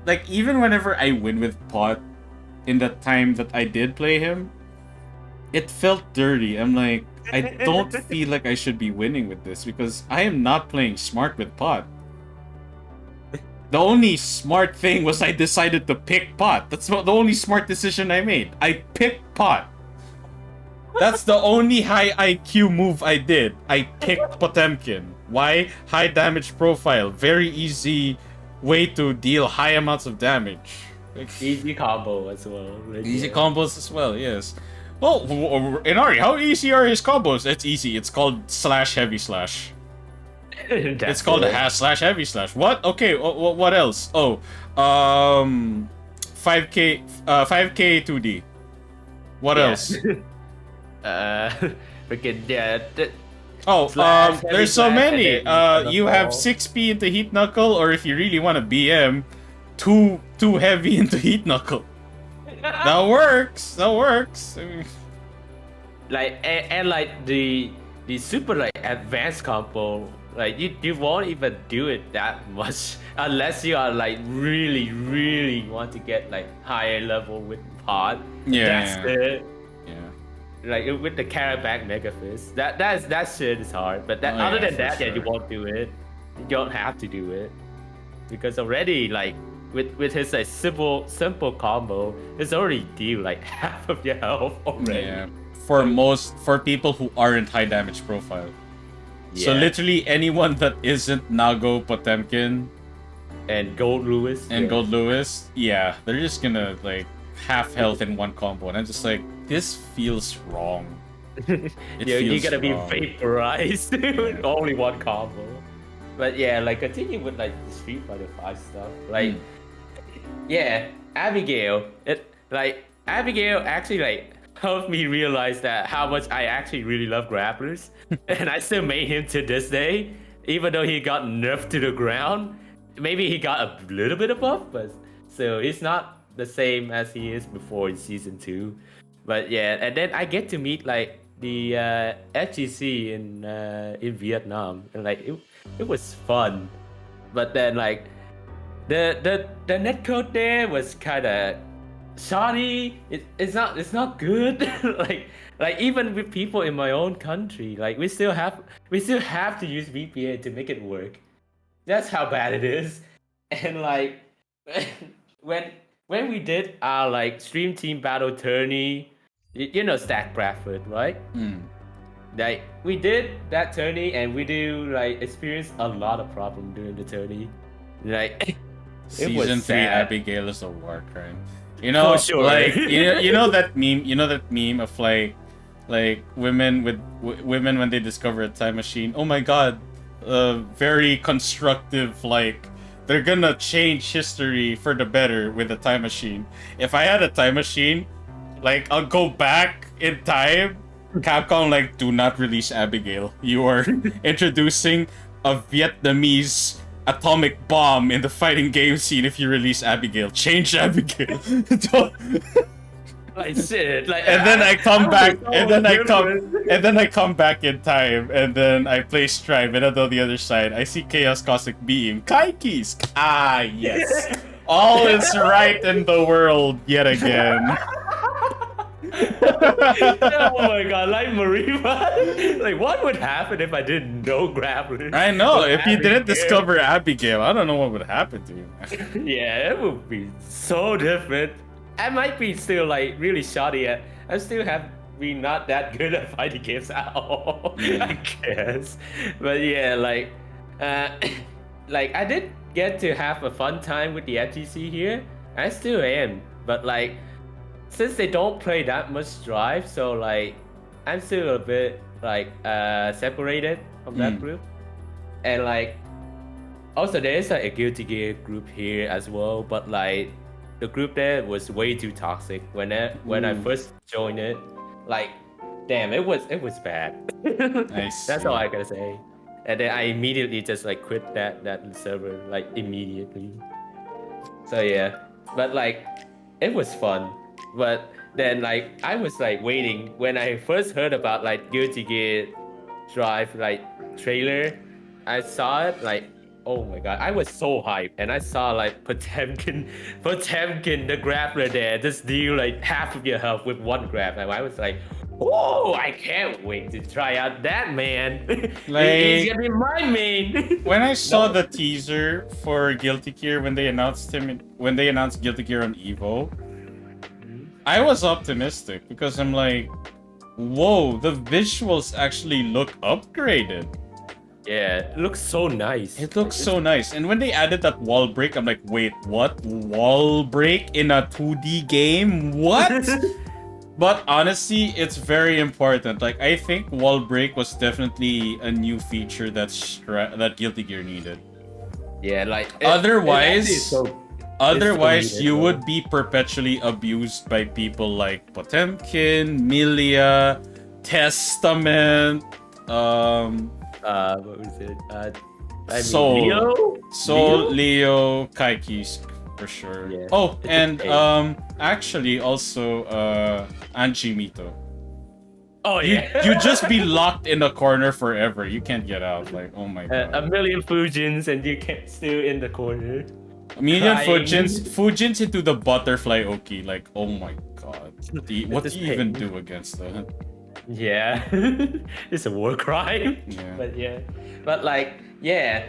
like, even whenever I win with Pot in the time that I did play him, it felt dirty. I'm like, I don't feel like I should be winning with this because I am not playing smart with Pot. The only smart thing was I decided to pick Pot. That's the only smart decision I made. I picked Pot. That's the only high IQ move I did. I picked Potemkin. Why? High damage profile. Very easy way to deal high amounts of damage. Like, Easy combo as well. Like, easy yeah. combos as well, yes. Well, Inari, how easy are his combos? It's easy. It's called slash heavy slash. It's called a hash slash heavy slash. What? Okay, what else? Oh, 5k 2D. What else? Freaking Oh, Slash, heavy there's so slash, many. and then You have fall. 6p into Heat Knuckle, or if you really want to BM, 2 heavy into Heat Knuckle. That works. That works. I mean, like and like the super like advanced combo, like you won't even do it that much unless you are like really want to get like higher level with Pod. That's it. Yeah. Like with the Carabac Mega Fist, that shit is hard. But that Oh, other yeah, than for that, yeah, you sure. won't do it. You don't have to do it because already like with his like simple combo, it's already deal like half of your health already. Yeah. For people who aren't high damage profile. So Yeah. literally anyone that isn't Nago, Potemkin, And Gold Lewis and yeah. Gold Lewis, yeah, they're just gonna like half health in one combo, and I'm just like, this feels wrong. It You're feels gonna be wrong. vaporized with Yeah. only one combo. But yeah, like continue with like the Street Fighter 5 stuff. Like yeah, Abigail. Abigail actually like helped me realize that how much I actually really love grapplers. And I still made him to this day, even though he got nerfed to the ground. Maybe he got a little bit above, but still he's not the same as he is before in season 2. But yeah, and then I get to meet like the FGC in Vietnam, and like it was fun. But then like the netcode there was kind of shoddy. It's not good. like even with people in my own country, like we still have to use VPN to make it work. That's how bad it is. And like when we did our like stream team battle tourney, you know Stack Bradford, right? Like we did that tourney and we do like experience a lot of problem during the tourney. Like Season 3 sad. Abigail is a war crime. You know, For sure. like you know that meme. You know that meme of like women with women when they discover a time machine. Oh my god, very constructive. Like they're gonna change history for the better with a time machine. If I had a time machine, like I'll go back in time. Capcom like, do not release Abigail. You are introducing a Vietnamese atomic bomb in the fighting game scene if you release Abigail. Change Abigail. Like shit. Like, And then I come back, so and then different. I come back in time, and then I play Strive, and on the other side, I see Chaos Cosmic Beam. Kaikis! Ah, yes. All is right in the world yet again. Oh my god, like Mariva. Like, what would happen if I didn't know Grappler? I know, if you didn't Abigail. discover Abigail, I don't know what would happen to you. Yeah, it would be so different. I might be still like really shoddy at. I still have been not that good at fighting games at all. I guess, but yeah, like, like I did get to have a fun time with the FGC here. I still am, but like, since they don't play that much Drive, so like, I'm still a bit like separated from that group, and like. Also, there is a Guilty Gear group here as well, but like the group there was way too toxic when I first joined it. Like, damn, it was bad. That's all I gotta say. And then I immediately just like quit that server like immediately. So yeah, but like it was fun. But then like I was like waiting when I first heard about like Guilty Gear Drive like trailer. I saw it like. Oh my god, I was so hyped, and I saw like Potemkin, the grappler there, just deal like half of your health with one grab, and I was like, oh, I can't wait to try out that man. Like, he's gonna be my main. When I saw the teaser for Guilty Gear when they announced Guilty Gear on Evo, I was optimistic because I'm like, whoa, the visuals actually look upgraded. Yeah, it looks so nice. It looks so nice. And when they added that wall break, I'm like, wait, what? Wall break in a 2D game? What? But honestly, it's very important. Like, I think wall break was definitely a new feature that Guilty Gear needed. Yeah, like otherwise, Otherwise, you would be perpetually abused by people like Potemkin, Milia, Testament, what was it? Soul, Leo, Kaikis, for sure. Yeah. Oh, It's and okay. actually also Anji Mito. Oh yeah. You just be locked in the corner forever. You can't get out. Like, oh my god. A million Fujins and you can't still in the corner. A million crying. Fujins into the butterfly Oki. Like, oh my god. What do you This even pain. do against that? Yeah, it's a war crime. Yeah. But like, yeah,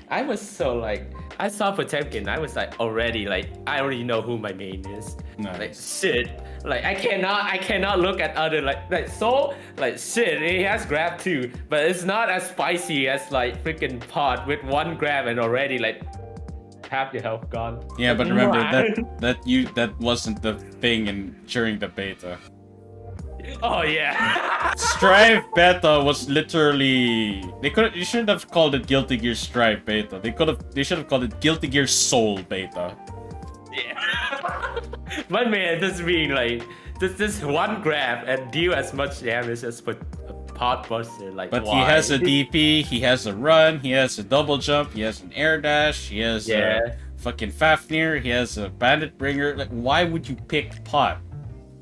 I was so like, I saw Potemkin, I was like already like, I already know who my main is. Nice. Like shit, like I cannot look at other like so like shit. He has grab too, but it's not as spicy as like freaking Pot with one grab and already like half your health gone. Yeah, but remember that wasn't the thing during the beta. Oh yeah. Strive Beta was literally you shouldn't have called it Guilty Gear Strive Beta. They should have called it Guilty Gear Soul Beta. Yeah. My man just being like just one grab and deal as much damage as Pot Buster. Like, But why? he has a DP, he has a run, he has a double jump, he has an air dash, he has a fucking Fafnir, he has a Bandit Bringer. Like, why would you pick Pot?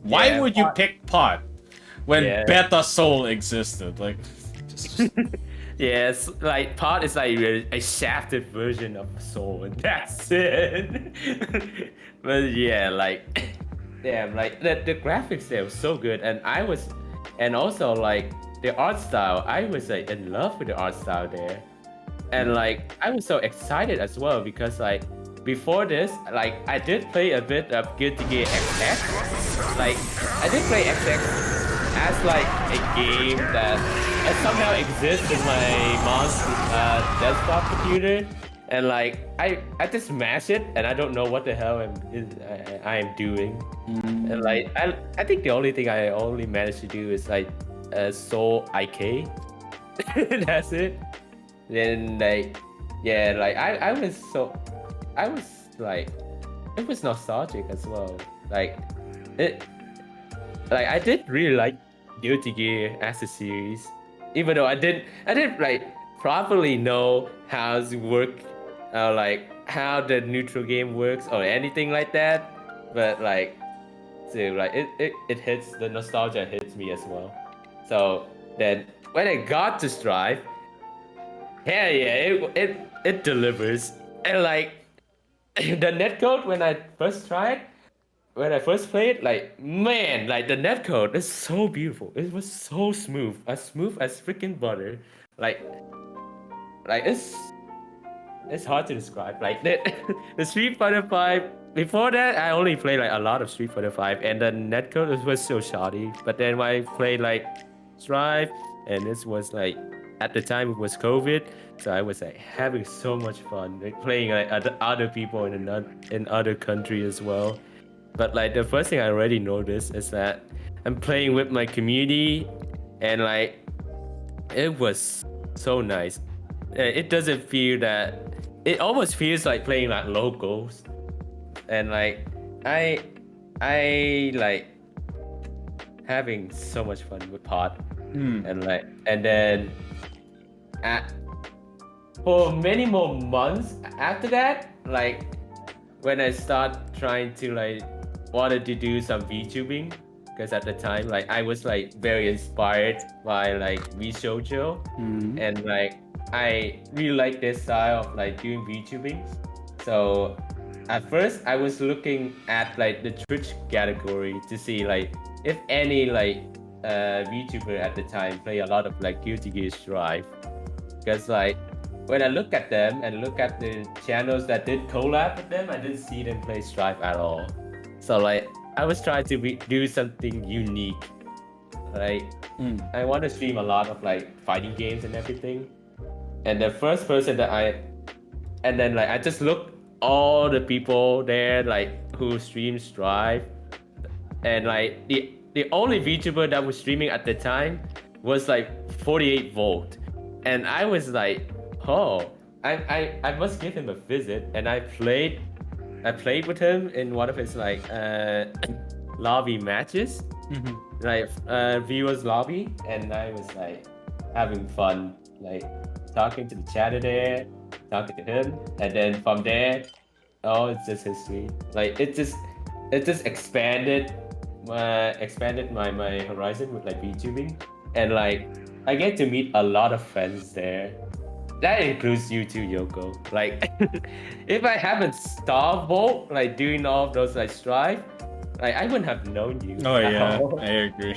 Why would you pick Pot when Beta Soul existed? Like, just... Yes, like Pot is like a shafted version of Soul, and that's it. But yeah, like, damn, like the graphics there was so good, and also like the art style, I was like in love with the art style there, and like I was so excited as well because like before this, like I did play a bit of Guilty Gear XX, like I did play XX as like a game that somehow exists in my mom's desktop computer, and like I just smash it, and I don't know what the hell I am doing. And like I think the only thing I only managed to do is like Soul IK. That's it. Then like yeah, like I was like it was nostalgic as well. Like it like I did really like Guilty Gear as a series, even though I didn't like properly know how to work, like how the neutral game works or anything like that. But like, so like it hits the nostalgia hits me as well. So then when I got to Strive, hell yeah, it delivers. And like the netcode when I first played, like man, like the netcode is so beautiful. It was so smooth as freaking butter. Like, like it's hard to describe. Like the Street Fighter 5. Before that, I only played like a lot of Street Fighter 5, and the netcode was so shoddy. But then when I played like Strive, and this was like at the time it was COVID, so I was like having so much fun, like playing like other people in other country as well. But like the first thing I already noticed is that I'm playing with my community, and like it was so nice. It doesn't feel that. It almost feels like playing like locals, and like I I like having so much fun with Pod, and then at, for many more months after that, like when I start trying to like wanted to do some VTubing, because at the time like I was like very inspired by like VShojo, and like I really like this style of like doing VTubing. So at first I was looking at like the Twitch category to see like if any like VTuber at the time play a lot of like Guilty Gear Strive, because like when I look at them and look at the channels that did collab with them, I didn't see them play Strive at all. So like I was trying to do something unique. Like I want to stream a lot of like fighting games and everything. And the first person that and then like I just looked all the people there like who stream Strive, and like the only VTuber that was streaming at the time was like 48 volt, and I was like, oh, I must give him a visit, and I played with him in one of his like lobby matches, like viewers lobby, and I was like having fun, like talking to the chatter there, talking to him, and then from there, oh, it's just history. Like it just expanded my horizon with like VTubing, and like I get to meet a lot of friends there. That includes you too, Yoko. Like, if I haven't starved Volt, like doing all of those like Strive, like I wouldn't have known you. Oh yeah, I agree.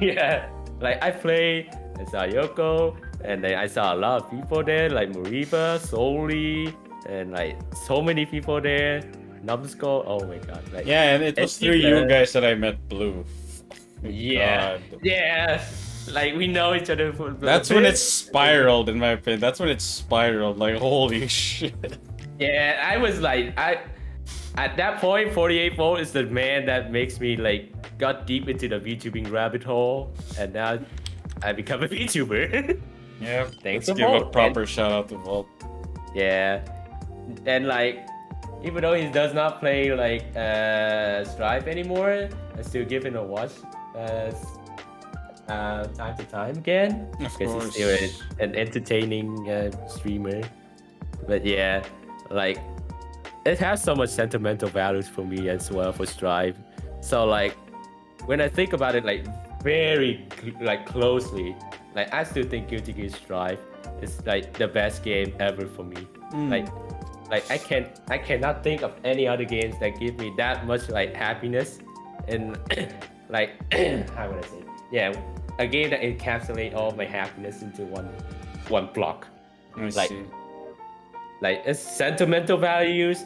Yeah, like I play, I saw Yoko, and then I saw a lot of people there, like Mariba, Soli, and like so many people there. Numbskull, oh my god. Like, yeah, and it was through you guys that I met Blue. Yeah, God. yeah. Like we know each other for. That's when it spiraled, in my opinion. That's when it spiraled. Like holy shit. Yeah, I was like, at that point, 48 volt is the man that makes me like got deep into the VTubing rabbit hole, and now I become a VTuber. Yeah, Thanks let's to give a Volt, proper shout out to Volt. Yeah, and like even though he does not play like Strive anymore, I still give him a watch time to time again, because he's still an entertaining streamer. But yeah, like it has so much sentimental values for me as well for Strive. So like when I think about it like very like closely, like I still think Guilty Gear Strive is like the best game ever for me. Like I cannot think of any other games that give me that much like happiness, and like how would I say it? Yeah, a game that encapsulates all my happiness into one block. I Like see. like it's sentimental values,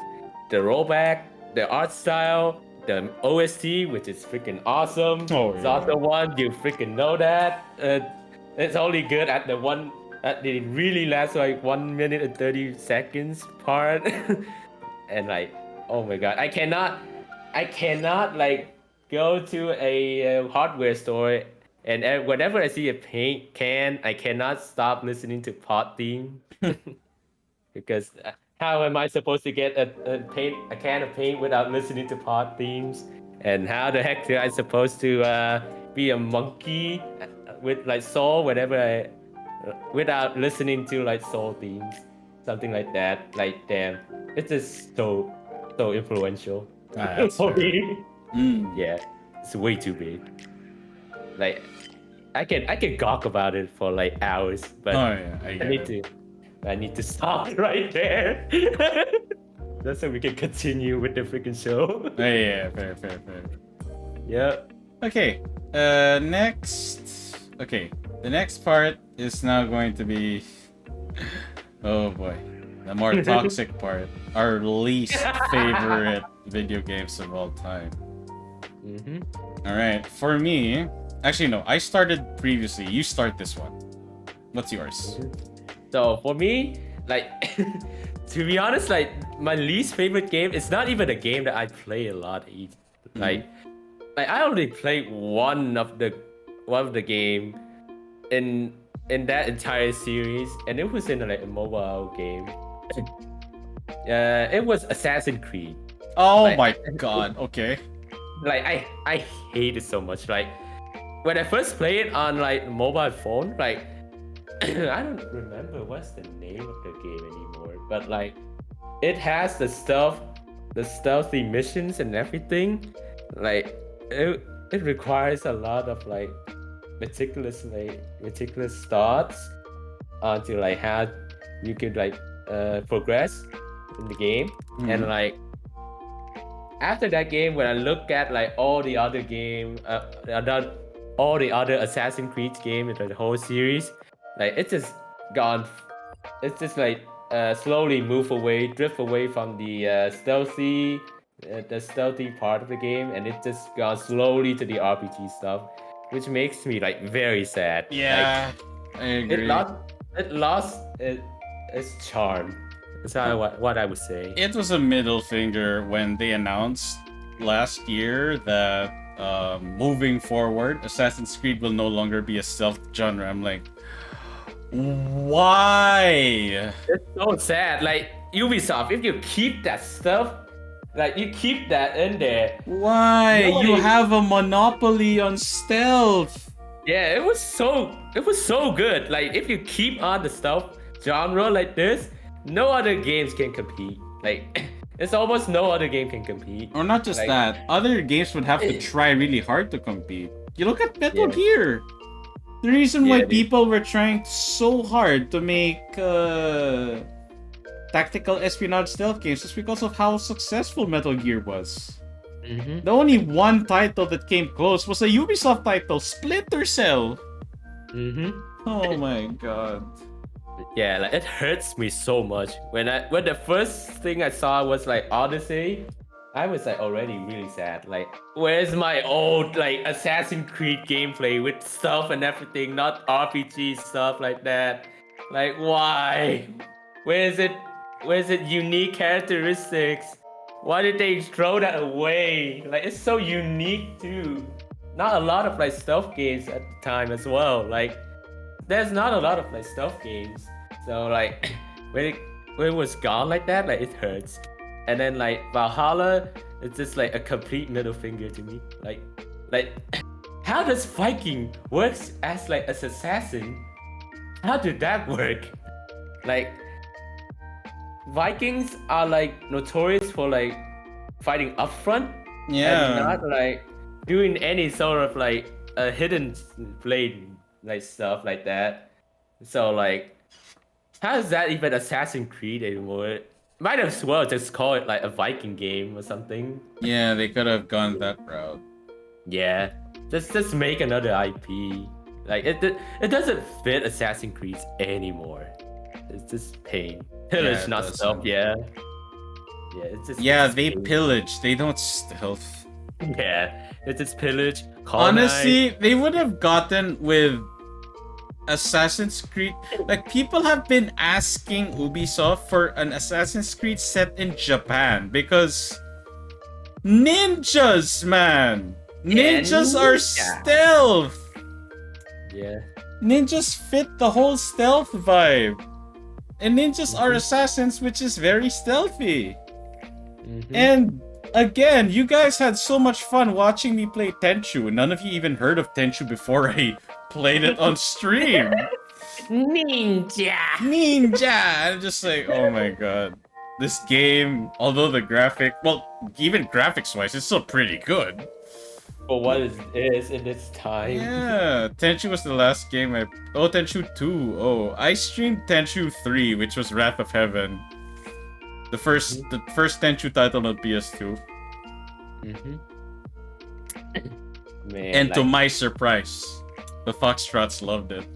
the rollback, the art style, the OST, which is freaking awesome. Oh, It's yeah. also one you freaking know that. It's only good at the one It really lasts like 1 minute and 30 seconds part. And like, oh my god, I cannot like go to a hardware store and whenever I see a paint can, I cannot stop listening to pot theme. Because how am I supposed to get a can of paint without listening to pod themes? And how the heck am I supposed to be a monkey with like soul whenever without listening to like soul themes, something like that? Like damn, it's just so influential That's for fair. me. Mm. Yeah, it's way too big. Like I can gawk about it for like hours, but Oh yeah, I get it. I need to stop right there. That's so we can continue with the freaking show. Oh, yeah, fair. Yeah. Okay. Next. Okay. The next part is now going to be. Oh boy, the more toxic part. Our least favorite video games of all time. Mm-hmm. All right. For me, actually no. I started previously. You start this one. What's yours? So for me, like, to be honest, like my least favorite game is not even a game that I play a lot. Like I only played one of the game in that entire series, and it was in like a mobile game. It was Assassin's Creed. Oh Like- my god. Okay. Like I hate it so much. Like when I first played it on like mobile phone, like I don't remember what's the name of the game anymore, but like it has the stealthy missions and everything. Like it requires a lot of like meticulous thoughts onto like how you could like progress in the game. And like after that game, when I look at like all the other all the other Assassin's Creed games in the whole series, like it's just like slowly drift away from the stealthy part of the game, and it just gone slowly to the RPG stuff, which makes me like very sad. Yeah, I Like, agree. it lost its charm. That's what I would say. It was a middle finger when they announced last year that moving forward, Assassin's Creed will no longer be a stealth genre. I'm like, why? It's so sad. Like Ubisoft, if you keep that stuff, like you keep that in there. Why? Nobody- You have a monopoly on stealth. Yeah, it was so good. Like if you keep on the stealth genre like this, no other games can compete. Like it's almost no other game can compete. Or not just Like- that, other games would have to try really hard to compete. You look at Metal Yeah. Gear. The reason why Yeah, they- people were trying so hard to make tactical espionage stealth games is because of how successful Metal Gear was. Mm-hmm. The only one title that came close was a Ubisoft title, Splinter Cell. Mm-hmm. Oh my god. Yeah, like it hurts me so much when the first thing I saw was like Odyssey. I was like already really sad. Like, where's my old like Assassin's Creed gameplay with stuff and everything, not RPG stuff like that? Like, why? Where's it unique characteristics? Why did they throw that away? Like, it's so unique too. Not a lot of like stealth games at the time as well. Like, there's not a lot of like stealth games. So like, when it was gone like that, like it hurts. And then like Valhalla, it's just like a complete middle finger to me. Like, how does Viking works as like an assassin? How did that work? Like, Vikings are like notorious for like fighting up front and Yeah. not like doing any sort of like a hidden blade like stuff like that. So like, how is that even Assassin's Creed anymore? Might as well just call it like a Viking game or something. Yeah, they could have gone that route. Yeah, just make another IP. Like it doesn't fit Assassin's Creed anymore. It's just pain. Pillage, it not doesn't. stealth. Yeah. Yeah, it's just. Yeah, it's they pain. pillage. They don't stealth. Yeah, it's just pillage. Colonize. Honestly, they would have gotten with Assassin's Creed. Like, people have been asking Ubisoft for an Assassin's Creed set in Japan because ninjas, man. Ninjas are stealth. Yeah. Ninjas fit the whole stealth vibe. And ninjas are assassins, which is very stealthy. And again, you guys had so much fun watching me play Tenchu. None of you even heard of Tenchu before I played it on stream. Ninja. I'm just like, oh my god. This game, although the even graphics-wise, it's still pretty good. For what it is in its time. Yeah, Tenchu was the last game Oh, Tenchu 2. Oh, I streamed Tenchu 3, which was Wrath of Heaven. The first Tenchu title on PS2. Man, And to my surprise, the Foxtrots loved it.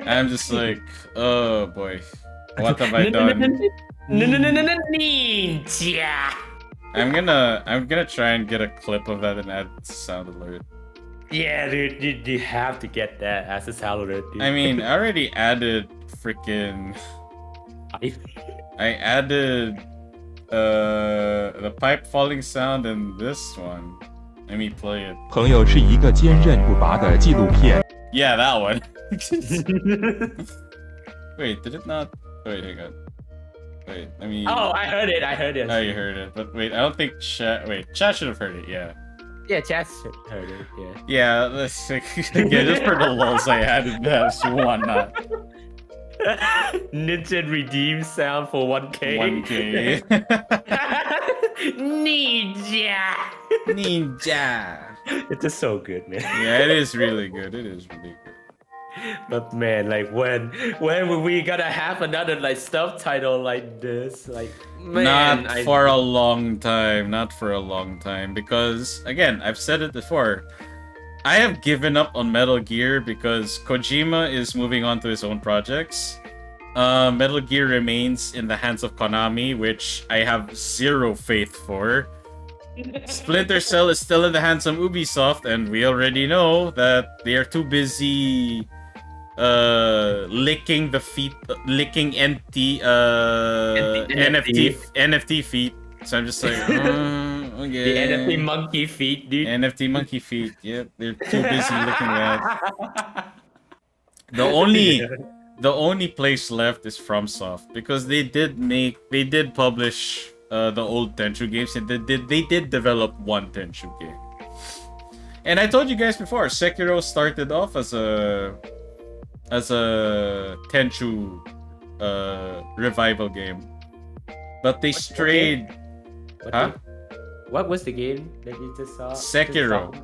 I'm just like, oh boy, what have I done? Ninja. I'm gonna try and get a clip of that and add sound alert. Yeah, dude, you have to get that as a sound alert, dude. I mean, I already added freaking. I added the pipe falling sound and this one. Let me play it. 朋友是一个坚韧不拔的纪录片。 Yeah, that one. Wait, did it not? Wait, hang on. Wait, let me. Oh, I heard it. Oh, you heard it, but wait, I don't think chat. Wait, chat should have heard it. Yeah. Yeah, Chad heard it. Yeah. Yeah, let's yeah, just for the lulz, I added that. So why not? Ninja redeem sound for 1K. 1K. Ninja. It's just so good, man. Yeah, it is really good. It is really good. But man, like when were we gonna have another like subtitle like this? Like, man, Not for a long time. Not for a long time. Because again, I've said it before. I have given up on Metal Gear because Kojima is moving on to his own projects. Metal Gear remains in the hands of Konami, which I have zero faith for. Splinter Cell is still in the hands of Ubisoft, and we already know that they are too busy licking NFT feet. So I'm just like, okay. The NFT monkey feet, dude. NFT monkey feet. Yep, they're too busy looking at. The only place left is FromSoft because they did publish the old Tenchu games and they did develop one Tenchu game. And I told you guys before, Sekiro started off as a Tenchu revival game, but they strayed. What was the game that you just saw? Sekiro. Okay.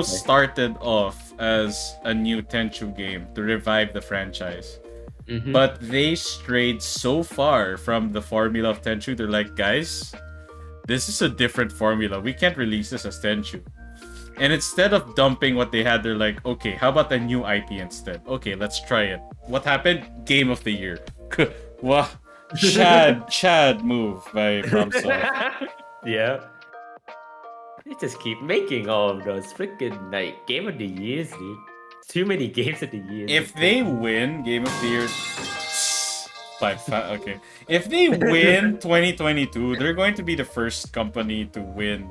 Started off as a new Tenchu game to revive the franchise. Mhm. But they strayed so far from the formula of Tenchu, they're like, guys, this is a different formula. We can't release this as Tenchu. And instead of dumping what they had, they're like, okay, how about a new IP instead? Okay, let's try it. What happened? Game of the year. Wow. Chad move by FromSoft. Yeah. They just keep making all of those freaking like game of the years, dude. Too many games of the year. If they win Game of the Year, okay. If they win 2022, they're going to be the first company to win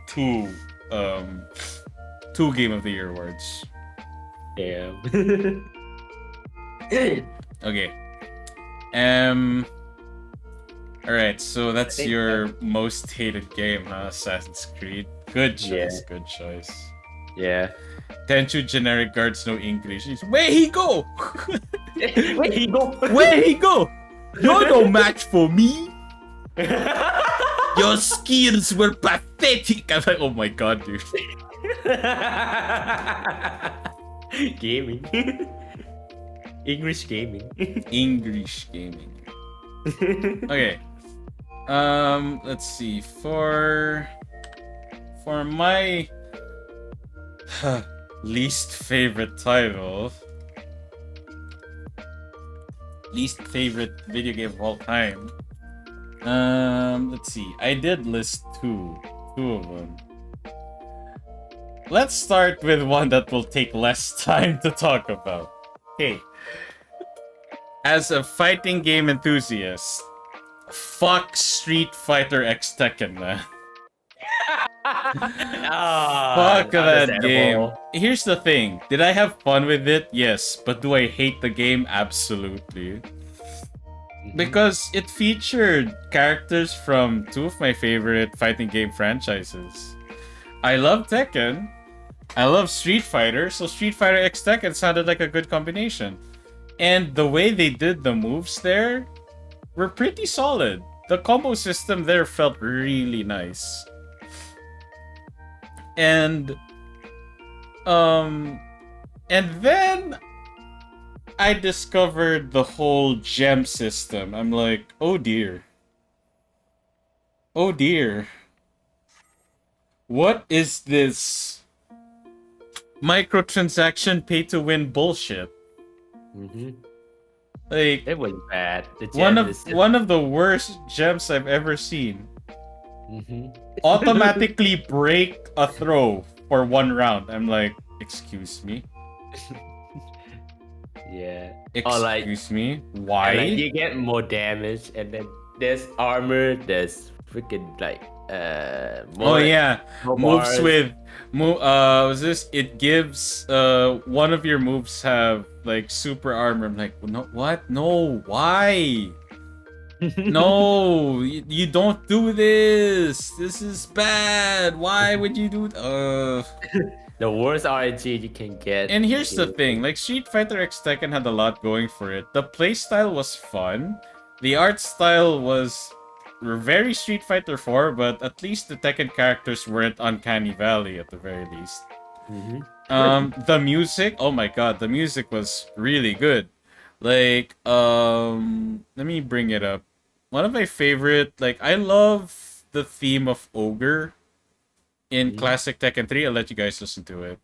two Game of the Year awards. Damn. Okay. Alright, so that's your most hated game, huh? Assassin's Creed. Good choice, Yeah. good choice. Yeah. Tenchu generic guards no English. Where he go? Where he go? Where he go? You're no match for me. Your skills were pathetic. I'm like, oh my god, dude. Gaming. English gaming. English gaming. Okay. Let's see. For my least favorite title, least favorite video game of all time. Let's see. I did list two of them. let's start with one that will take less time to talk about. Okay. As a fighting game enthusiast, fuck Street Fighter X Tekken, man. Fuck that game. Here's the thing. Did I have fun with it? Yes. But do I hate the game? Absolutely. Because it featured characters from two of my favorite fighting game franchises. I love Tekken. I love Street Fighter. So Street Fighter X Tekken sounded like a good combination. And the way they did the moves there were pretty solid. The combo system there felt really nice. And then I discovered the whole gem system. I'm like, oh dear. Oh dear. What is this microtransaction pay-to-win bullshit? Like, It was bad. one of the worst gems I've ever seen. Automatically break a throw for one round. I'm like, excuse me? Yeah. Excuse me? Why? Like, you get more damage, and then there's armor, there's freaking like more, oh yeah, more moves bars. with was this? It gives one of your moves have like super armor. I'm like, no, what? No, why? No, you don't do this. This is bad. Why would you do? The worst RNG you can get. And here's the thing, like Street Fighter X Tekken had a lot going for it. The playstyle was fun. The art style was very Street Fighter 4, but at least the Tekken characters weren't Uncanny Valley at the very least. The music, oh my god, the music was really good. Like, let me bring it up. One of my favorite, like, I love the theme of Ogre in classic Tekken 3. I'll let you guys listen to it.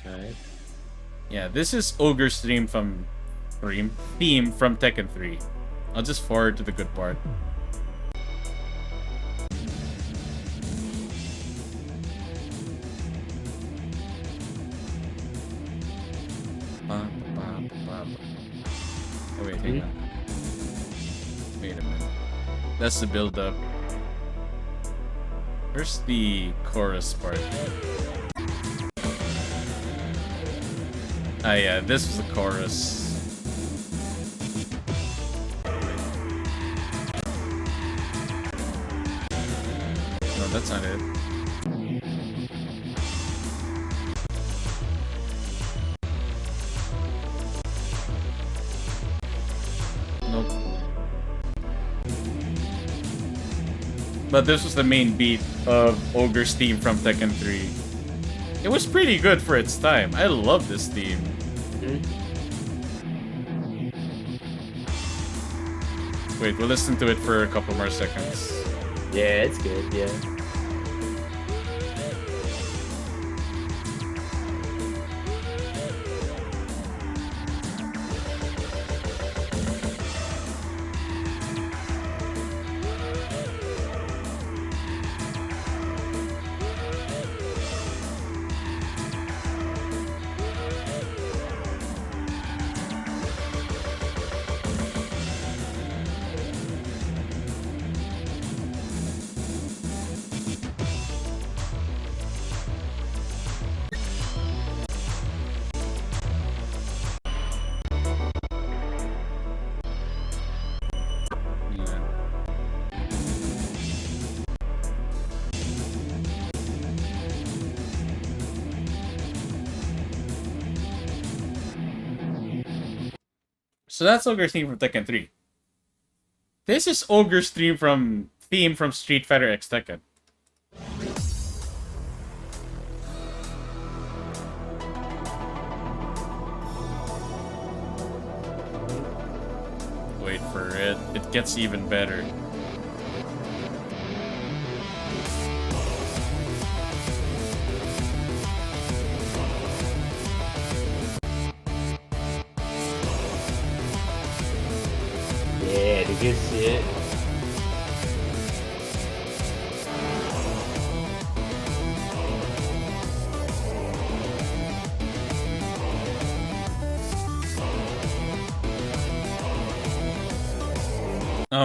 Right. Yeah, this is Ogre's theme from Tekken 3. I'll just forward to the good part. Oh wait, hang on. Wait a minute. That's the build-up. Where's the chorus part? Ah yeah, this was the chorus. No, that's not it. Nope. But this was the main beat of Ogre's theme from Tekken 3. It was pretty good for its time. I love this theme. Wait, we'll listen to it for a couple more seconds. Yeah, it's good, yeah. So that's Ogre's theme from Tekken 3. This is Ogre's theme from Street Fighter X Tekken. Wait for it. It gets even better. Yeah, the good shit.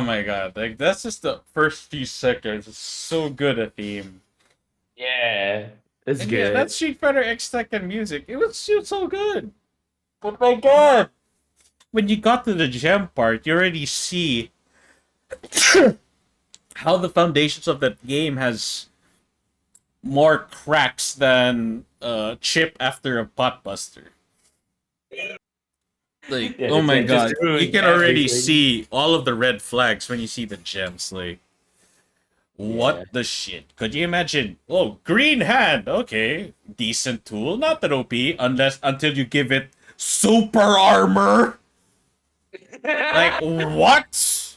Oh my god, like that's just the first few seconds. It's so good a theme. Yeah, it's And good. yeah, that Street Fighter X Tekken music, it was so good. But my god, when you got to the gem part, you already see how the foundations of that game has more cracks than chip after a potbuster. Like, Yeah, oh the my gem just god, you ruined can already everything. see all of the red flags when you see the gems. Like, what Yeah. the shit? Could you imagine? Oh, green hand. Okay, decent tool, not that OP, until you give it super armor. Like, what?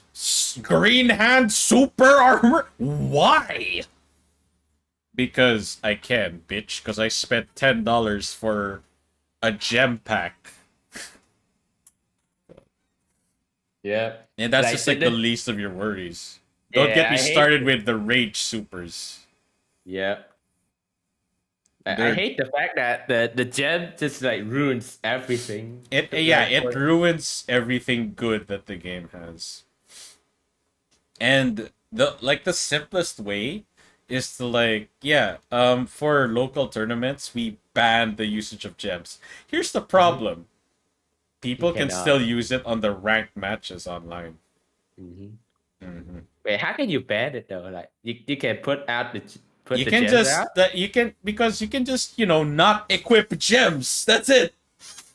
Green hand super armor? Why? Because I can, bitch. Because I spent $10 for a gem pack. Yeah. And that's Like, just like the least of your worries. Don't Yeah, get me I hate started it. with the rage supers. Yeah. I They're- hate the fact that the gem just like ruins everything. It ruins everything good that the game has. And the simplest way is to for local tournaments we ban the usage of gems. Here's the problem. People can cannot. still use it on the ranked matches online. Wait, how can you ban it though? Like you can put out put You the can gems just out. because you can just, not equip gems. That's it.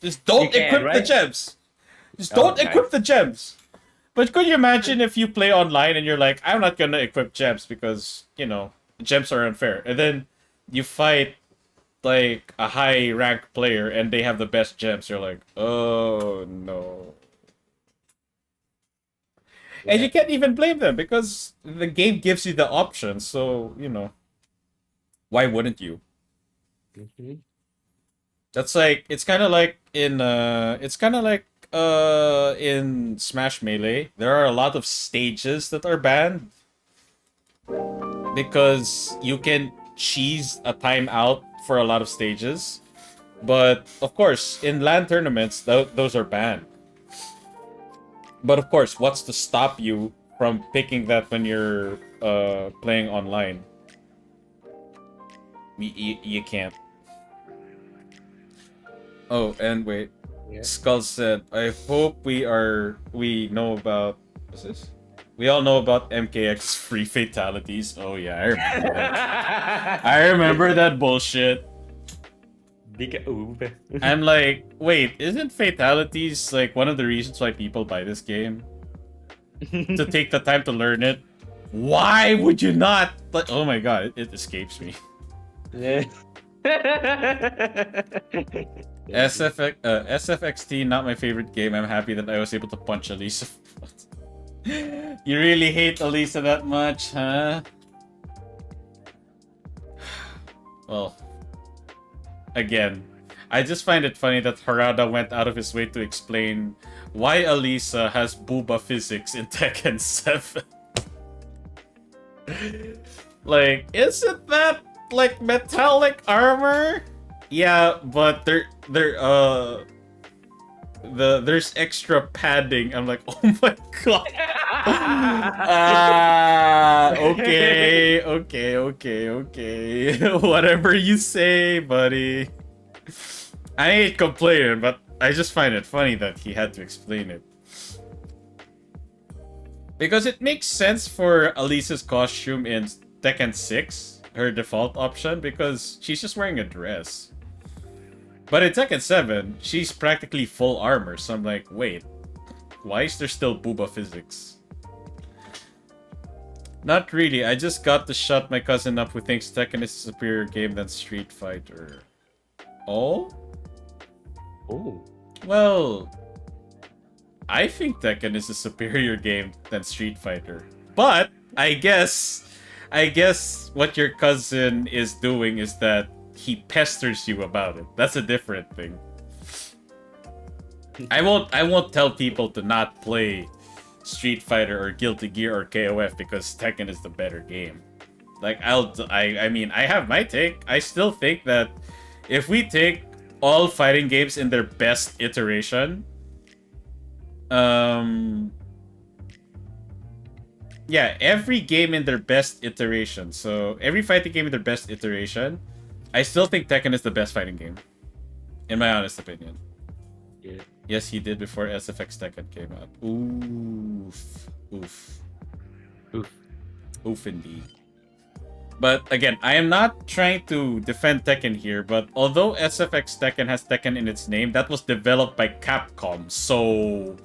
Just don't You can, equip the right? gems. Just Oh, don't nice. equip the gems. But could you imagine if you play online and you're like, I'm not gonna equip gems because, gems are unfair. And then you fight like a high rank player and they have the best gems. You're like, oh no. And you can't even blame them because the game gives you the option. So, why wouldn't you? That's like it's kind of like in Smash Melee. There are a lot of stages that are banned because you can cheese a timeout for a lot of stages. But of course, in LAN tournaments, those are banned. But of course, what's to stop you from picking that when you're playing online? You can't. Oh, and wait. Yeah. Skull said, I hope we know about... What's this? We all know about MKX free fatalities. Oh yeah, I remember that. I remember that bullshit. Big oob. I'm like, wait, isn't fatalities like one of the reasons why people buy this game? To take the time to learn it? Why would you not? But oh my god, it escapes me. Yeah. SFXT, not my favorite game. I'm happy that I was able to punch Elisa. You really hate Elisa that much, huh? Well, again, I just find it funny that Harada went out of his way to explain why Elisa has booba physics in Tekken 7. Like, isn't that like metallic armor? Yeah, but there's extra padding. I'm like, oh my god. Okay. Whatever you say, buddy. I ain't complaining, but I just find it funny that he had to explain it. Because it makes sense for Elisa's costume in Tekken 6, her default option, because she's just wearing a dress. But in Tekken 7, she's practically full armor, so I'm like, wait, why is there still booba physics? Not really, I just got to shut my cousin up who thinks Tekken is a superior game than Street Fighter. Oh? Oh. Well, I think Tekken is a superior game than Street Fighter. But I guess what your cousin is doing is that he pesters you about it. That's a different thing. I won't tell people to not play Street Fighter or Guilty Gear or KOF because Tekken is the better game. Like I mean, I have my take. I still think that if we take all fighting games in their best iteration, yeah, every game in their best iteration. So every fighting game in their best iteration, I still think Tekken is the best fighting game, in my honest opinion. Yeah. Yes, he did before SFX Tekken came out. Oof, oof, Oof. oof, indeed. But again, I am not trying to defend Tekken here, but although SFX Tekken has Tekken in its name, that was developed by Capcom, so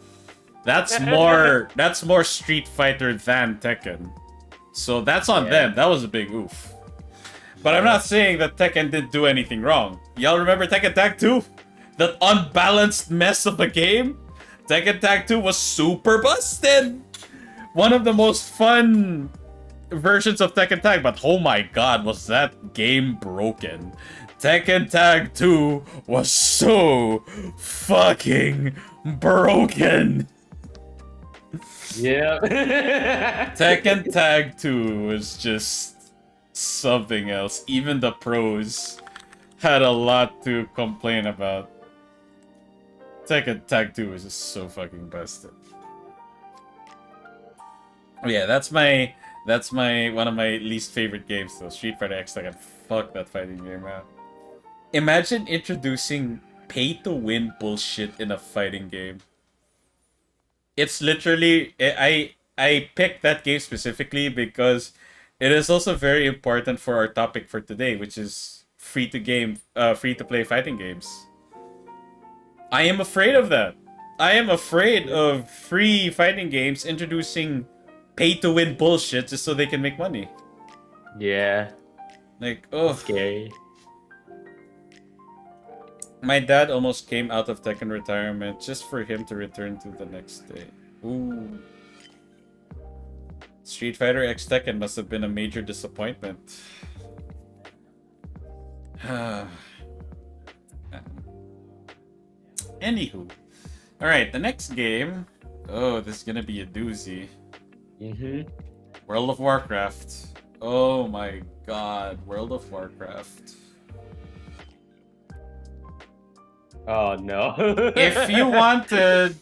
that's more Street Fighter than Tekken. So that's on them. That was a big oof. But I'm not saying that Tekken didn't do anything wrong. Y'all remember Tekken Tag 2? That unbalanced mess of a game? Tekken Tag 2 was super busted! One of the most fun versions of Tekken Tag, but oh my god, was that game broken. Tekken Tag 2 was so fucking broken. Yeah. Tekken Tag 2 was just something else. Even the pros had a lot to complain about. Tekken Tag 2 is just so fucking busted. Oh yeah, that's my one of my least favorite games though. Street Fighter X Tekken. Fuck that fighting game, man. Imagine introducing pay-to-win bullshit in a fighting game. It's literally I picked that game specifically because it is also very important for our topic for today, which is free to play fighting games. I am afraid of that. I am afraid of free fighting games introducing pay-to-win bullshit just so they can make money. Yeah. Like, oh. Scary. My dad almost came out of Tekken retirement just for him to return to the next day. Ooh. Street Fighter X Tekken must have been a major disappointment. Anywho. Alright, the next game. Oh, this is gonna be a doozy. World of Warcraft. Oh my god, World of Warcraft. Oh no. If you wanted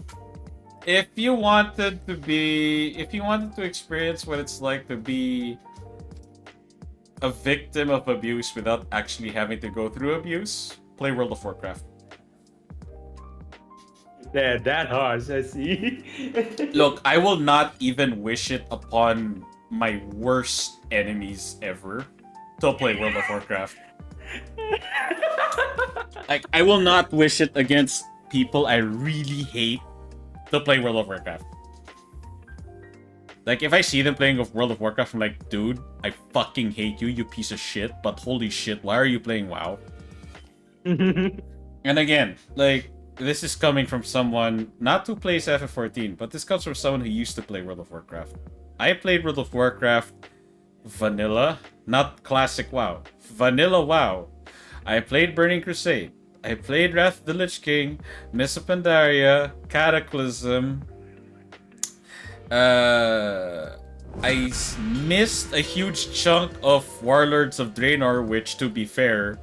to experience what it's like to be a victim of abuse without actually having to go through abuse, play World of Warcraft. Yeah, that harsh, I see. Look, I will not even wish it upon my worst enemies ever to play World of Warcraft. Like, I will not wish it against people I really hate to play World of Warcraft. Like, if I see them playing World of Warcraft, I'm like, dude, I fucking hate you, you piece of shit, but holy shit, why are you playing WoW? And again, like, this is coming from someone, not who plays FF14, but this comes from someone who used to play World of Warcraft. I played World of Warcraft Vanilla, not Classic WoW. Vanilla WoW. I played Burning Crusade. I played Wrath of the Lich King, Miss of Pandaria, Cataclysm. I missed a huge chunk of Warlords of Draenor, which, to be fair,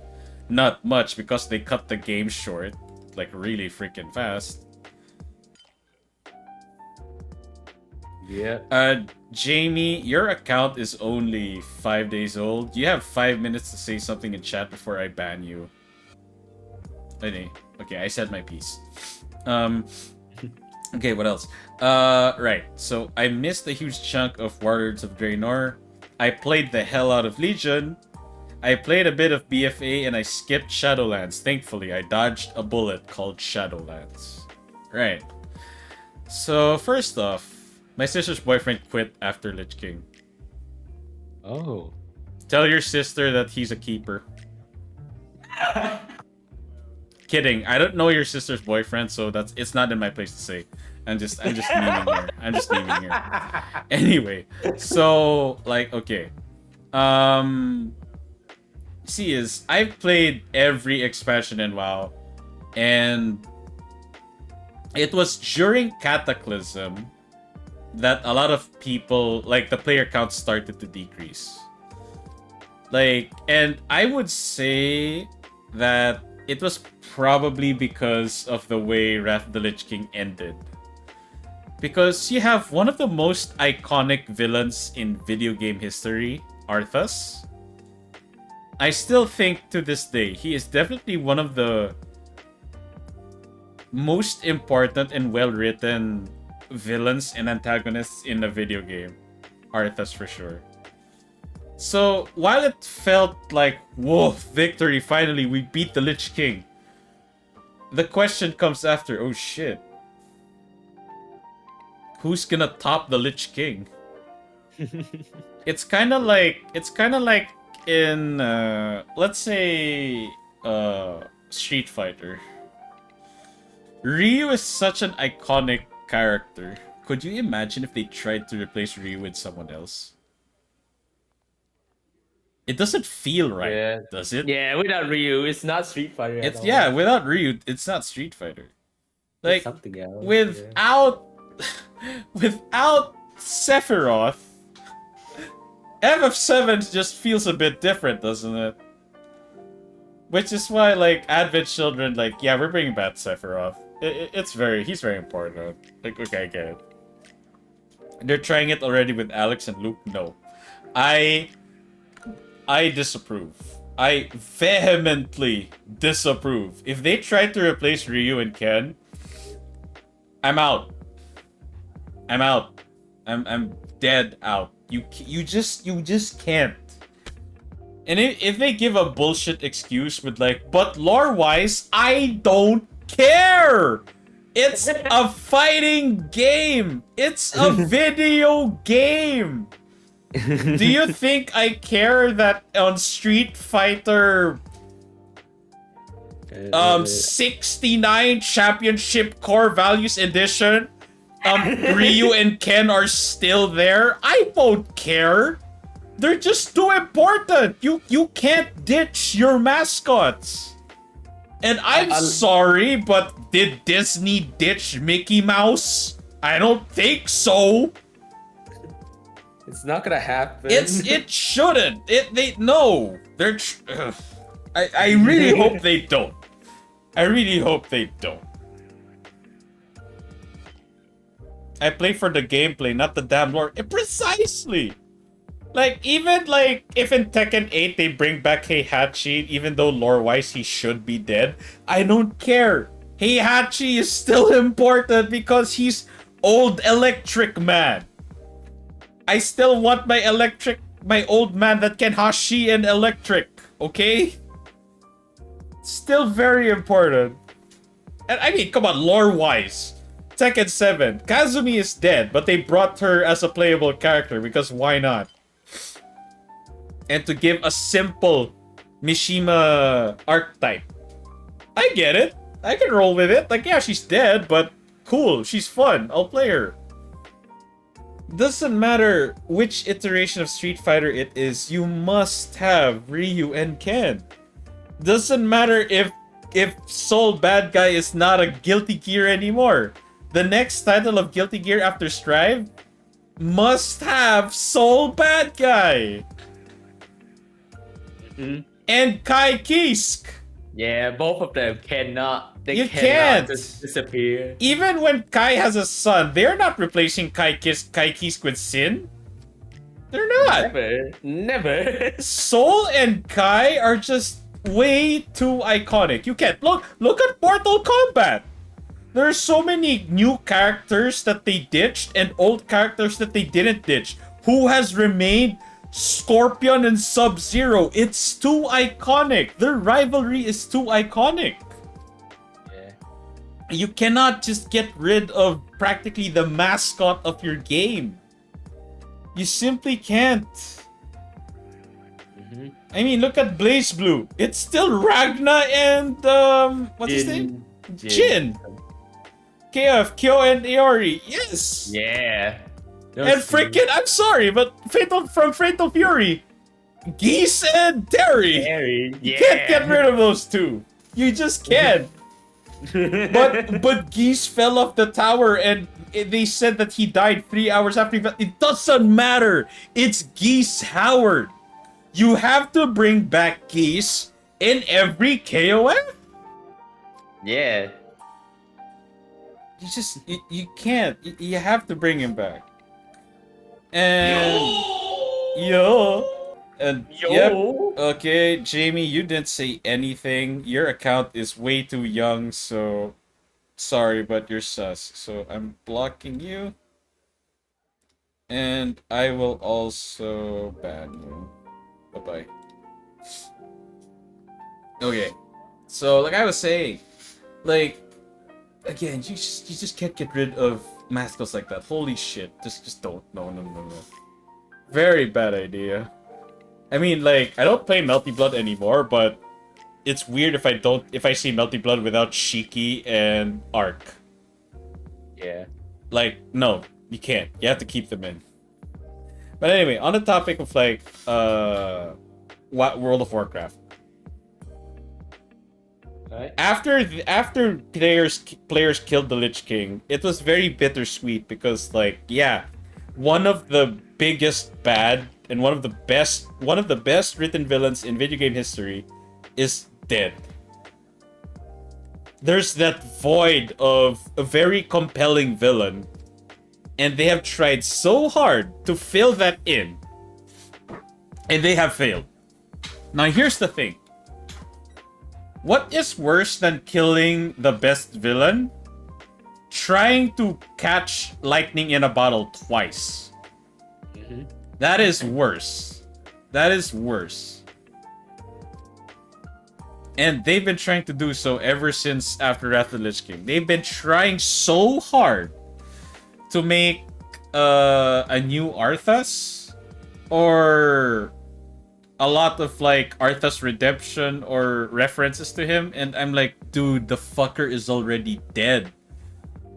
not much because they cut the game short, like really freaking fast. Yeah. Jamie, your account is only 5 days old. You have 5 minutes to say something in chat before I ban you. Okay, I said my piece. Okay, what else? Right. So I missed a huge chunk of Warlords of Draenor. I played the hell out of Legion. I played a bit of BFA and I skipped Shadowlands. Thankfully, I dodged a bullet called Shadowlands. Right. So first off, my sister's boyfriend quit after Lich King. Oh. Tell your sister that he's a keeper. Kidding. I don't know your sister's boyfriend, so it's not in my place to say. I'm just memeing here. I'm just memeing here. Anyway, so like okay. See is I've played every expansion in WoW, and it was during Cataclysm that a lot of people, like, the player count started to decrease. Like, and I would say that it was probably because of the way Wrath of the Lich King ended. Because you have one of the most iconic villains in video game history, Arthas. I still think to this day, he is definitely one of the most important and well-written villains and antagonists in a video game. Arthas for sure. So, while it felt like, whoa, victory, finally, we beat the Lich King. The question comes after, oh shit. Who's gonna top the Lich King? It's kind of like in let's say Street Fighter. Ryu is such an iconic character. Could you imagine if they tried to replace Ryu with someone else? It doesn't feel right, does it? Yeah, without Ryu, it's not Street Fighter. It's without Ryu, it's not Street Fighter. Like it's something else. Without without Sephiroth, FF7 just feels a bit different, doesn't it? Which is why, like, Advent Children, like, yeah, we're bringing back Sephiroth. He's very important. Like, okay, I get it. They're trying it already with Alex and Luke. No, I disapprove. I vehemently disapprove. If they try to replace Ryu and Ken, I'm out. I'm dead out. You just can't. And if they give a bullshit excuse with like, but lore-wise, I don't care. It's a fighting game. It's a video game. Do you think I care that on Street Fighter 69 Championship Core Values Edition, Ryu and Ken are still there? I won't care. They're just too important. You can't ditch your mascots. And I'm sorry, but did Disney ditch Mickey Mouse? I don't think so. It's not gonna happen. It shouldn't. No. They're. I really hope they don't. I really hope they don't. I play for the gameplay, not the damn lore. Precisely. Like, even like if in Tekken 8 they bring back Heihachi, even though lore-wise he should be dead, I don't care. Heihachi is still important because he's old electric man. I still want my old man that can Hashi and electric, okay? Still very important. And I mean, come on, lore-wise. Tekken 7, Kazumi is dead, but they brought her as a playable character because why not? And to give a simple Mishima archetype. I get it. I can roll with it. Like, yeah, she's dead, but cool. She's fun. I'll play her. Doesn't matter which iteration of Street Fighter it is, you must have Ryu and Ken. Doesn't matter if Soul Bad Guy is not a Guilty Gear anymore. The next title of Guilty Gear after Strive must have Soul Bad Guy. Mm-hmm. And Kai Kisk. Yeah, both of them cannot. You can't just disappear. Even when Kai has a son, they're not replacing Kai Kisk with Sin. They're not. Never. Soul and Kai are just way too iconic. You can't look at Mortal Kombat. There are so many new characters that they ditched and old characters that they didn't ditch. Who has remained? Scorpion and Sub-Zero. It's too iconic. Their rivalry is too iconic. Yeah. You cannot just get rid of practically the mascot of your game. You simply can't. Mm-hmm. I mean, look at Blaze Blue. It's still Ragna and what's his name? Jin. KF, Kyo and Iori. Yes. Yeah. And freaking, I'm sorry, but from Fatal Fury, Geese and Terry. Yeah. You can't get rid of those two. You just can't. but Geese fell off the tower and they said that he died 3 hours after he fell. It doesn't matter. It's Geese Howard. You have to bring back Geese in every KOF. Yeah. you can't. You have to bring him back. And and yep. Okay, Jamie, you didn't say anything. Your account is way too young, so sorry, but you're sus. So I'm blocking you. And I will also ban you. Bye-bye. Okay. So like I was saying, like again, you just can't get rid of mascots like that. Holy shit. Just don't. No. Very bad idea. I mean, like, I don't play Melty Blood anymore, but it's weird if I see Melty Blood without Shiki and Arc. Yeah. Like, no, you can't. You have to keep them in. But anyway, on the topic of like World of Warcraft. Right. After players killed the Lich King, it was very bittersweet because like, yeah, one of the biggest bad and one of the best written villains in video game history is dead. There's that void of a very compelling villain, and they have tried so hard to fill that in, and they have failed. Now here's the thing. What is worse than killing the best villain? Trying to catch lightning in a bottle twice. Mm-hmm. That is worse. That is worse. And they've been trying to do so ever since after Wrath of the Lich King. They've been trying so hard to make a new Arthas, or a lot of like Arthas redemption or references to him, and I'm like, dude, the fucker is already dead.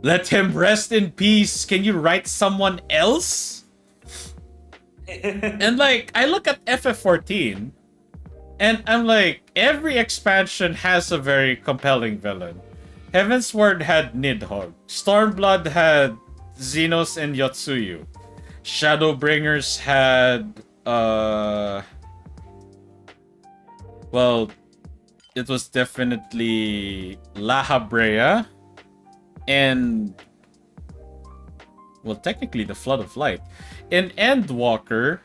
Let him rest in peace. Can you write someone else? And like, I look at FF14, and I'm like, every expansion has a very compelling villain. Heavensward had Nidhogg. Stormblood had Xenos and Yotsuyu. Shadowbringers had well, it was definitely Lahabrea and, well, technically the Flood of Light. In Endwalker,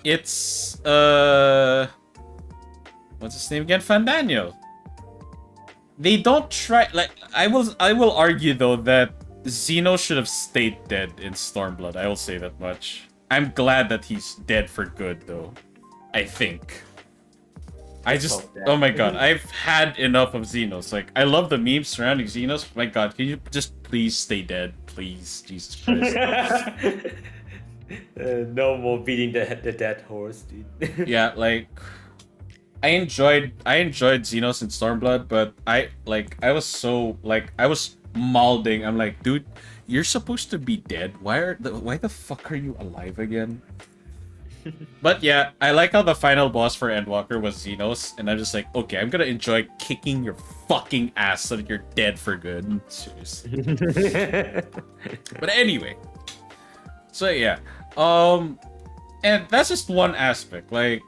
it's what's his name again? Fandaniel. They don't try, like, I will argue though that Xeno should have stayed dead in Stormblood. I will say that much. I'm glad that he's dead for good though. I think. Oh my god, I've had enough of Xenos. Like, I love the memes surrounding Xenos. My god, can you just please stay dead? Please, Jesus Christ. No more beating the dead horse, dude. Yeah, like, I enjoyed Xenos in Stormblood, but I was malding. I'm like, dude, you're supposed to be dead. Why the fuck are you alive again? But yeah, I like how the final boss for Endwalker was Xenos, and I'm just like, okay, I'm gonna enjoy kicking your fucking ass so that you're dead for good. Seriously. But anyway, so yeah, and that's just one aspect. Like,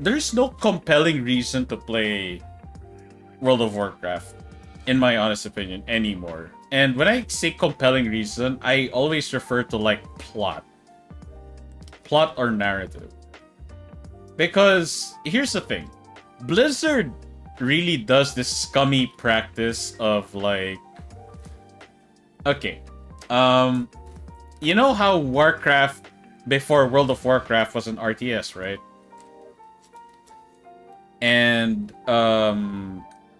there's no compelling reason to play World of Warcraft, in my honest opinion, anymore. And when I say compelling reason, I always refer to like plot or narrative. Because here's the thing, Blizzard really does this scummy practice of like, okay, you know how Warcraft before World of Warcraft was an RTS, right? And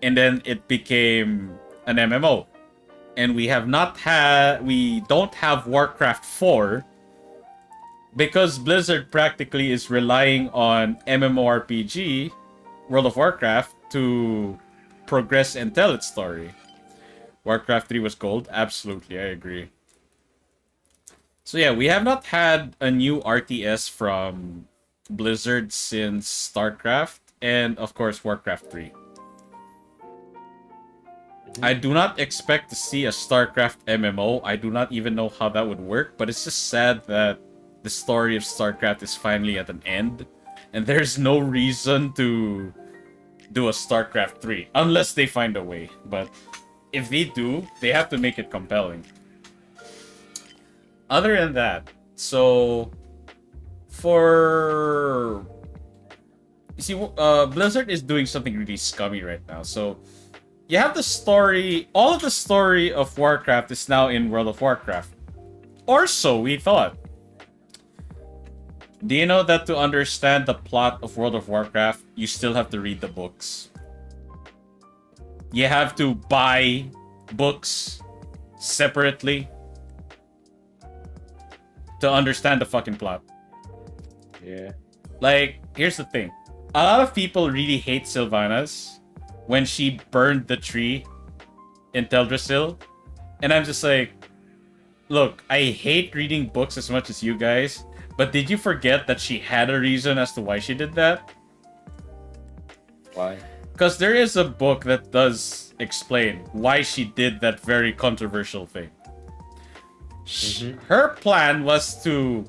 then it became an MMO, and we don't have Warcraft 4 because Blizzard practically is relying on MMORPG, World of Warcraft, to progress and tell its story. Warcraft 3 was gold, absolutely, I agree. So yeah, we have not had a new RTS from Blizzard since StarCraft, and of course Warcraft 3. I do not expect to see a StarCraft MMO. I do not even know how that would work, but it's just sad that the story of StarCraft is finally at an end, and there's no reason to do a StarCraft 3 unless they find a way. But if they do, they have to make it compelling. Other than that, so for you see, Blizzard is doing something really scummy right now. So you have the story, all of the story of Warcraft is now in World of Warcraft, or so we thought. Do you know that to understand the plot of World of Warcraft, you still have to read the books? You have to buy books separately to understand the fucking plot. Yeah. Like, here's the thing. A lot of people really hate Sylvanas when she burned the tree in Teldrassil. And I'm just like, look, I hate reading books as much as you guys, but did you forget that she had a reason as to why she did that? Why? Because there is a book that does explain why she did that very controversial thing. Her plan was to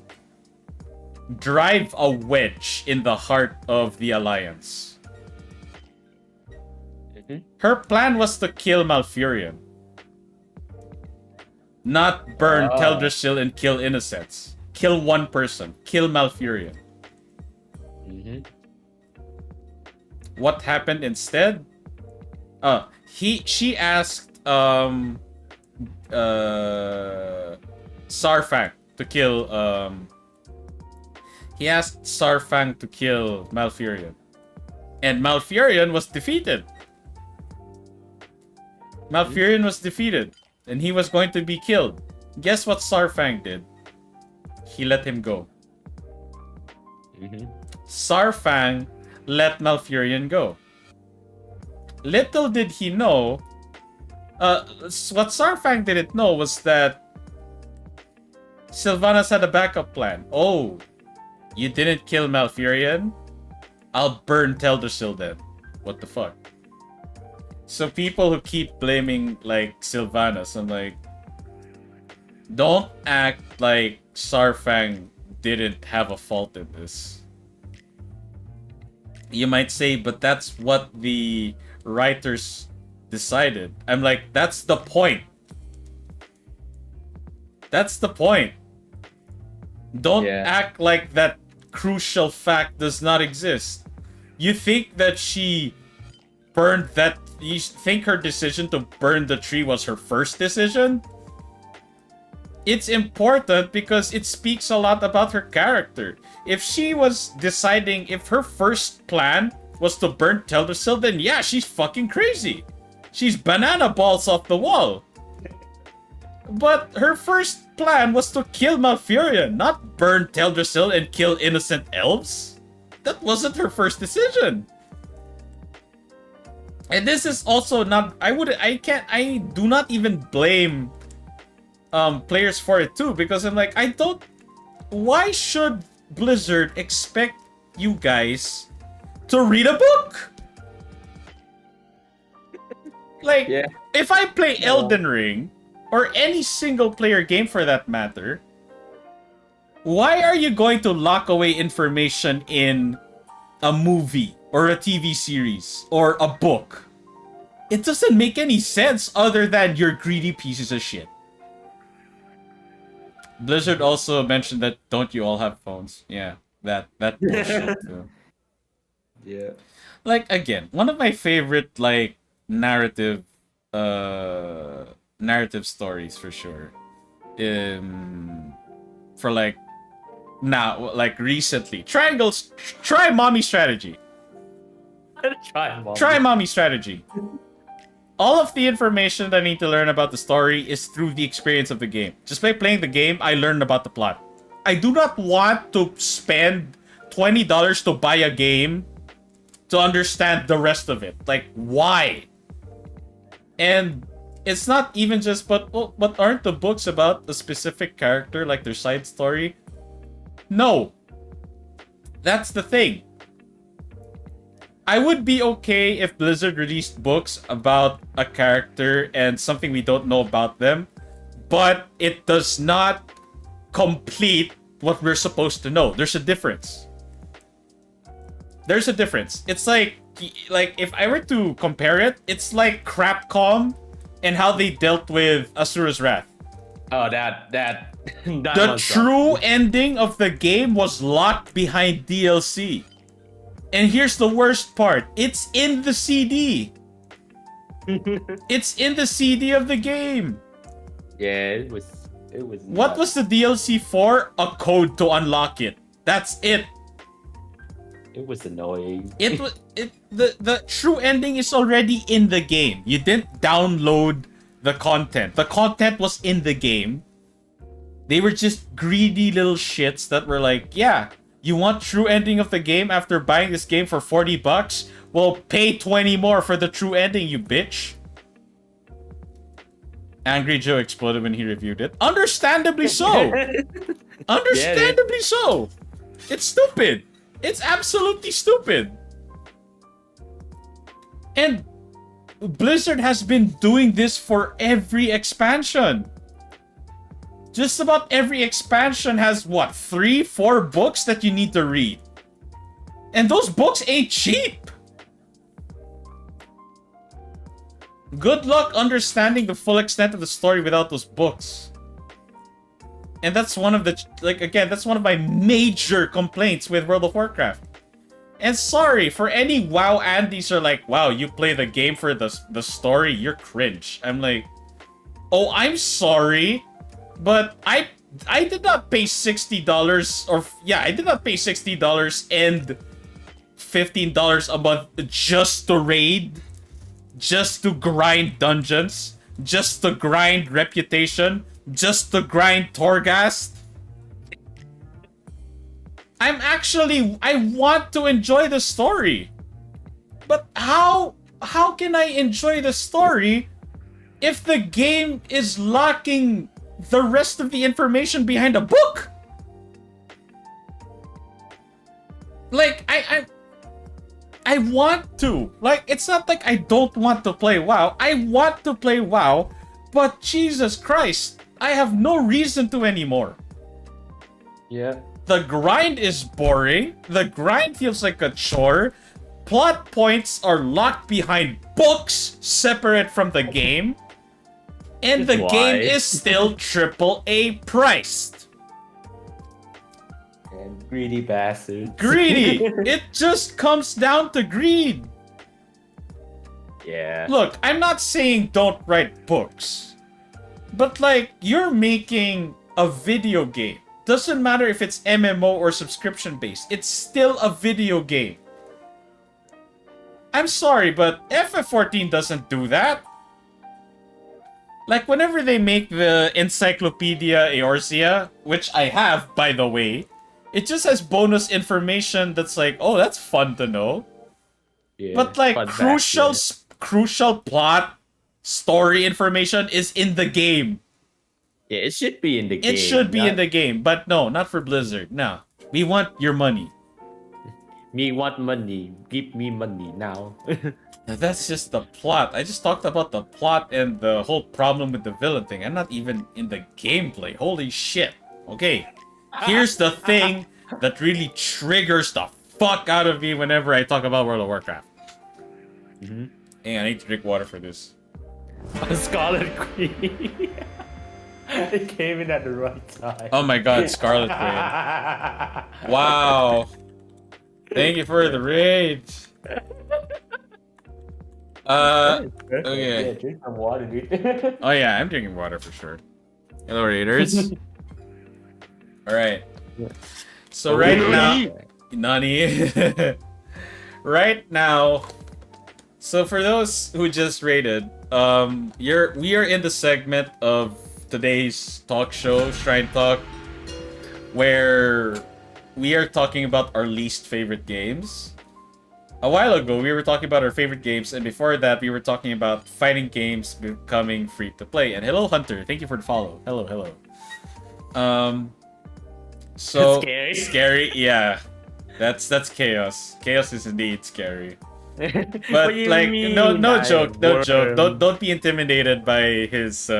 drive a wedge in the heart of the Alliance. Her plan was to kill Malfurion. Not burn Teldrassil and kill innocents. Kill one person. Kill Malfurion. What happened instead? She asked Sarfang to kill he asked Sarfang to kill Malfurion. And Malfurion was defeated. Malfurion was defeated. And he was going to be killed. Guess what Sarfang did? He let him go. Sarfang let Malfurion go. Little did he know, what Sarfang didn't know was that Sylvanas had a backup plan. Oh, you didn't kill Malfurion? I'll burn Teldrassil then. What the fuck? So people who keep blaming, like, Sylvanas, I'm like, don't act like Sarfang didn't have a fault in this. You might say, but that's what the writers decided. I'm like, that's the point. That's the point. Don't act like that crucial fact does not exist. You think that she burned that... You think her decision to burn the tree was her first decision? It's important because it speaks a lot about her character. If she was deciding, if her first plan was to burn Teldrassil, then yeah, she's fucking crazy. She's banana balls off the wall. But her first plan was to kill Malfurion, not burn Teldrassil and kill innocent elves. That wasn't her first decision. And this is also not... I do not even blame players for it too, because I'm like, why should Blizzard expect you guys to read a book? Like, if I play Elden Ring, or any single player game for that matter, why are you going to lock away information in a movie, or a TV series, or a book? It doesn't make any sense other than you're greedy pieces of shit. Blizzard also mentioned that don't you all have phones? Yeah, that bullshit too. Yeah. Like, again, one of my favorite, like, narrative stories for sure. For like now, like recently, try mommy strategy. Try mommy strategy. All of the information that I need to learn about the story is through the experience of the game. Just by playing the game, I learned about the plot. I do not want to spend $20 to buy a game to understand the rest of it. Like, why? And it's not even just, but aren't the books about a specific character, like their side story? No. That's the thing. I would be okay if Blizzard released books about a character and something we don't know about them, but it does not complete what we're supposed to know. There's a difference. There's a difference. It's like if I were to compare it, it's like Crapcom and how they dealt with Asura's Wrath. Oh, that The one's true ending of the game was locked behind DLC. And here's the worst part. It's in the CD. It's in the CD of the game. Yeah, it was. What was the DLC for? A code to unlock it. That's it. It was annoying. The true ending is already in the game. You didn't download the content. The content was in the game. They were just greedy little shits that were like, yeah, you want true ending of the game after buying this game for $40? Well, pay 20 more for the true ending, you bitch. Angry Joe exploded when he reviewed it. Understandably so. Understandably so. It's stupid. It's absolutely stupid. And Blizzard has been doing this for every expansion. Just about every expansion has, what, 3-4 books that you need to read. And those books ain't cheap. Good luck understanding the full extent of the story without those books. And that's one of the, that's one of my major complaints with World of Warcraft. And sorry, for any WoW Andies are like, wow, you play the game for the story, you're cringe. I'm like, oh, I'm sorry, but I did not pay $60 or, yeah, I did not pay $60 and $15 a month just to raid, just to grind dungeons, just to grind reputation, just to grind Torghast. I want to enjoy the story. But how can I enjoy the story if the game is lacking the rest of the information behind a book? Like, I want to. Like, it's not like I don't want to play WoW. I want to play WoW, but Jesus Christ, I have no reason to anymore. Yeah. The grind is boring. The grind feels like a chore. Plot points are locked behind books separate from the game. And the game is still AAA priced. And greedy bastards. Greedy! It just comes down to greed. Yeah. Look, I'm not saying don't write books. But like, you're making a video game. Doesn't matter if it's MMO or subscription based. It's still a video game. I'm sorry, but FF14 doesn't do that. Like, whenever they make the Encyclopedia Eorzea, which I have, by the way, it just has bonus information that's like, oh, that's fun to know. Yeah, but like, crucial plot, story information is in the game. Yeah, it should be in the game. It should be in the game, but no, not for Blizzard. No, we want your money. Me want money. Give me money now. That's just the plot. I just talked about the plot and the whole problem with the villain thing. I'm not even in the gameplay. Holy shit. Okay, here's the thing that really triggers the fuck out of me whenever I talk about World of Warcraft. Hey, I need to drink water for this. Scarlet Queen. It came in at the right time. Oh my god, Scarlet Queen. Wow. Thank you for the raid. Okay. Yeah, drink some water, dude. Oh yeah, I'm drinking water for sure. Hello, Raiders. Alright. So right now... Nani. Right now... So for those who just raided, we are in the segment of today's talk show, Shrine Talk, where we are talking about our least favorite games. A while ago, we were talking about our favorite games, and before that, we were talking about fighting games becoming free to play. And hello, Hunter. Thank you for the follow. Hello, hello. So scary. Yeah, that's chaos. Chaos is indeed scary. But like, no joke. Don't be intimidated by his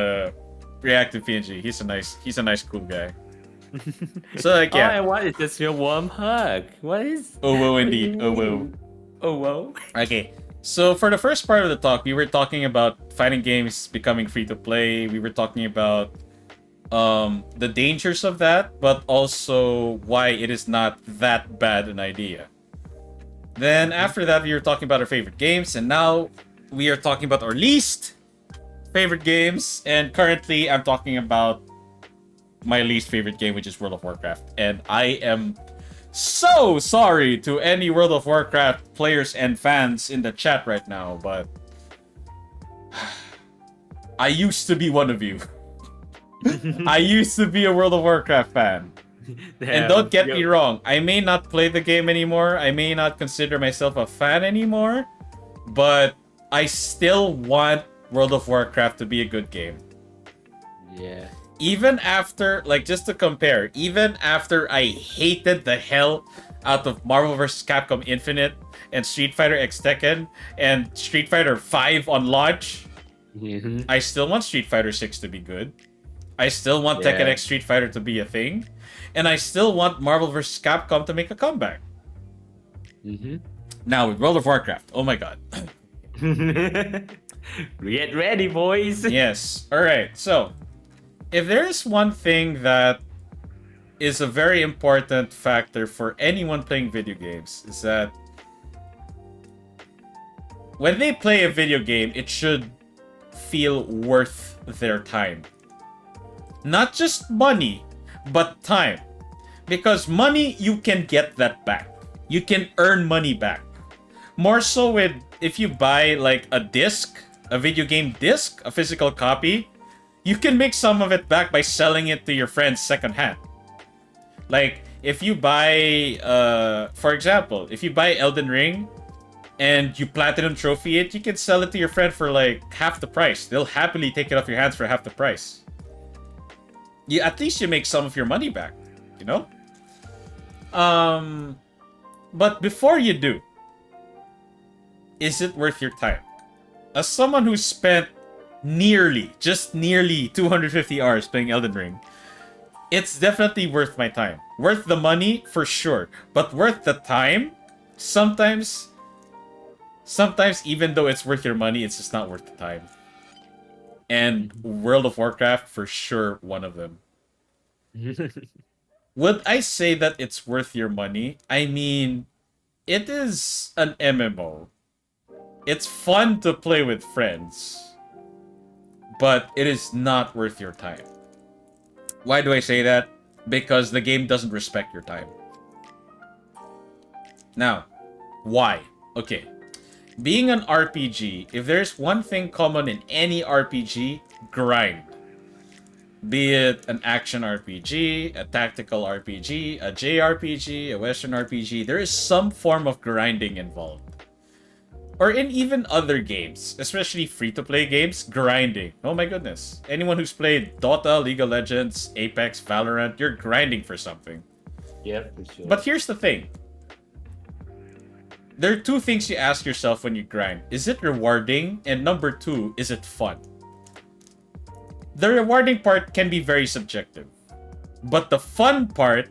reactive PNG. He's a nice cool guy. So like, yeah. All I want is just your warm hug. What is? Oh whoa, indeed. Oh whoa. Oh whoa. Okay. So for the first part of the talk, we were talking about fighting games becoming free to play. We were talking about the dangers of that, but also why it is not that bad an idea. Then after that, we were talking about our favorite games, and now we are talking about our least favorite games. And currently, I'm talking about my least favorite game, which is World of Warcraft. And I am so sorry to any World of Warcraft players and fans in the chat right now, but I used to be one of you. I used to be a World of Warcraft fan. And don't get me wrong, I may not play the game anymore, I may not consider myself a fan anymore, but I still want World of Warcraft to be a good game. Yeah. Even after, like, just to compare, even after I hated the hell out of Marvel vs. Capcom Infinite and Street Fighter X Tekken and Street Fighter 5 on launch, I still want Street Fighter 6 to be good. I still want Tekken X Street Fighter to be a thing. And I still want Marvel vs. Capcom to make a comeback. Now, with World of Warcraft, oh my god. Get ready, boys. Yes. Alright, so if there is one thing that is a very important factor for anyone playing video games, is that when they play a video game, it should feel worth their time. Not just money, but time. Because money, you can get that back. You can earn money back. More so with if you buy like a disc, a video game disc, a physical copy, you can make some of it back by selling it to your friends secondhand. Like, if you buy, for example, if you buy Elden Ring and you platinum trophy it, you can sell it to your friend for like half the price. They'll happily take it off your hands for half the price. At least you make some of your money back, you know? But before you do, is it worth your time? As someone who spent just nearly 250 hours playing Elden Ring, it's definitely worth my time. Worth the money, for sure. But worth the time? Sometimes even though it's worth your money, it's just not worth the time. And World of Warcraft, for sure, one of them. Would I say that it's worth your money? I mean, it is an MMO. It's fun to play with friends. But it is not worth your time. Why do I say that? Because the game doesn't respect your time. Now, why? Okay. Being an RPG, if there's one thing common in any RPG, grind. Be it an action RPG, a tactical RPG, a JRPG, a Western RPG, there is some form of grinding involved. Or in even other games, especially free-to-play games, grinding. Oh my goodness. Anyone who's played Dota, League of Legends, Apex, Valorant, you're grinding for something. Yeah, for sure. But here's the thing. There are two things you ask yourself when you grind. Is it rewarding? And number two, is it fun? The rewarding part can be very subjective. But the fun part,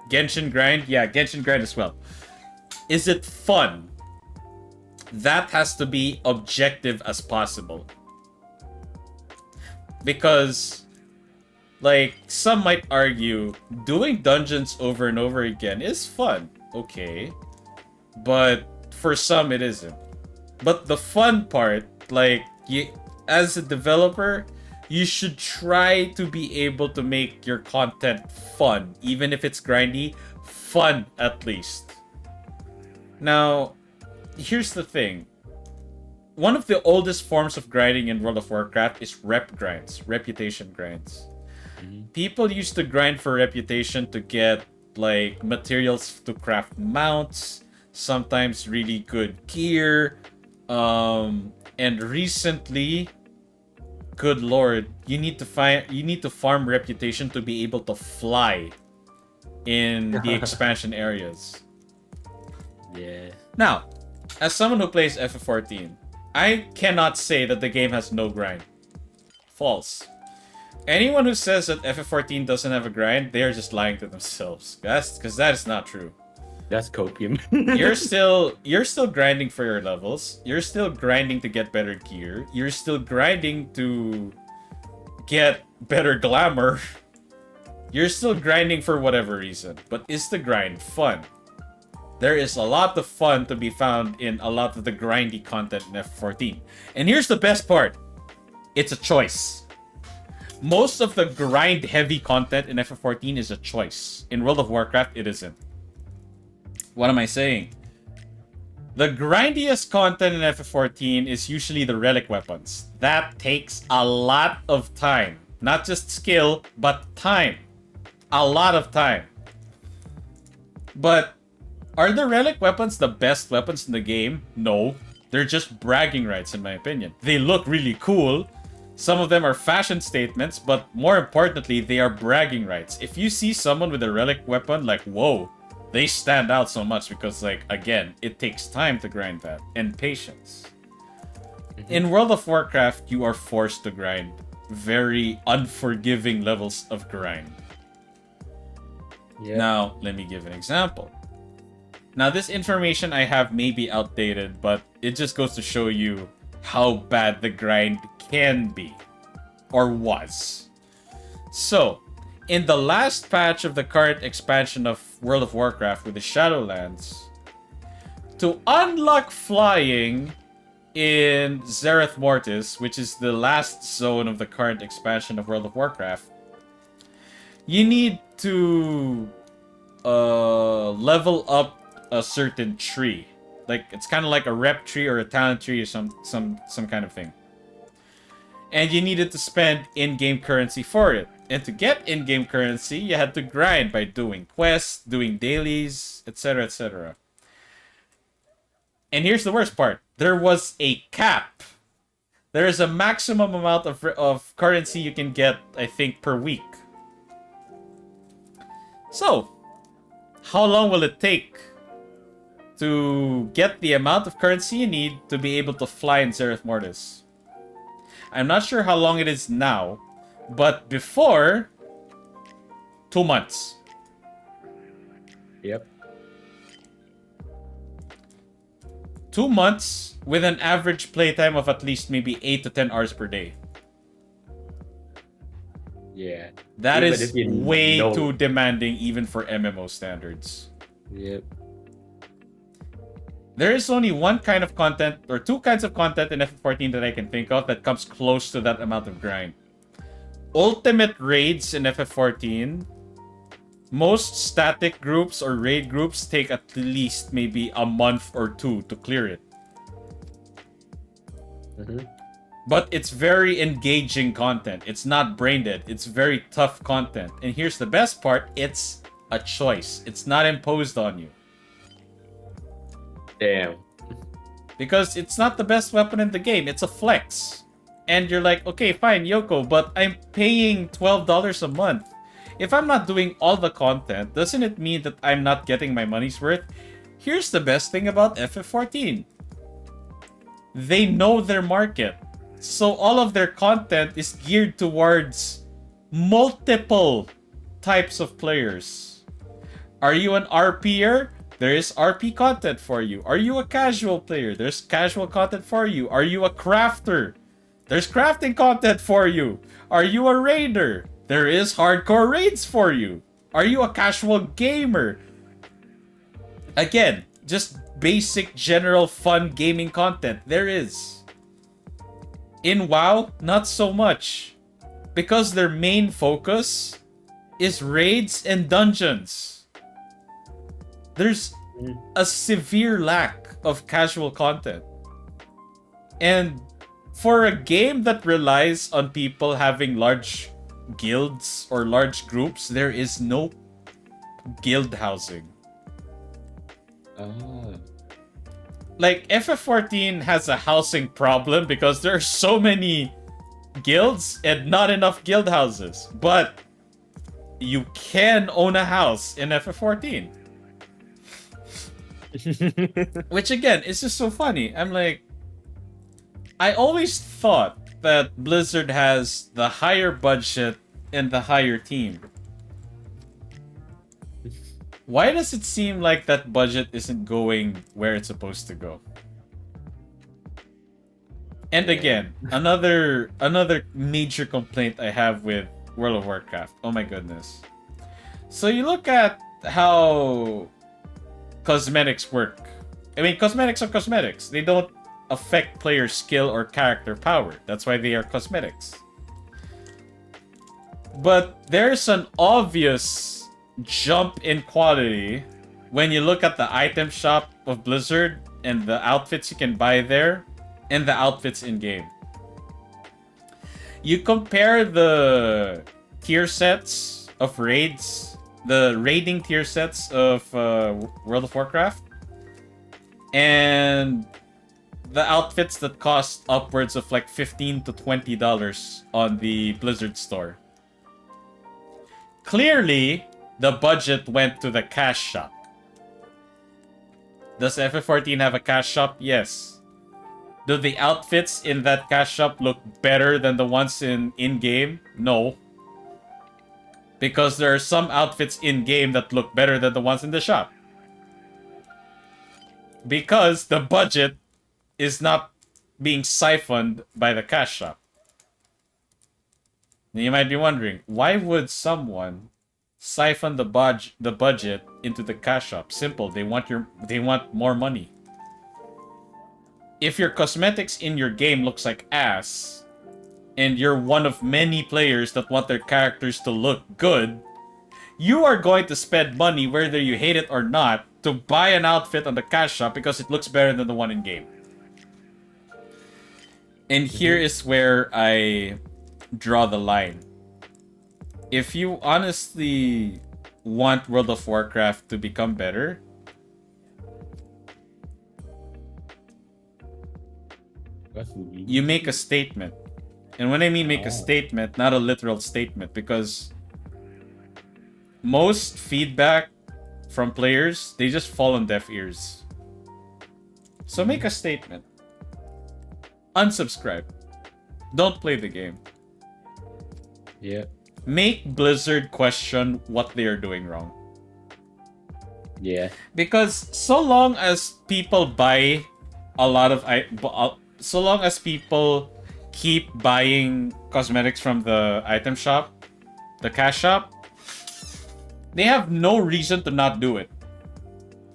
Genshin grind? Yeah, Genshin grind as well. Is it fun? That has to be objective as possible. Because, like, some might argue, doing dungeons over and over again is fun. Okay. But for some, it isn't. But the fun part, like, as a developer, you should try to be able to make your content fun. Even if it's grindy, fun at least. Now, here's the thing. One of the oldest forms of grinding in World of Warcraft is rep grinds, reputation grinds. People used to grind for reputation to get, like, materials to craft mounts, sometimes really good gear, and recently, good lord, you need to farm reputation to be able to fly in the expansion areas. Yeah. Now, as someone who plays FF14, I cannot say that the game has no grind. False. Anyone who says that FF14 doesn't have a grind, they are just lying to themselves. Because that is not true. That's copium. you're still grinding for your levels. You're still grinding to get better gear. You're still grinding to get better glamour. You're still grinding for whatever reason. But is the grind fun? There is a lot of fun to be found in a lot of the grindy content in F14. And here's the best part. It's a choice. Most of the grind-heavy content in FF14 is a choice. In World of Warcraft, it isn't. What am I saying? The grindiest content in FF14 is usually the relic weapons. That takes a lot of time. Not just skill, but time. A lot of time. But are the relic weapons the best weapons in the game? No. They're just bragging rights, in my opinion. They look really cool. Some of them are fashion statements, but more importantly, they are bragging rights. If you see someone with a relic weapon, like, whoa, they stand out so much because, like, again, it takes time to grind that and patience. In World of Warcraft, you are forced to grind very unforgiving levels of grind. Yeah. Now, let me give an example. Now, this information I have may be outdated, but it just goes to show you how bad the grind can be. Or was. So, in the last patch of the current expansion of World of Warcraft with the Shadowlands, to unlock flying in Zereth Mortis, which is the last zone of the current expansion of World of Warcraft, you need to level up a certain tree. Like, it's kind of like a rep tree or a talent tree or some kind of thing. And you needed to spend in-game currency for it. And to get in-game currency, you had to grind by doing quests, doing dailies, etc., etc. And here's the worst part. There was a cap. There is a maximum amount of currency you can get, I think, per week. So, how long will it take to get the amount of currency you need to be able to fly in Zereth Mortis? I'm not sure how long it is now, but before, 2 months. Yep. 2 months with an average playtime of at least maybe 8 to 10 hours per day. Yeah. That Even is if you way know- too demanding even for MMO standards. Yep. There is only one kind of content, or two kinds of content in FF14 that I can think of that comes close to that amount of grind. Ultimate raids in FF14. Most static groups or raid groups take at least maybe a month or two to clear it. But it's very engaging content. It's not brain dead. It's very tough content. And here's the best part. It's a choice. It's not imposed on you. Damn. Because it's not the best weapon in the game. It's a flex. And you're like, okay, fine, Yoko, but I'm paying $12 a month. If I'm not doing all the content, doesn't it mean that I'm not getting my money's worth? Here's the best thing about FF14. They know their market. So all of their content is geared towards multiple types of players. Are you an RPer? There is RP content for you. Are you a casual player? There's casual content for you. Are you a crafter? There's crafting content for you. Are you a raider? There is hardcore raids for you. Are you a casual gamer? Again, just basic general fun gaming content. There is. In WoW, not so much. Because their main focus is raids and dungeons. There's a severe lack of casual content. And for a game that relies on people having large guilds or large groups, there is no guild housing. Like, FF14 has a housing problem because there are so many guilds and not enough guild houses. But you can own a house in FF14. Which again, is just so funny. I'm like, I always thought that Blizzard has the higher budget and the higher team. Why does it seem like that budget isn't going where it's supposed to go? And again, another major complaint I have with World of Warcraft. Oh my goodness. So you look at how cosmetics work. I mean, cosmetics are cosmetics. They don't affect player skill or character power. That's why they are cosmetics. But there's an obvious jump in quality when you look at the item shop of Blizzard and the outfits you can buy there and the outfits in game. You compare the tier sets of raids, the raiding tier sets of World of Warcraft, and the outfits that cost upwards of like $15 to $20 on the Blizzard store. Clearly, the budget went to the cash shop. Does FF14 have a cash shop? Yes. Do the outfits in that cash shop look better than the ones in-game? No. Because there are some outfits in-game that look better than the ones in the shop. Because the budget is not being siphoned by the cash shop. Now you might be wondering, why would someone siphon the budget into the cash shop? Simple, they want more money. If your cosmetics in your game looks like ass, and you're one of many players that want their characters to look good, you are going to spend money, whether you hate it or not, to buy an outfit on the cash shop because it looks better than the one in game. And here is where I draw the line. If you honestly want World of Warcraft to become better, you make a statement. And when I mean make a statement, not a literal statement, because most feedback from players, they just fall on deaf ears. So make a statement. Unsubscribe. Don't play the game. Yeah. Make Blizzard question what they are doing wrong. Yeah. Because so long as people buy a lot of... So long as people keep buying cosmetics from the item shop, the cash shop, they have no reason to not do it.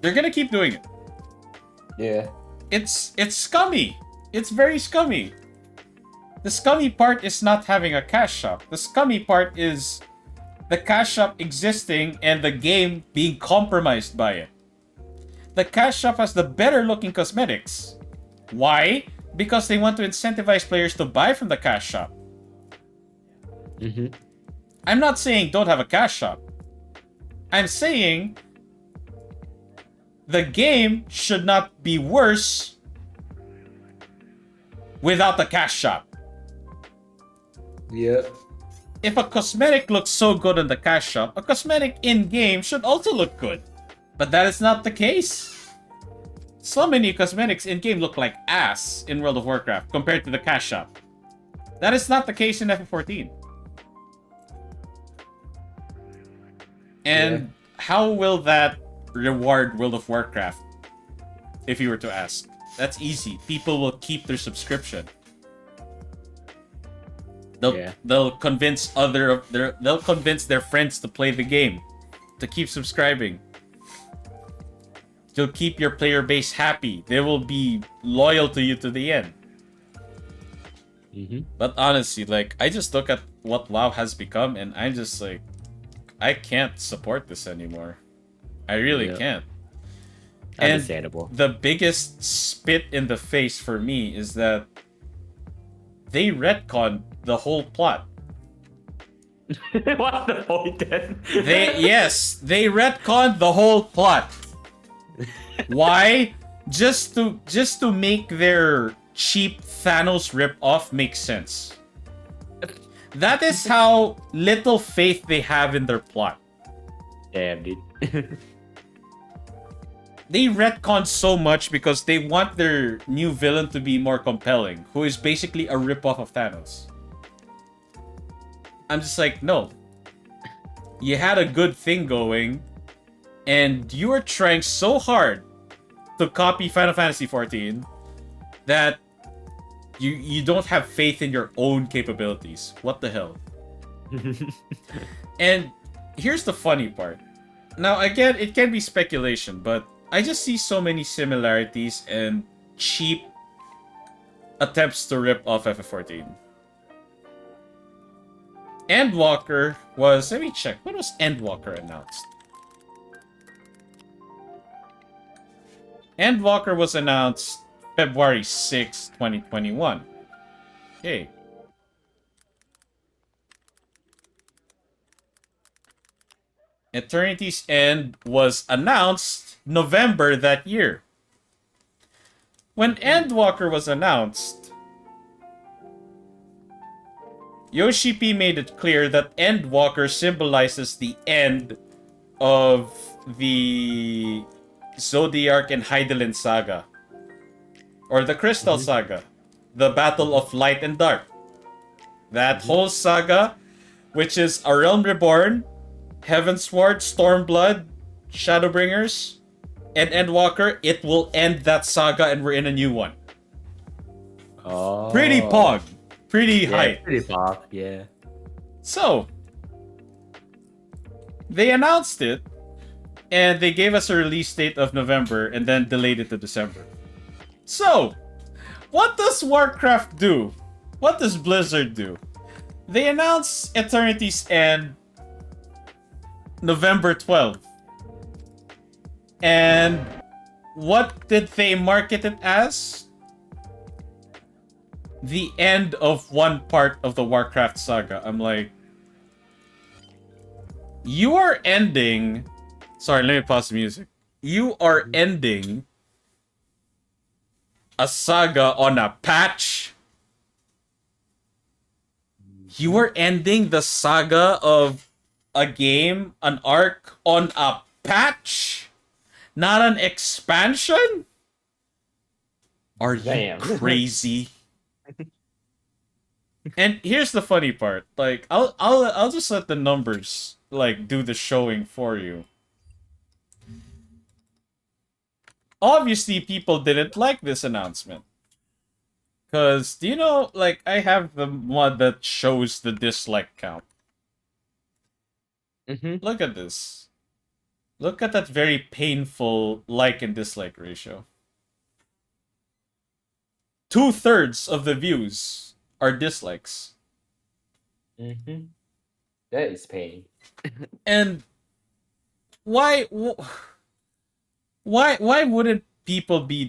They're gonna keep doing it. Yeah. It's scummy. It's very scummy. The scummy part is not having a cash shop. The scummy part is the cash shop existing and the game being compromised by it. The cash shop has the better looking cosmetics. Why? Because they want to incentivize players to buy from the cash shop. Mm-hmm. I'm not saying don't have a cash shop. I'm saying the game should not be worse without the cash shop. Yep. If a cosmetic looks so good in the cash shop, a cosmetic in-game should also look good. But that is not the case. So many cosmetics in-game look like ass in World of Warcraft compared to the cash shop. That is not the case in FF14. And how will that reward World of Warcraft? If you were to ask. That's easy. People will keep their subscription. They'll convince they'll convince their friends to play the game, to keep subscribing. You'll keep your player base happy. They will be loyal to you to the end. Mm-hmm. But honestly, like, I just look at what WoW has become and I'm just like, I can't support this anymore. I really can't. Understandable. And the biggest spit in the face for me is that they retconned the whole plot. What's the point then? They retconned the whole plot. Why? Just to make their cheap Thanos ripoff make sense. That is how little faith they have in their plot. Damn, dude. They retcon so much because they want their new villain to be more compelling, who is basically a ripoff of Thanos. I'm just like, no. You had a good thing going, and you are trying so hard to copy Final Fantasy XIV that you don't have faith in your own capabilities. What the hell? And here's the funny part. Now, again, it can be speculation, but I just see so many similarities and cheap attempts to rip off FF14. Endwalker was... Let me check. When was Endwalker announced? Endwalker was announced February 6, 2021. Okay. Eternity's End was announced November that year. When Endwalker was announced, Yoshi P made it clear that Endwalker symbolizes the end of the Zodiac and Hydaelyn saga. Or the Crystal saga. The Battle of Light and Dark. That whole saga, which is A Realm Reborn, Heavensward, Stormblood, Shadowbringers, and Endwalker, it will end that saga and we're in a new one. Oh. Pretty pog. Pretty hype. Pretty pop, yeah. So, they announced it, and they gave us a release date of November, and then delayed it to December. So, what does Warcraft do? What does Blizzard do? They announce Eternity's End November 12th. And what did they market it as? The end of one part of the Warcraft saga. I'm like, you are ending... Sorry, let me pause the music. You are ending a saga on a patch. You are ending the saga of a game, an arc, on a patch? Not an expansion? Are you Damn. crazy? And here's the funny part. Like, I'll just let the numbers like do the showing for you. Obviously, people didn't like this announcement. Because, do you know, like, I have the one that shows the dislike count. Look at this. Look at that very painful like and dislike ratio. 2/3 of the views are dislikes. That is pain. And why wouldn't people be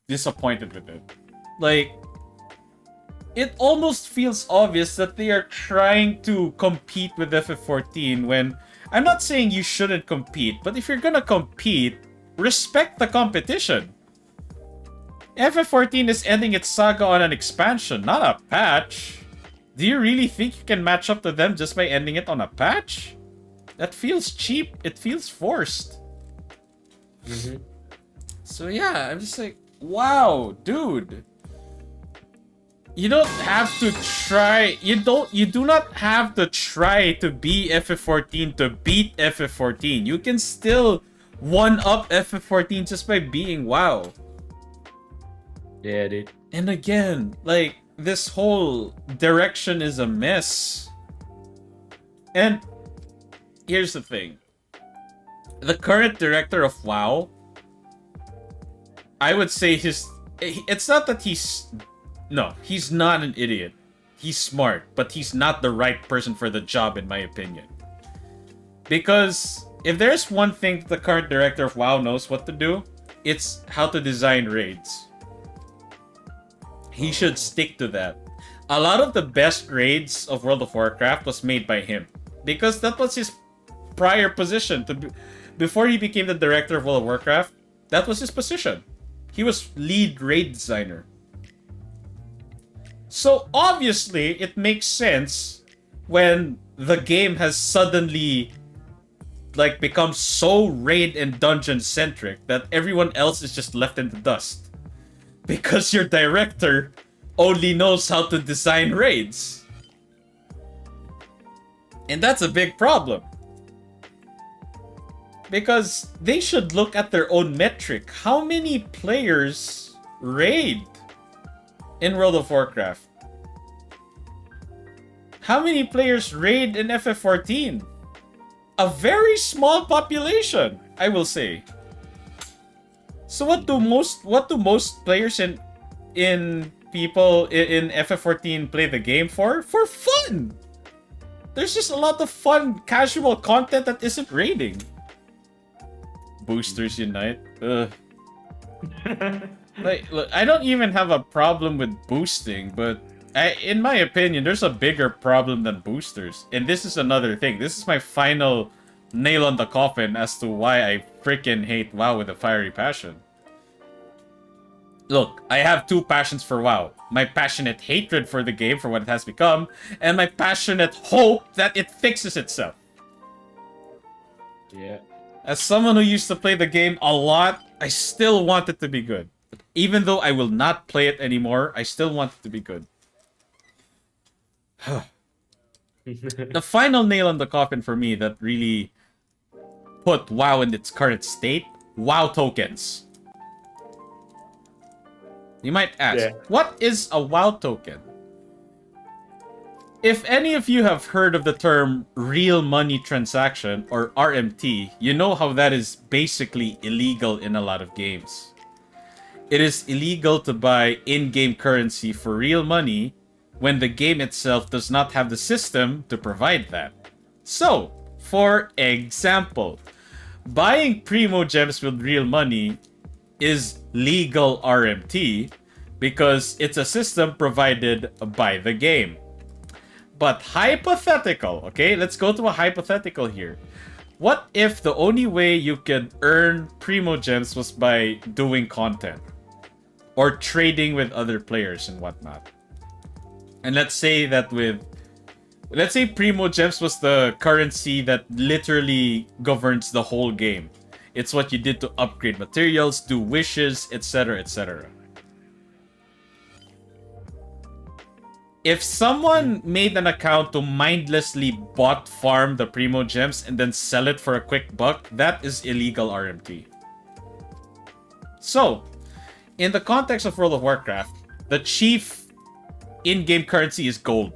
disappointed with it? Like, it almost feels obvious that they are trying to compete with FF14 when I'm not saying you shouldn't compete, but if you're gonna compete, respect the competition. FF14 is ending its saga on an expansion, not a patch. Do you really think you can match up to them just by ending it on a patch? That feels cheap. It feels forced. So yeah, I'm just like, wow, dude. You don't have to try. You do not have to try to be FF14 to beat FF14. You can still one-up FF14 just by being WoW. Yeah, dude. And again, like, this whole direction is a mess. And here's the thing. The current director of WoW, I would say it's not that he's not an idiot. He's smart, but he's not the right person for the job, in my opinion. Because if there's one thing that the current director of WoW knows what to do, it's how to design raids. He should stick to that. A lot of the best raids of World of Warcraft was made by him. Because that was his prior position. Before he became the director of World of Warcraft, that was his position. He was lead raid designer. So obviously, it makes sense when the game has suddenly like become so raid and dungeon centric that everyone else is just left in the dust. Because your director only knows how to design raids. And that's a big problem. Because they should look at their own metric. How many players raid in World of Warcraft? How many players raid in FF14? A very small population, I will say. So what do most players in FF14 play the game for? For fun. There's just a lot of fun, casual content that isn't raiding. Boosters unite. Ugh. Like, look, I don't even have a problem with boosting, but in my opinion, there's a bigger problem than boosters. And this is another thing. This is my final nail on the coffin as to why I freaking hate WoW with a fiery passion. Look, I have two passions for WoW. My passionate hatred for the game, for what it has become, and my passionate hope that it fixes itself. Yeah. As someone who used to play the game a lot, I still want it to be good. Even though I will not play it anymore, I still want it to be good. The final nail on the coffin for me that really put WoW in its current state, WoW tokens. You might ask, what is a WoW token? If any of you have heard of the term real money transaction, or RMT, you know how that is basically illegal in a lot of games. It is illegal to buy in-game currency for real money when the game itself does not have the system to provide that. So, for example, buying Primo Gems with real money is legal RMT because it's a system provided by the game. But hypothetical, okay? Let's go to a hypothetical here. What if the only way you could earn Primo Gems was by doing content? Or trading with other players and whatnot? And let's say Primo Gems was the currency that literally governs the whole game. It's what you did to upgrade materials, do wishes, etc., etc. If someone made an account to mindlessly bot farm the Primo Gems and then sell it for a quick buck, that is illegal RMT. So, in the context of World of Warcraft, the chief in-game currency is gold.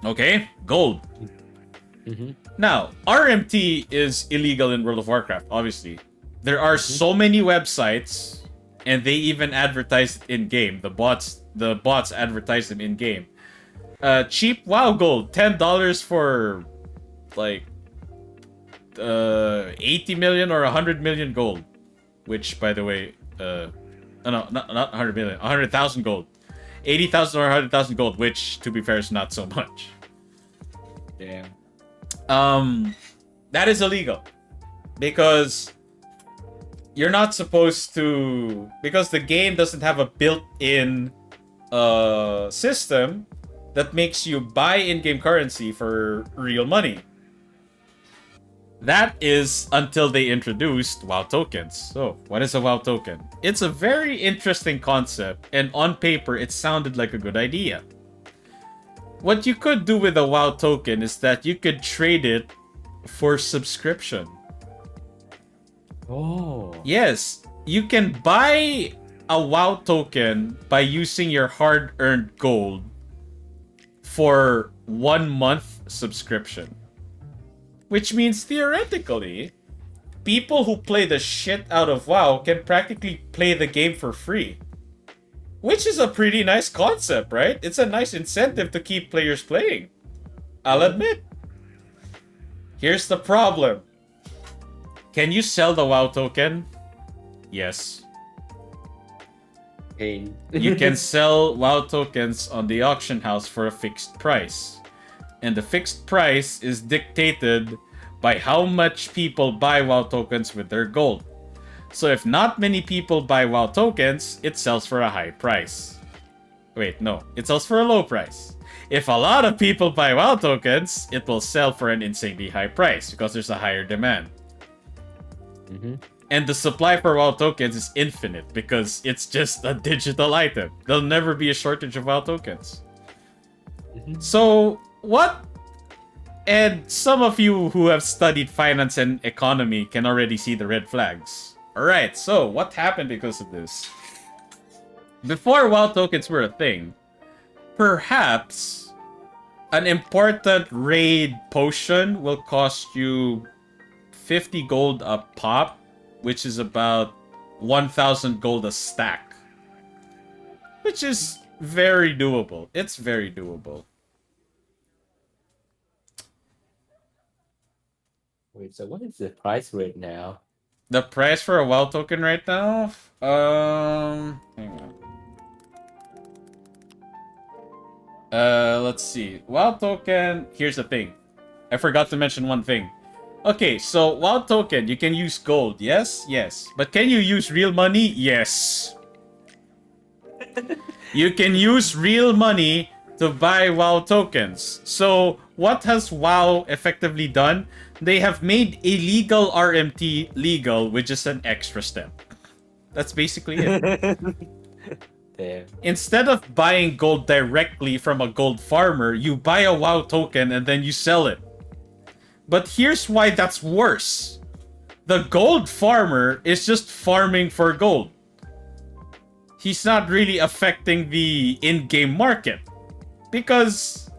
Okay? Gold. Mm-hmm. Now, RMT is illegal in World of Warcraft, obviously. There are so many websites, and they even advertise it in-game. The bots advertise them in-game. Cheap WoW gold, $10 for like 80 million or 100 million gold. Which, by the way, no, not 100 million, 100,000 gold. 80,000 or 100,000 gold, which, to be fair, is not so much. Damn. That is illegal. Because you're not supposed to... Because the game doesn't have a built-in system that makes you buy in-game currency for real money. That is until they introduced WoW tokens. So, what is a WoW token? It's a very interesting concept, and on paper, it sounded like a good idea. What you could do with a WoW token is that you could trade it for subscription. Oh. Yes, you can buy a WoW token by using your hard-earned gold for 1 month subscription. Which means, theoretically, people who play the shit out of WoW can practically play the game for free. Which is a pretty nice concept, right? It's a nice incentive to keep players playing. I'll admit. Here's the problem. Can you sell the WoW token? Yes. Pain. You can sell WoW tokens on the auction house for a fixed price. And the fixed price is dictated by how much people buy WoW tokens with their gold. So if not many people buy WoW tokens, it sells for a high price. Wait, no. It sells for a low price. If a lot of people buy WoW tokens, it will sell for an insanely high price because there's a higher demand. Mm-hmm. And the supply for WoW tokens is infinite because it's just a digital item. There'll never be a shortage of WoW tokens. Mm-hmm. So, what And some of you who have studied finance and economy can already see the red flags. Alright, so what happened because of this? Before WoW tokens were a thing, perhaps an important raid potion will cost you 50 gold a pop, which is about 1,000 gold a stack. Which is very doable. It's very doable. Wait, so what is the price rate now? The price for a WoW token right now? Hang on. Let's see. WoW token, here's the thing. I forgot to mention one thing. Okay, so WoW token, you can use gold, yes? Yes. But can you use real money? Yes. You can use real money to buy WoW tokens. So, what has WoW effectively done? They have made illegal RMT legal with just an extra step. That's basically it. Damn. Instead of buying gold directly from a gold farmer, you buy a WoW token and then you sell it. But here's why that's worse. The gold farmer is just farming for gold. He's not really affecting the in-game market. Because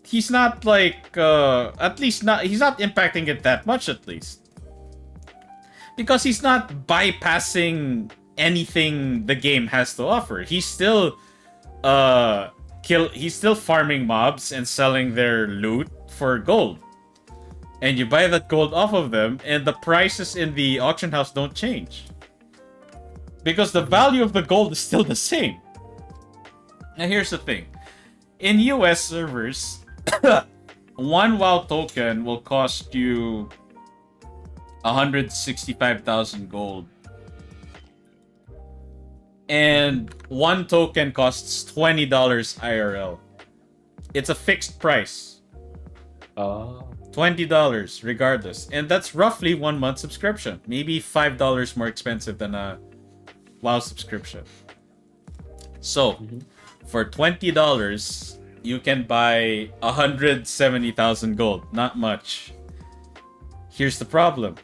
he's not like, he's not impacting it that much at least. Because he's not bypassing anything the game has to offer. He's still, he's still farming mobs and selling their loot for gold. And you buy that gold off of them, and the prices in the auction house don't change. Because the value of the gold is still the same. Now here's the thing. In US servers, one WoW token will cost you 165,000 gold. And one token costs $20 IRL. It's a fixed price. Oh. $20 regardless. And that's roughly 1 month subscription. Maybe $5 more expensive than a WoW subscription. So, for $20, you can buy 170,000 gold. Not much. Here's the problem.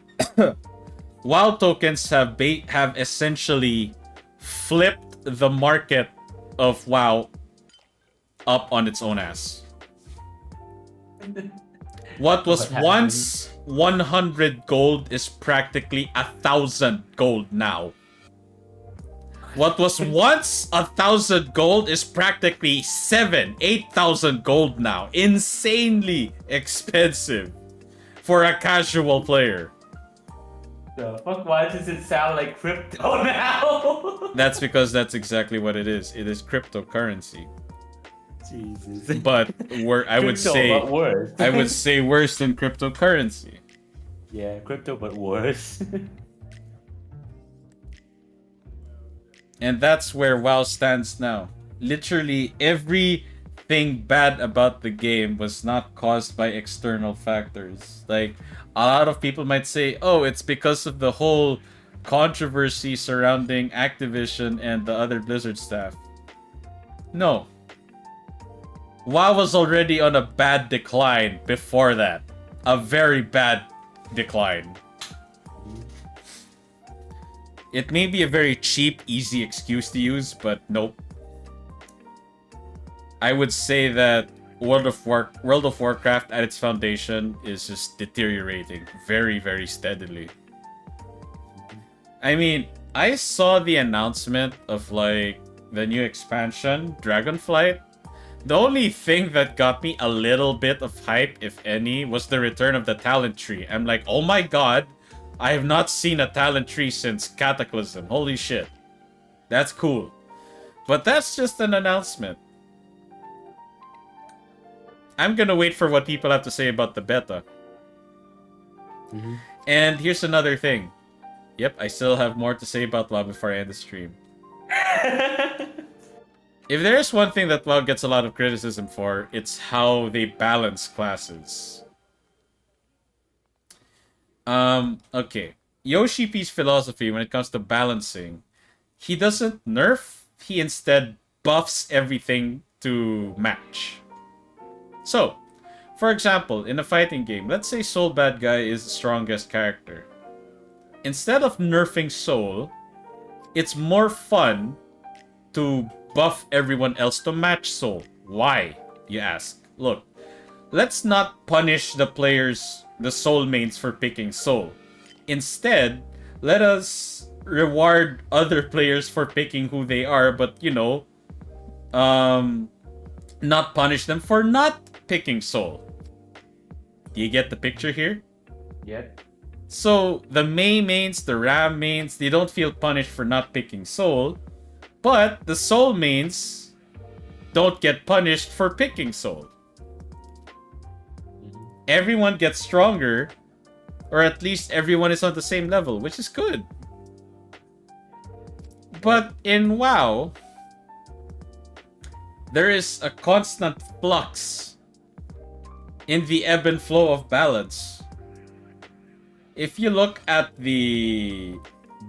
WoW tokens have essentially flipped the market of WoW up on its own ass. What was once 100 gold is practically 1,000 gold now. What was once 1,000 gold is practically 8,000 gold now. Insanely expensive for a casual player. The fuck, why does it sound like crypto now? That's because that's exactly what it is. It is cryptocurrency. Jesus. But I would Crypto, say but worse. I would say worse than cryptocurrency. Yeah, crypto but worse. And that's where WoW stands now. Literally everything bad about the game was not caused by external factors. Like, a lot of people might say, oh, it's because of the whole controversy surrounding Activision and the other Blizzard staff. No. WoW was already on a bad decline before that. A very bad decline. It may be a very cheap, easy excuse to use, but nope. I would say that World of Warcraft at its foundation is just deteriorating very, very steadily. I mean, I saw the announcement of like the new expansion, Dragonflight. The only thing that got me a little bit of hype, if any, was the return of the talent tree. I'm like, oh my god, I have not seen a talent tree since Cataclysm. Holy shit. That's cool. But that's just an announcement. I'm gonna wait for what people have to say about the beta. And here's another thing. Yep, I still have more to say about WoW before I end the stream. If there's one thing that WoW gets a lot of criticism for, it's how they balance classes. Okay. Yoshi P's philosophy when it comes to balancing, he doesn't nerf, he instead buffs everything to match. So, For example, in a fighting game, let's say Soul Bad Guy is the strongest character. Instead of nerfing Soul, it's more fun to buff everyone else to match Soul. Why, you ask? Look, let's not punish the players, the Soul mains, for picking Soul. Instead, let us reward other players for picking who they are, but, you know, not punish them for not picking Soul. Do you get the picture here? Yep. So, the Mei mains, the Ram mains, they don't feel punished for not picking Soul, but the Soul mains don't get punished for picking Soul. Everyone gets stronger, or at least everyone is on the same level, which is good. But in WoW, there is a constant flux in the ebb and flow of balance. If you look at the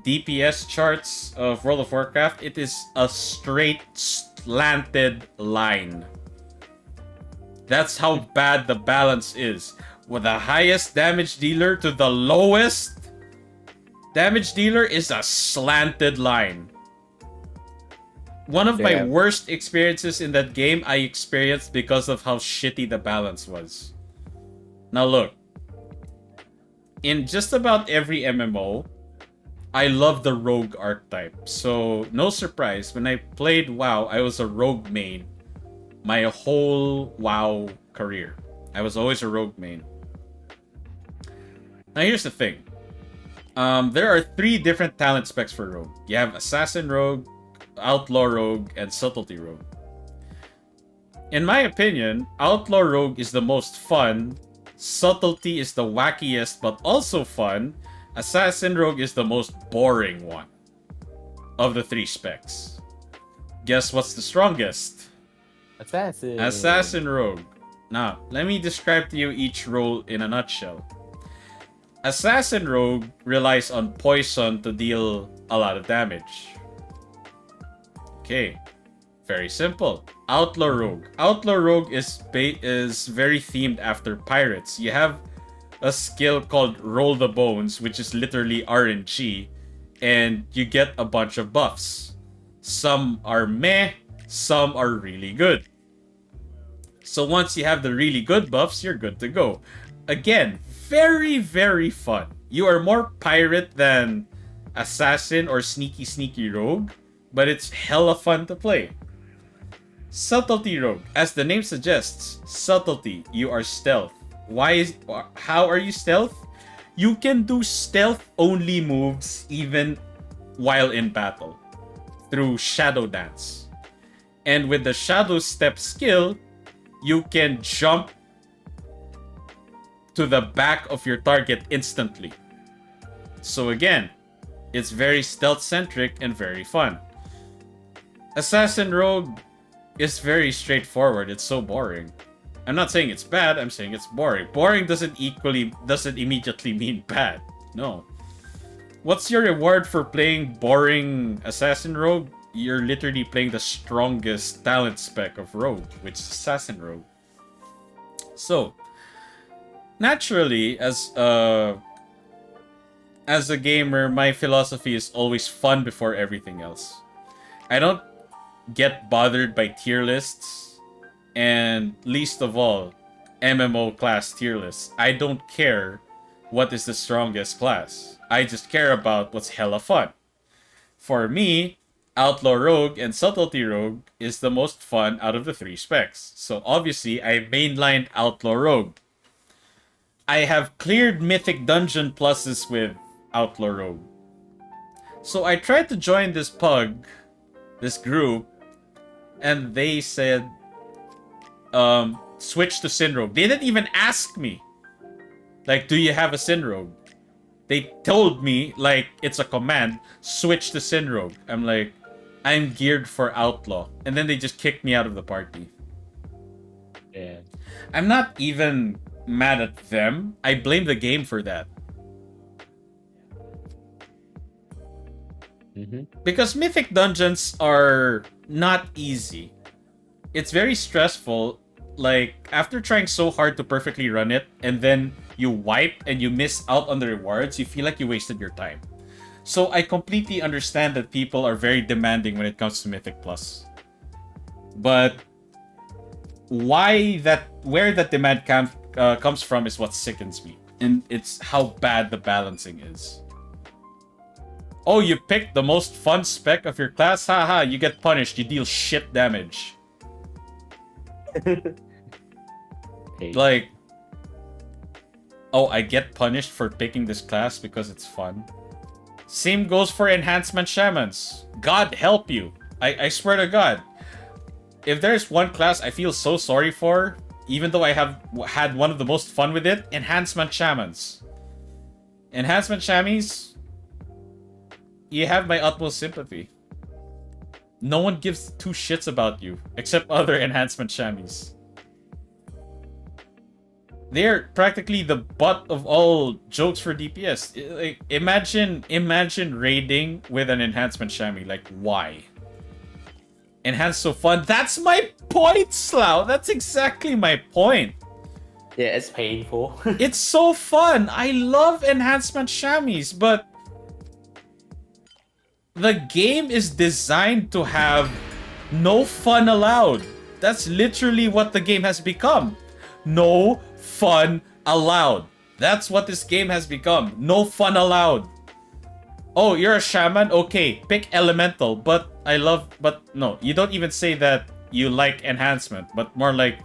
DPS charts of World of Warcraft, it is a straight slanted line. That's how bad the balance is. With the highest damage dealer to the lowest damage dealer is a slanted line. One of my worst experiences in that game I experienced because of how shitty the balance was. Now look, in just about every MMO, I love the rogue archetype. So no surprise, when I played WoW, I was a rogue main my whole WoW career. I was always a rogue main. Now here's the thing. There are 3 different talent specs for rogue. You have assassin rogue, outlaw rogue, and subtlety rogue. In my opinion, outlaw rogue is the most fun, subtlety is the wackiest but also fun, assassin rogue is the most boring one of the 3 specs. Guess what's the strongest? Assassin rogue. Now, let me describe to you each role in a nutshell. Assassin rogue relies on poison to deal a lot of damage. Okay, very simple. Outlaw rogue. Outlaw rogue is very themed after pirates. You have a skill called Roll the Bones, which is literally RNG, and you get a bunch of buffs. Some are meh, some are really good. So once you have the really good buffs, you're good to go. Again, very, very fun. You are more pirate than assassin or sneaky rogue, but it's hella fun to play. Subtlety rogue. As the name suggests, subtlety, you are stealth. How are you stealth? You can do stealth-only moves even while in battle through Shadow Dance. And with the Shadow Step skill, you can jump to the back of your target instantly. So again, it's very stealth-centric and very fun. Assassin rogue is very straightforward. It's so boring. I'm not saying it's bad, I'm saying it's boring. Boring doesn't immediately mean bad. No. What's your reward for playing boring assassin rogue? You're literally playing the strongest talent spec of rogue, which is assassin rogue. So, naturally, as a gamer, my philosophy is always fun before everything else. I don't get bothered by tier lists, and least of all, MMO class tier lists. I don't care what is the strongest class. I just care about what's hella fun. For me, Outlaw Rogue and Subtlety Rogue is the most fun out of the 3 specs. So obviously, I mainlined Outlaw Rogue. I have cleared Mythic Dungeon pluses with Outlaw Rogue. So I tried to join this group, and they said, switch to Sin Rogue. They didn't even ask me, like, do you have a Sin Rogue? They told me, like, it's a command, switch to Sin Rogue. I'm like, I'm geared for Outlaw. And then they just kicked me out of the party. Yeah. I'm not even mad at them. I blame the game for that. Because Mythic Dungeons are not easy. It's very stressful, like, after trying so hard to perfectly run it, and then you wipe and you miss out on the rewards, you feel like you wasted your time. So I completely understand that people are very demanding when it comes to Mythic Plus. But where that demand comes from is what sickens me. And it's how bad the balancing is. Oh, you picked the most fun spec of your class? Haha, you get punished. You deal shit damage. Like, oh, I get punished for picking this class because it's fun. Same goes for enhancement shamans. God help you. I swear to God. If there's one class I feel so sorry for, even though I have had one of the most fun with it, enhancement shamans. Enhancement shamies, you have my utmost sympathy. No one gives two shits about you, except other enhancement shamies. They're practically the butt of all jokes for DPS. Like, imagine raiding with an enhancement chamois. Like, why? Enhance so fun. That's my point, Slough. That's exactly my point. Yeah, it's painful. It's so fun. I love enhancement chamois, but the game is designed to have no fun allowed. That's literally what the game has become. No fun allowed. That's what this game has become. No fun allowed. Oh, you're a shaman? Okay, pick elemental. But no, you don't even say that you like enhancement, but more like,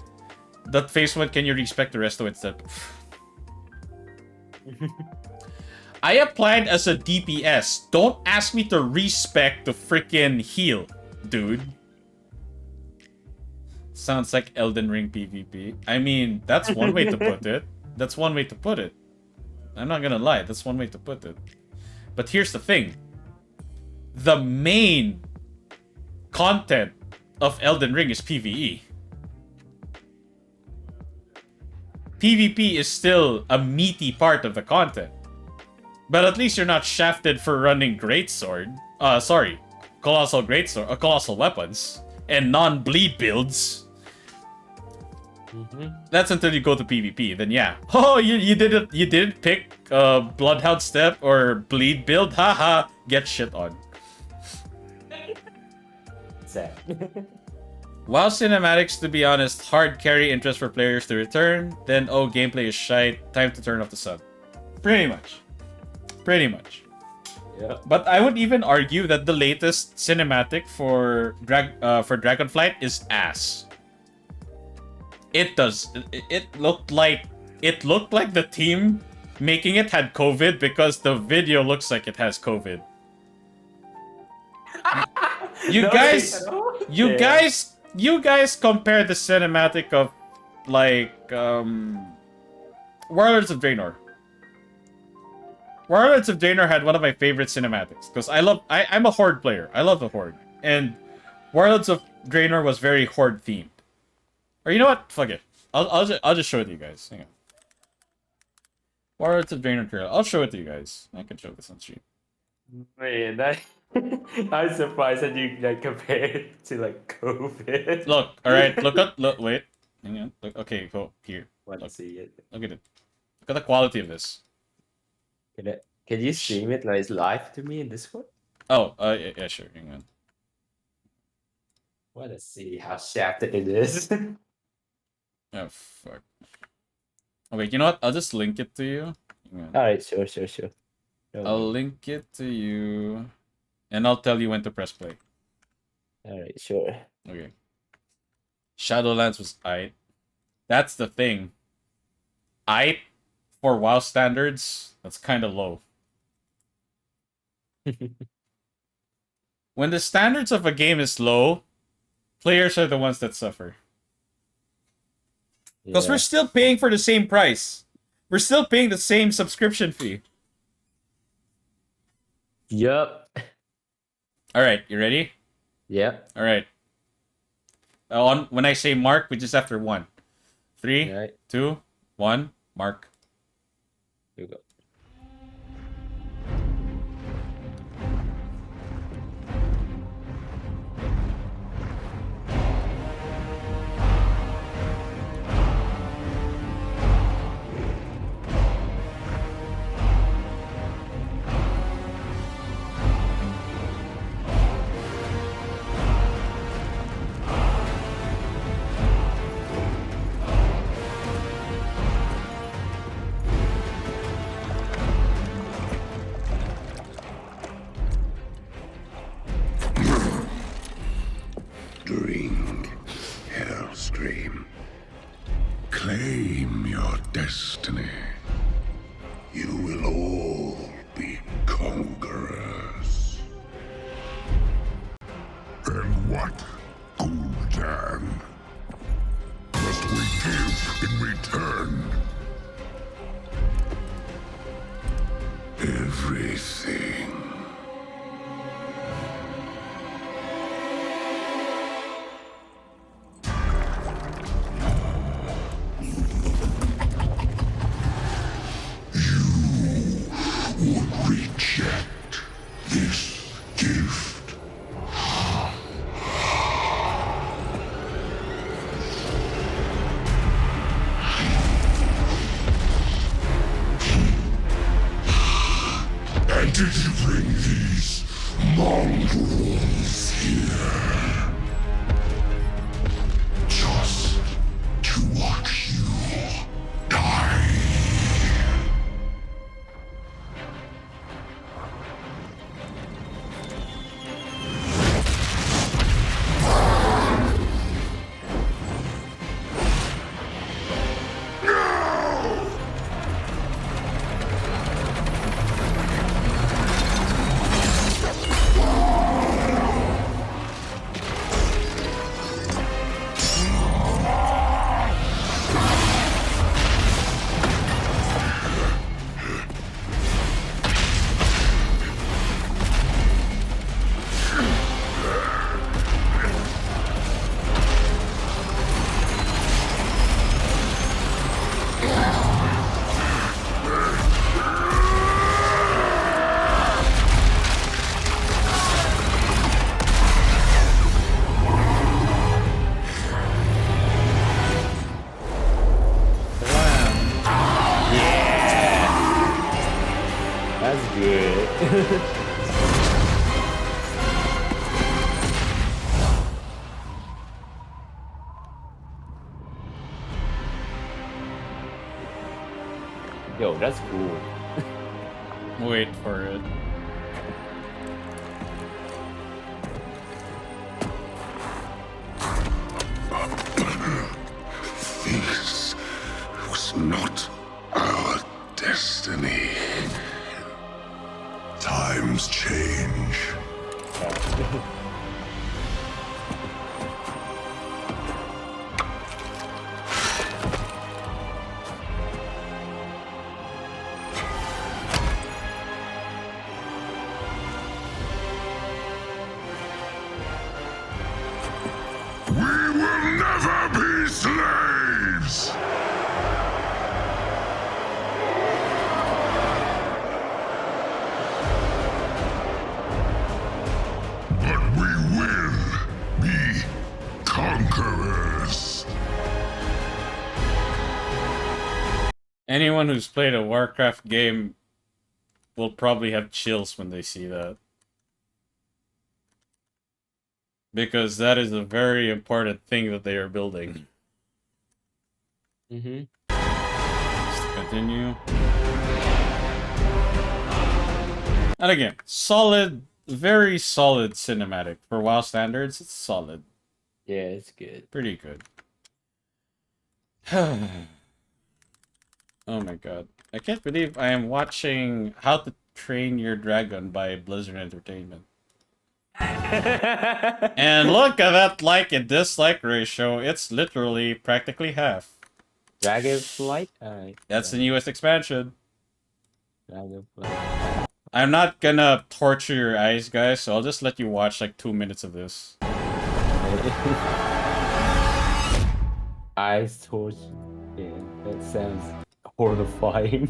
that phase one, can you respect the rest of it instead? I applied as a DPS. Don't ask me to respect the freaking heal, dude. Sounds like Elden Ring PvP. I mean, that's one way to put it. That's one way to put it. I'm not gonna lie, that's one way to put it. But here's the thing. The main content of Elden Ring is PvE. PvP is still a meaty part of the content. But at least you're not shafted for running Greatsword. Colossal Greatsword, Colossal Weapons. And non-bleed builds. That's until you go to PvP. Then yeah. Oh, you didn't pick Bloodhound Step or Bleed build? Haha. Get shit on. Sad. WoW cinematics, to be honest, hard carry interest for players to return. Then gameplay is shite. Time to turn off the sub. Pretty much. Yeah. But I would even argue that the latest cinematic for Dragonflight is ass. It looked like the team making it had COVID because the video looks like it has COVID. You guys compare the cinematic of like Warlords of Draenor. Warlords of Draenor had one of my favorite cinematics because I'm a Horde player. I love the Horde, and Warlords of Draenor was very Horde themed. Or you know what? Fuck it. I'll just show it to you guys. Hang on. Warlords of Draenor trailer. I'll show it to you guys. I can show this on stream. Man, I'm surprised that you like compare it to like COVID. Look, all right. Look. Wait. Hang on. Look. Okay. Go here. Let's see it. Look at it. Look at the quality of this. Can you stream it like live to me in Discord? Oh, yeah, sure. Hang on. Let's see how shafted it is. Oh, fuck. Oh, wait, you know what? I'll just link it to you. Alright, sure. I'll link it to you. And I'll tell you when to press play. Alright, sure. Okay. Shadowlands was aight. That's the thing. Aight, for WoW standards, that's kind of low. When the standards of a game is low, players are the ones that suffer. Because we're still paying for the same price. We're still paying the same subscription fee. Yup. Alright, you ready? Yep. Alright. When I say mark, we just after 1. 3, 2, 1, mark. Here we go. everything. You would reject this gift. And did you bring these mongrels here? Just to watch you die? That's good. Yo, that's cool. Wait for it. This was not our destiny. Times change. We will never be slaves! But we will be conquerors. Anyone who's played a Warcraft game will probably have chills when they see that. Because that is a very important thing that they are building. Mm-hmm. Let's continue. And again, solid, very solid cinematic. For WoW standards, it's solid. Yeah, it's good. Pretty good. Oh my god. I can't believe I am watching How to Train Your Dragon by Blizzard Entertainment. And look at that like and dislike ratio. It's literally practically half. Dragonflight? That's the newest expansion. Dragonflight. I'm not gonna torture your eyes, guys, so I'll just let you watch like 2 minutes of this. Eyes torch. Yeah, that sounds horrifying.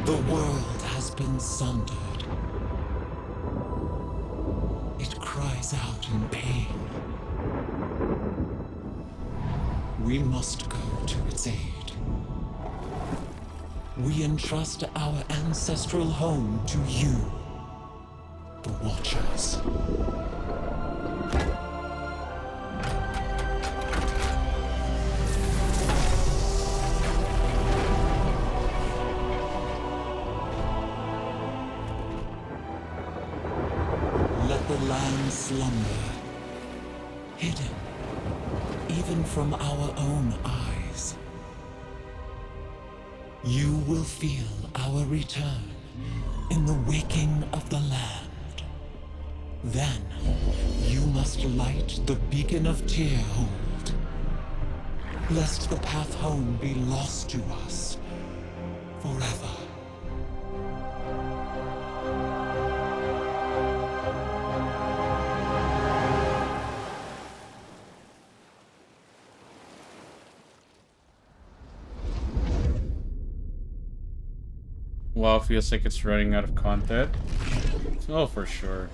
The world has been sundered. It cries out in pain. We must go to its aid. We entrust our ancestral home to you, the Watchers. Let the land slumber, hidden even from our own eyes. You will feel our return in the waking of the land. Then, you must light the beacon of Tearhold. lest the path home be lost to us forever. WoW feels like it's running out of content. Oh, for sure.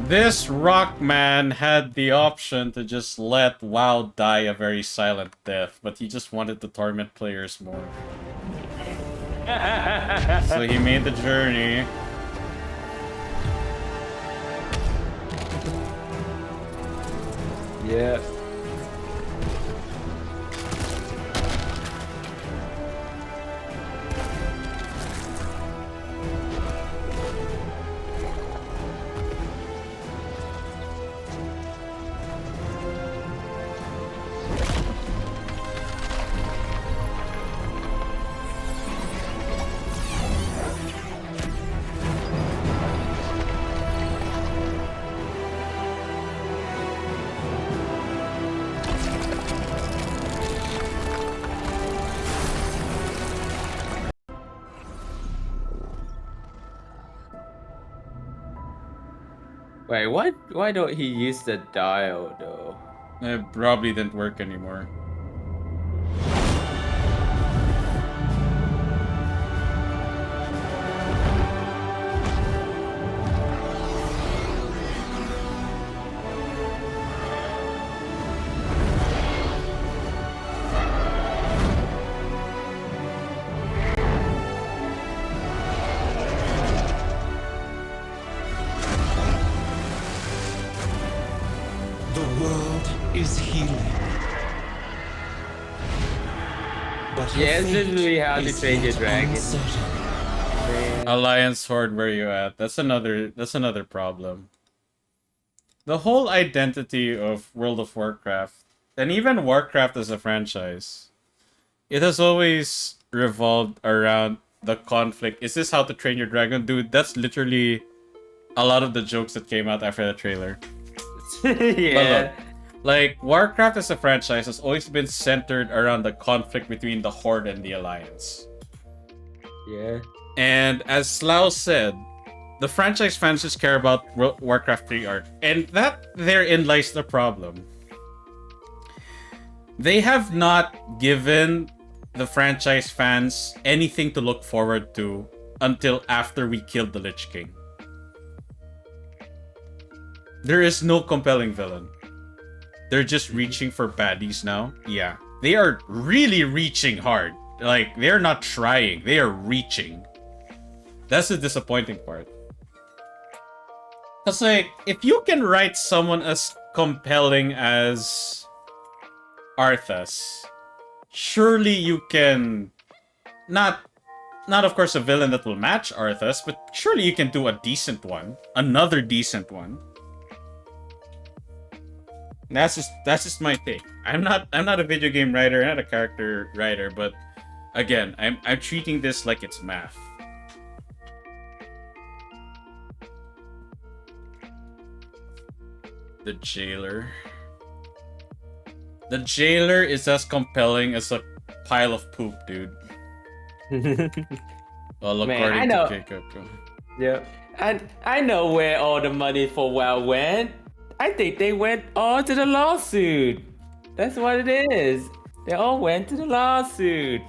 This Rockman had the option to just let WoW die a very silent death, but he just wanted to torment players more. So he made the journey. Yeah. Wait, why don't he use the dial though? It probably didn't work anymore. The world is healing. But her Yeah, it's fate literally how to is train your yet dragon. uncertain. Alliance Horde, where you at? That's another problem. The whole identity of World of Warcraft, and even Warcraft as a franchise, it has always revolved around the conflict. Is this how to train your dragon? Dude, that's literally a lot of the jokes that came out after the trailer. Yeah. Like, Warcraft as a franchise has always been centered around the conflict between the Horde and the Alliance. Yeah. And as Slough said, the franchise fans just care about Warcraft 3 art. And that therein lies the problem. They have not given the franchise fans anything to look forward to until after we killed the Lich King. There is no compelling villain. They're just reaching for baddies now. Yeah. They are really reaching hard. Like, they're not trying. They are reaching. That's the disappointing part. Because, like, if you can write someone as compelling as Arthas, surely you can... Not of course a villain that will match Arthas, but surely you can do a decent one. Another decent one. That's just my take. I'm not a video game writer, I'm not a character writer, but again, I'm treating this like it's math. The Jailer. The Jailer is as compelling as a pile of poop, dude. Well, Man, according I know. to Keiko. Yeah. And I know where all the money for WoW went. I think they went all to the lawsuit. That's what it is. They all went to the lawsuit.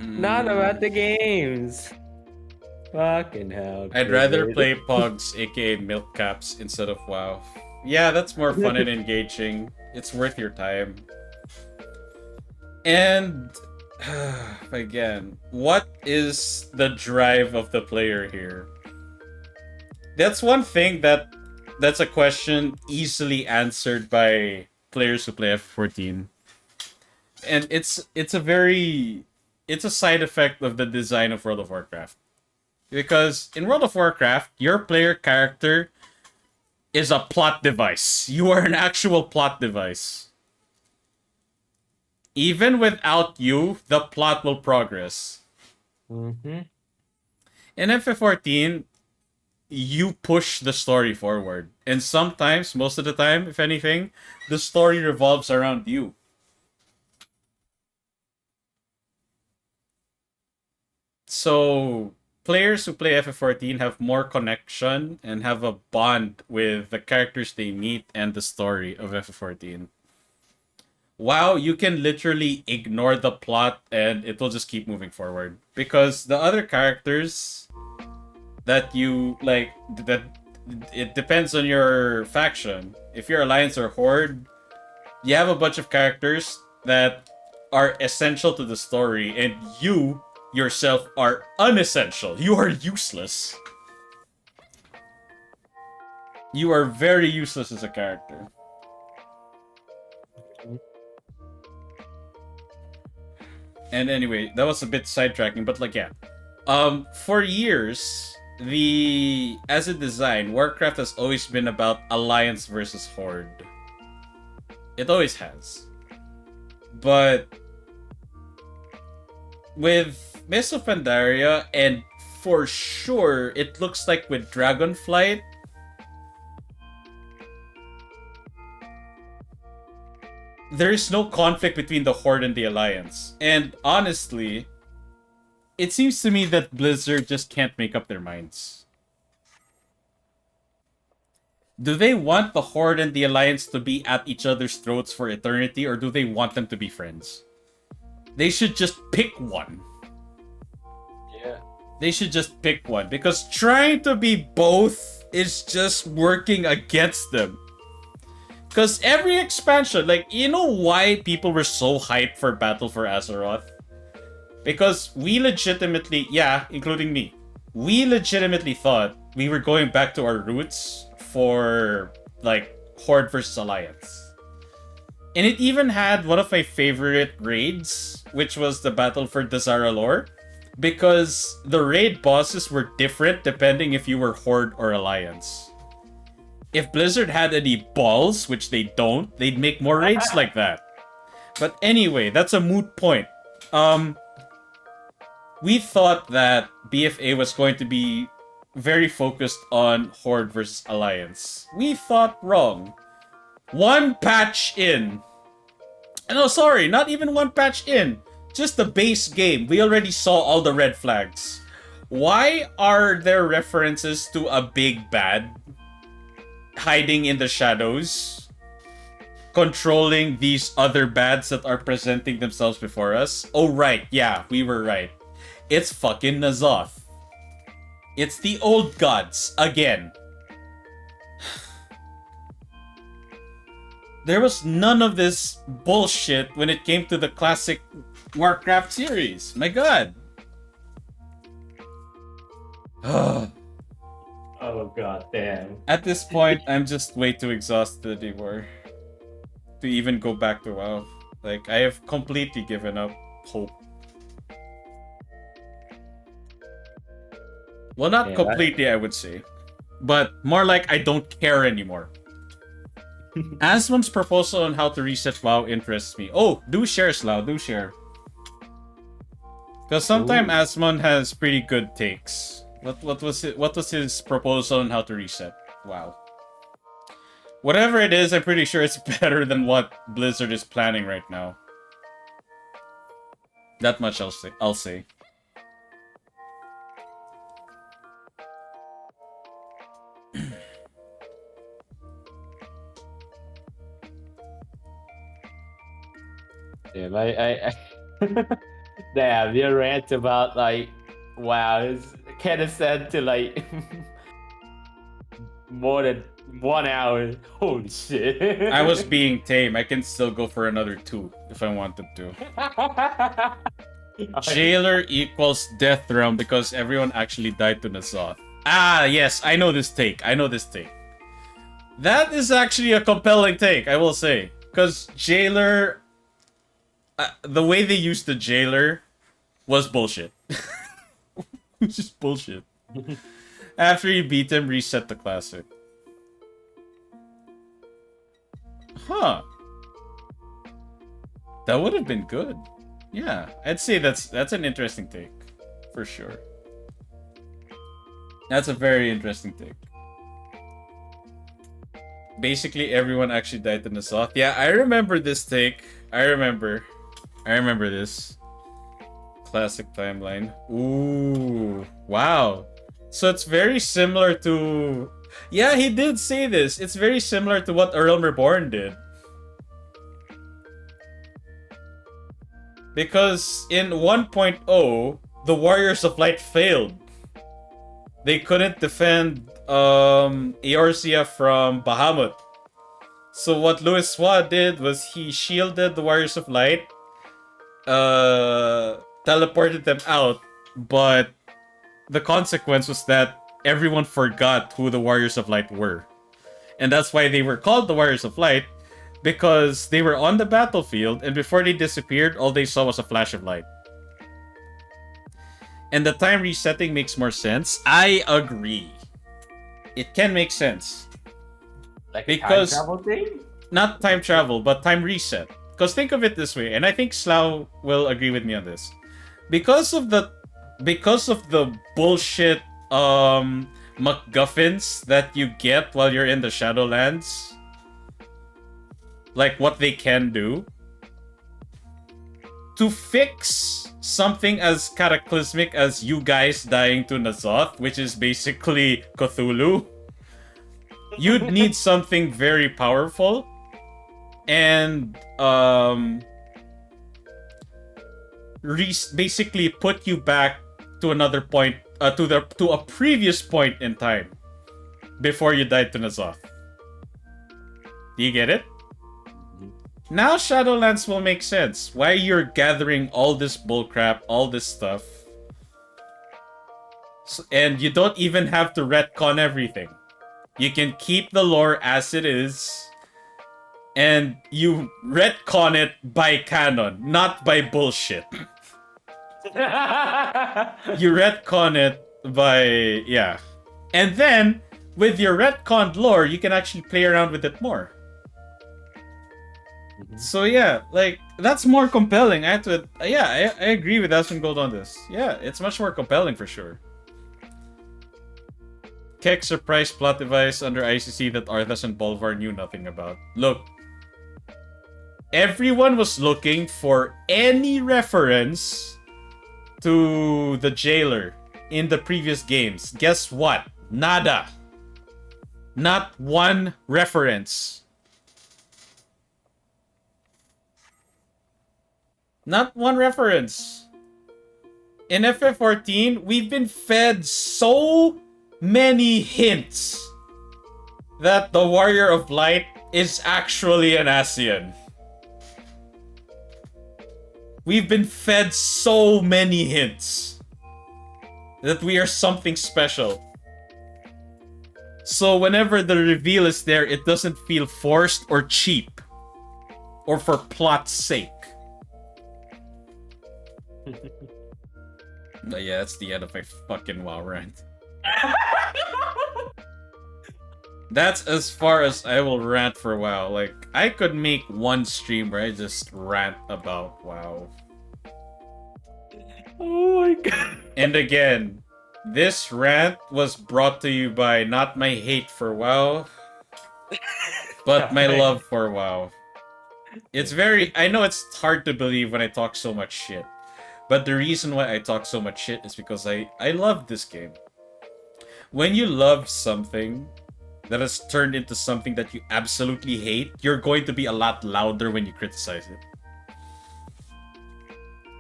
Not about the games. Fucking hell. I'd rather dude. play Pogs, aka Milk Caps, instead of WoW. Yeah, that's more fun and engaging. It's worth your time. And again, what is the drive of the player here? That's one thing that's a question easily answered by players who play F14. And it's a side effect of the design of World of Warcraft. Because in World of Warcraft, your player character is a plot device. You are an actual plot device. Even without you, the plot will progress. Mm-hmm. In FF14, you push the story forward. And sometimes, most of the time, if anything, the story revolves around you. So, players who play FF14 have more connection and have a bond with the characters they meet and the story of FF14. WoW, you can literally ignore the plot and it will just keep moving forward. Because the other characters that you like, that it depends on your faction. If you're Alliance or Horde, you have a bunch of characters that are essential to the story, and you yourself are unessential. You are useless. You are very useless as a character. And anyway, that was a bit sidetracking, but like, yeah. For years, as a design, Warcraft has always been about Alliance versus Horde. It always has. But with Mists of Pandaria, and for sure, it looks like with Dragonflight, there is no conflict between the Horde and the Alliance. And honestly, it seems to me that Blizzard just can't make up their minds. Do they want the Horde and the Alliance to be at each other's throats for eternity, or do they want them to be friends? They should just pick one. Yeah. They should just pick one, because trying to be both is just working against them. Because every expansion, like, you know why people were so hyped for Battle for Azeroth? Because we legitimately, yeah, including me, we legitimately thought we were going back to our roots for, like, Horde versus Alliance. And it even had one of my favorite raids, which was the Battle for Dazar'alor, because the raid bosses were different depending if you were Horde or Alliance. If Blizzard had any balls, which they don't, they'd make more raids like that. But anyway, that's a moot point. We thought that BFA was going to be very focused on Horde versus Alliance. We thought wrong. One patch in. No, sorry, not even one patch in. Just the base game. We already saw all the red flags. Why are there references to a big bad hiding in the shadows, controlling these other bads that are presenting themselves before us? Oh, right. Yeah, we were right. It's fucking N'Zoth. It's the old gods again. There was none of this bullshit when it came to the classic Warcraft series. My god. Oh god damn. At this point, I'm just way too exhausted anymore to even go back to WoW. Like, I have completely given up hope. Well, not Yeah, completely, I would say. But more like I don't care anymore. Asmon's proposal on how to reset WoW interests me. Oh, do share, Slough, do share. Because sometimes Asmon has pretty good takes. What was his proposal on how to reset WoW? Whatever it is, I'm pretty sure it's better than what Blizzard is planning right now. That much I'll say. Damn, I damn, your rant about like, wow, it's kind of said to like more than 1 hour. Holy shit! I was being tame. I can still go for another 2 if I wanted to. Jailer equals Death Realm because everyone actually died to N'Zoth. Ah, yes, I know this take. That is actually a compelling take, I will say. Because Jailer the way they used the jailer was bullshit. It's just bullshit. After you beat him, reset the classic. Huh. That would have been good. Yeah, I'd say that's an interesting take. For sure. That's a very interesting take. Basically, everyone actually died in the South. Yeah, I remember this take. I remember this. Classic timeline. Ooh. Wow. So it's very similar to... Yeah, he did say this. It's very similar to what A Realm Reborn did. Because in 1.0, the Warriors of Light failed. They couldn't defend Eorzea from Bahamut. So what Louis Swa did was he shielded the Warriors of Light, teleported them out, but the consequence was that everyone forgot who the Warriors of Light were. And that's why they were called the Warriors of Light, because they were on the battlefield, and before they disappeared, all they saw was a flash of light. And the time resetting makes more sense. I agree. It can make sense. Like because time travel thing? Not time travel, but time reset. Because think of it this way, and I think Slough will agree with me on this. Because of the bullshit MacGuffins that you get while you're in the Shadowlands, like what they can do, to fix something as cataclysmic as you guys dying to N'Zoth, which is basically Cthulhu, you'd need something very powerful and basically put you back to another point, to a previous point in time before you died to N'Zoth. Do you get it? Now Shadowlands will make sense. Why you're gathering all this bullcrap, all this stuff. And you don't even have to retcon everything. You can keep the lore as it is. And you retcon it by canon, not by bullshit. You retcon it by... yeah. And then, with your retconned lore, you can actually play around with it more. So yeah, like, that's more compelling. I agree with Asmongold on this. Yeah, it's much more compelling for sure. Keck surprise plot device under ICC that Arthas and Bolvar knew nothing about. Look, everyone was looking for any reference to the jailer in the previous games. Guess what? Nada. Not one reference. Not one reference. In FF14, we've been fed so many hints that the Warrior of Light is actually an Ascian. We've been fed so many hints that we are something special. So whenever the reveal is there, it doesn't feel forced or cheap or for plot's sake. But yeah, that's the end of my fucking WoW rant. That's as far as I will rant for WoW. Like, I could make one stream where I just rant about WoW. Oh my god. And again, this rant was brought to you by not my hate for WoW, but my love for WoW. It's very... I know it's hard to believe when I talk so much shit. But the reason why I talk so much shit is because I love this game. When you love something that has turned into something that you absolutely hate, you're going to be a lot louder when you criticize it.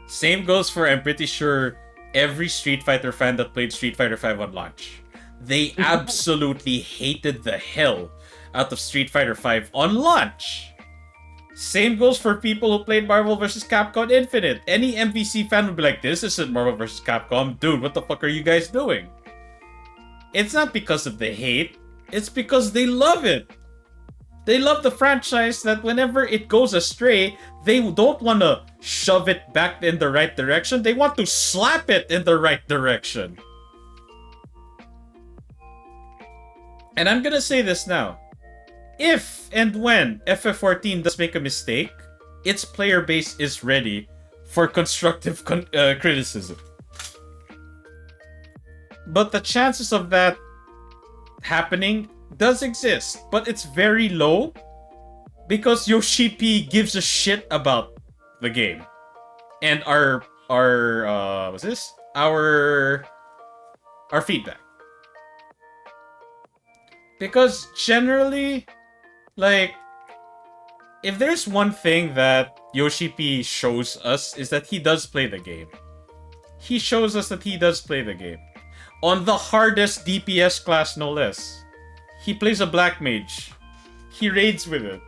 Same goes for, I'm pretty sure, every Street Fighter fan that played Street Fighter V on launch. They absolutely hated the hell out of Street Fighter V on launch. Same goes for people who played Marvel vs. Capcom Infinite. Any MVC fan would be like, this isn't Marvel vs. Capcom. Dude, what the fuck are you guys doing? It's not because of the hate. It's because they love it. They love the franchise that whenever it goes astray, they don't want to shove it back in the right direction. They want to slap it in the right direction. And I'm gonna say this now. If and when FF14 does make a mistake, its player base is ready for constructive criticism. But the chances of that happening does exist, but it's very low because Yoshi P gives a shit about the game and our feedback. Because generally, like, if there's one thing that Yoshi P shows us is that he does play the game. He shows us that he does play the game. On the hardest DPS class, no less. He plays a black mage. He raids with it.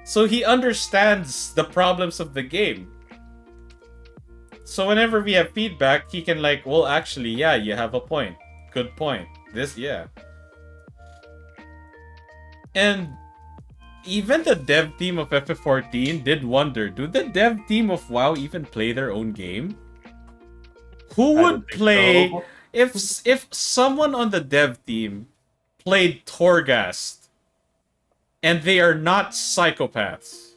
So he understands the problems of the game. So whenever we have feedback, he can like, well, actually, yeah, you have a point. Good point. This, yeah. And even the dev team of FF14 did wonder, do the dev team of WoW even play their own game? Who would play... So. If someone on the dev team played Torghast and they are not psychopaths,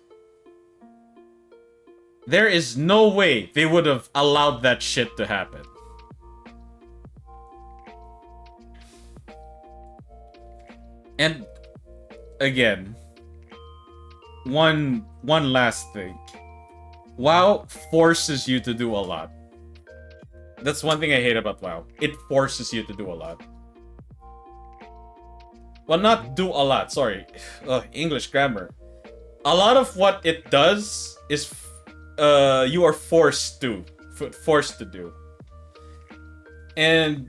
there is no way they would have allowed that shit to happen. And again, one last thing. WoW forces you to do a lot. That's one thing I hate about WoW. It forces you to do a lot. Well, not do a lot, sorry. English grammar. A lot of what it does is you are forced to do. And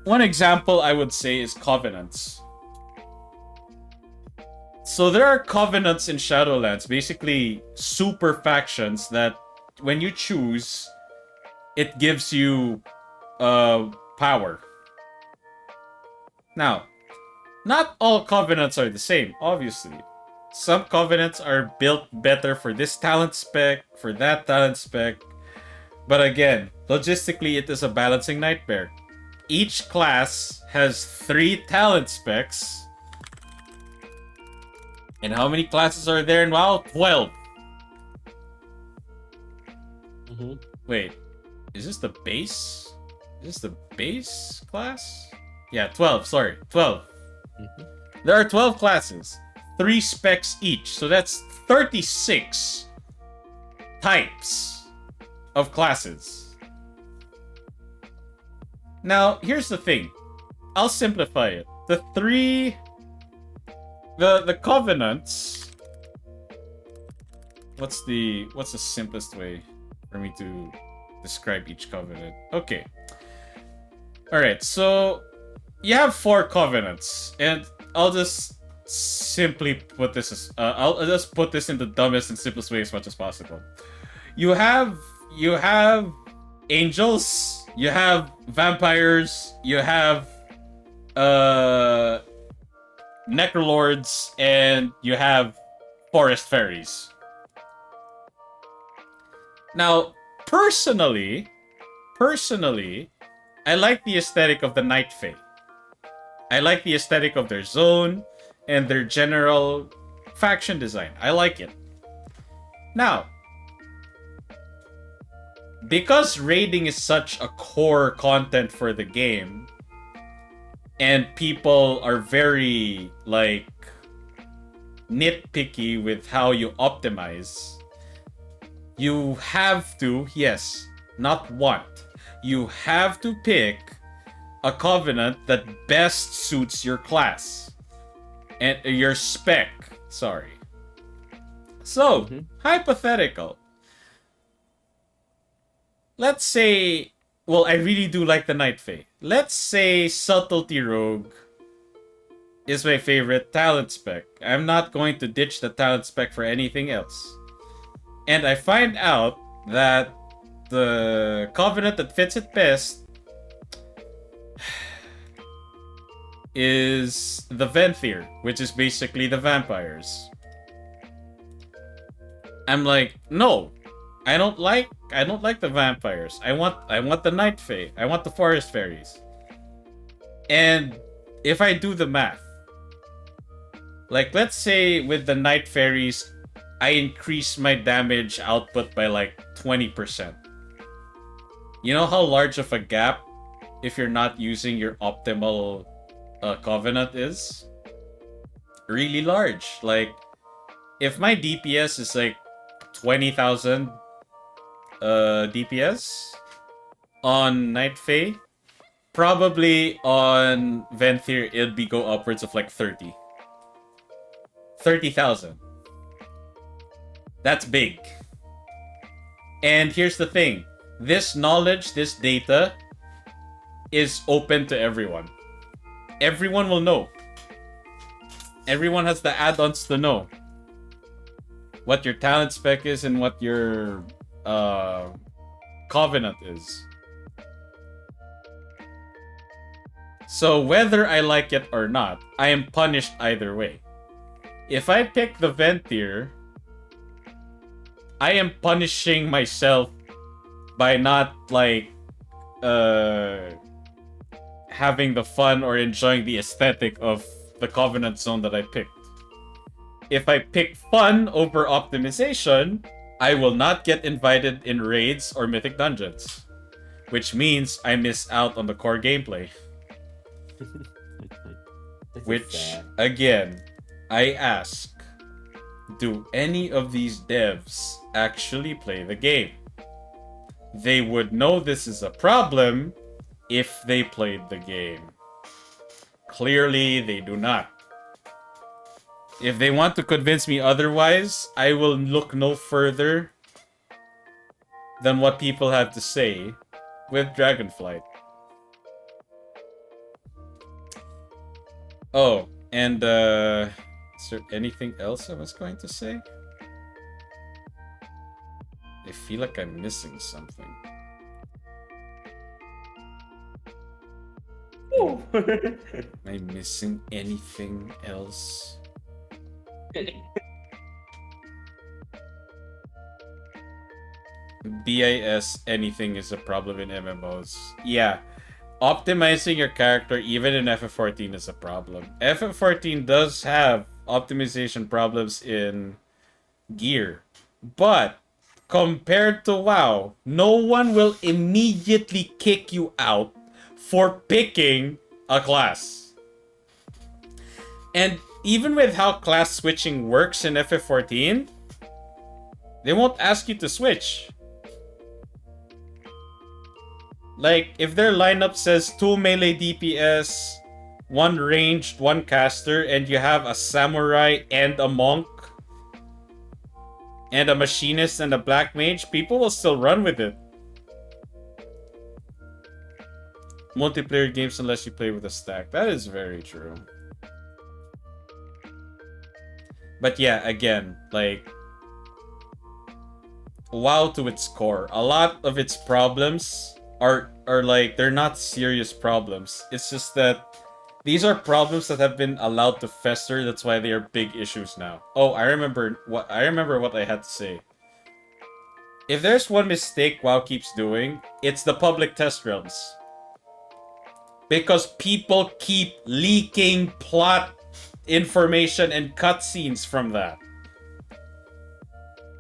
one example I would say is covenants. So there are covenants in Shadowlands, basically super factions that when you choose, it gives you power. Now, not all covenants are the same, obviously. Some covenants are built better for this talent spec, for that talent spec. But again, logistically, it is a balancing nightmare. Each class has 3 talent specs. And how many classes are there in WoW? 12. Wait. Is this the base? Is this the base class? Yeah, 12, sorry. 12. There are 12 classes. 3 specs each. So that's 36 types of classes. Now, here's the thing. I'll simplify it. The covenants... What's the simplest way for me to describe each covenant? Okay. Alright, so you have 4 covenants, and I'll just simply put this as I'll just put this in the dumbest and simplest way as much as possible. You have angels, you have vampires, you have necrolords, and you have forest fairies. Now, personally, I like the aesthetic of the Night Fae. I like the aesthetic of their zone and their general faction design. I like it. Now, because raiding is such a core content for the game, and people are very, like, nitpicky with how you optimize, you have to, yes, not want, you have to pick a covenant that best suits your class. And your spec, sorry. So, hypothetical. Let's say, well, I really do like the Night Fae. Let's say Subtlety Rogue is my favorite talent spec. I'm not going to ditch the talent spec for anything else. And I find out that the covenant that fits it best is the Venthyr, which is basically the vampires. I'm like, no, I don't like the vampires. I want the Night Fae. I want the Forest Fairies. And if I do the math, like let's say with the Night Fairies, I increase my damage output by like 20%. You know how large of a gap if you're not using your optimal Covenant is? Really large. Like, if my DPS is like 20,000 DPS on Night Fae, probably on Venthyr it'll be go upwards of like 30,000. That's big. And here's the thing. This knowledge, this data is open to everyone. Everyone will know. Everyone has the add-ons to know what your talent spec is and what your Covenant is. So whether I like it or not, I am punished either way. If I pick the Venthyr, I am punishing myself by not like having the fun or enjoying the aesthetic of the Covenant zone that I picked. If I pick fun over optimization, I will not get invited in raids or mythic dungeons, which means I miss out on the core gameplay. Which, again, I ask, do any of these devs actually play the game? They would know this is a problem if they played the game. Clearly, they do not. If they want to convince me otherwise, I will look no further than what people have to say with Dragonflight. Oh, and is there anything else I was going to say? I feel like I'm missing something. Ooh. Am I missing anything else? BIS anything is a problem in MMOs. Yeah. Optimizing your character even in FF14 is a problem. FF14 does have optimization problems in gear. But compared to WoW, no one will immediately kick you out for picking a class. And even with how class switching works in FF14, they won't ask you to switch. Like, if their lineup says 2 melee DPS, 1 ranged, 1 caster, and you have a samurai and a monk, and a machinist and a black mage, people will still run with it. Multiplayer games unless you play with a stack. That is very true. But yeah, again, like, WoW to its core, a lot of its problems are like, they're not serious problems. It's just that these are problems that have been allowed to fester. That's why they are big issues now. Oh, I remember what I had to say. If there's one mistake WoW keeps doing, it's the public test realms. Because people keep leaking plot information and cutscenes from that.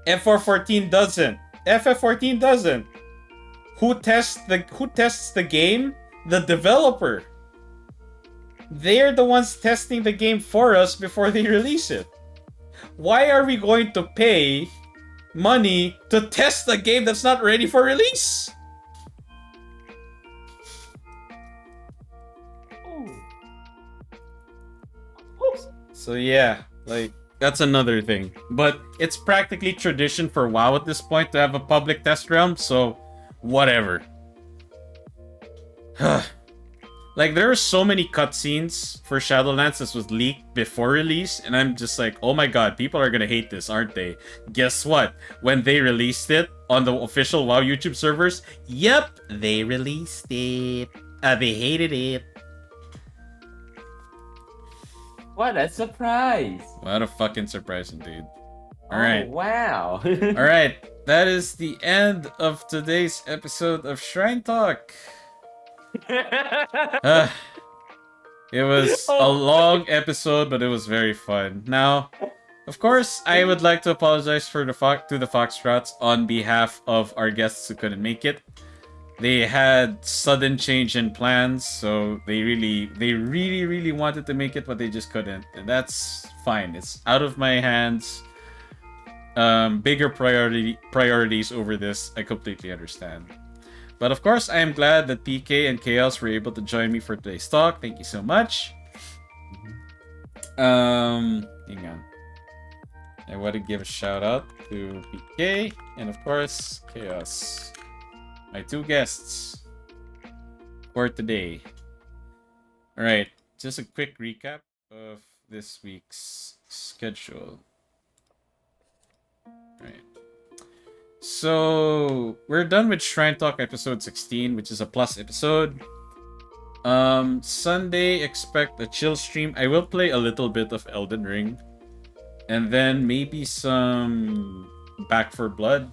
FF14 doesn't. FF14 doesn't. Who tests the game? The developer. They're the ones testing the game for us before they release it. Why are we going to pay money to test a game that's not ready for release? So yeah, like, that's another thing. But it's practically tradition for WoW at this point to have a public test realm, so whatever. Like, there are so many cutscenes for Shadowlands that was leaked before release, and I'm just like, oh my god, people are gonna hate this, aren't they? Guess what? When they released it on the official WoW YouTube servers, yep, they released it. They hated it. What a surprise! What a fucking surprise indeed. Oh, Alright. wow. Alright. That is the end of today's episode of Shrine Talk. Uh, it was a long episode, but it was very fun. Now, of course, I would like to apologize for the to the Foxtrots on behalf of our guests who couldn't make it. They had sudden change in plans, so they really wanted to make it, but they just couldn't. And that's fine. It's out of my hands. Bigger priorities over this. I completely understand. But of course, I am glad that PK and Chaos were able to join me for today's talk. Thank you so much. Hang on. I want to give a shout out to PK and of course Chaos, my two guests for today. Alright, just a quick recap of this week's schedule. Alright. So, we're done with Shrine Talk episode 16, which is a plus episode. Sunday, expect a chill stream. I will play a little bit of Elden Ring. And then maybe some Back for Blood.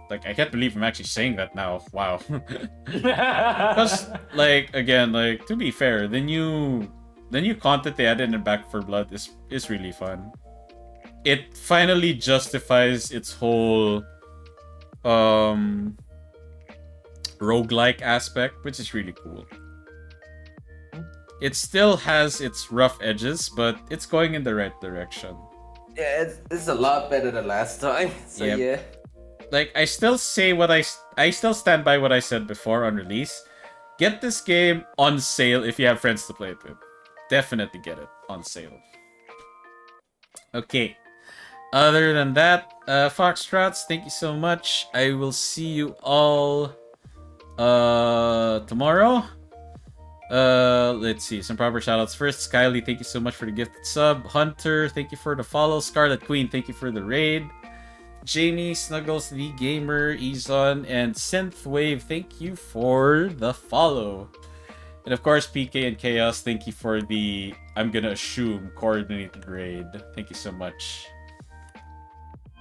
Like, I can't believe I'm actually saying that now. Wow. Because, like, again, like, to be fair, the new content they added in Back for Blood is really fun. It finally justifies its whole roguelike aspect, which is really cool. It still has its rough edges, but it's going in the right direction. Yeah, it's a lot better than last time. So Yep. yeah. Like, I still say what I still stand by what I said before on release. Get this game on sale if you have friends to play it with. Definitely get it on sale. Okay. Other than that, Foxtrots, thank you so much. I will see you all tomorrow. Let's see, some proper shoutouts first. Skyly, thank you so much for the gifted sub. Hunter, thank you for the follow. Scarlet Queen, thank you for the raid. Jamie, Snuggles, the Gamer, Ezon, and Synthwave, thank you for the follow. And of course, PK and Chaos, thank you for the, I'm gonna assume, coordinated raid. Thank you so much.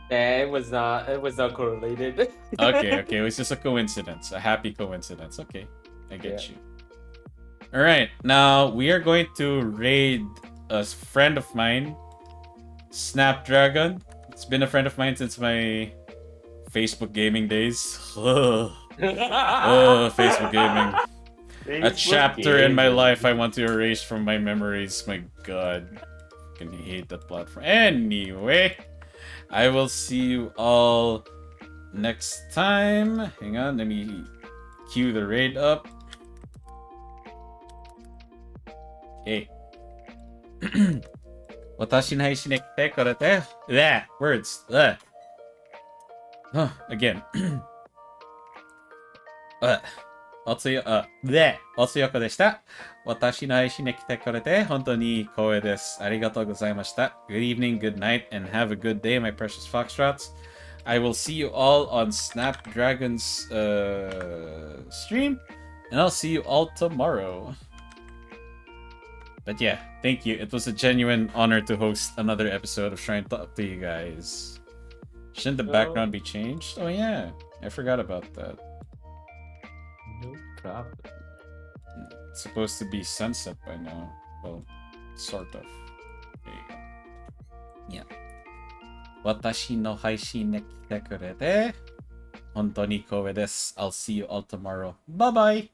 Yeah, it was not correlated. Okay, it was just a coincidence. A happy coincidence. Okay, I get you. Alright, now we are going to raid a friend of mine, Snapdragon. It's been a friend of mine since my Facebook gaming days. Facebook gaming. A chapter in my life I want to erase from my memories. My god. I can hate that platform. Anyway, I will see you all next time. Hang on, let me cue the raid up. Okay. 私の配信で来てくれて、words. Again. おつよこでした。私の配信で来てくれて本当に光栄です。ありがとうございました。Good evening, good night, and have a good day, my precious Foxtrots. I will see you all on Snapdragon's stream, and I'll see you all tomorrow. But yeah, thank you. It was a genuine honor to host another episode of Shrine Talk to you guys. Shouldn't the background be changed? Oh yeah, I forgot about that. No problem. It's supposed to be sunset by now. Well, sort of. There you go. Yeah. 私の配信に来てくれて本当に光栄です。I'll see you all tomorrow. Bye bye!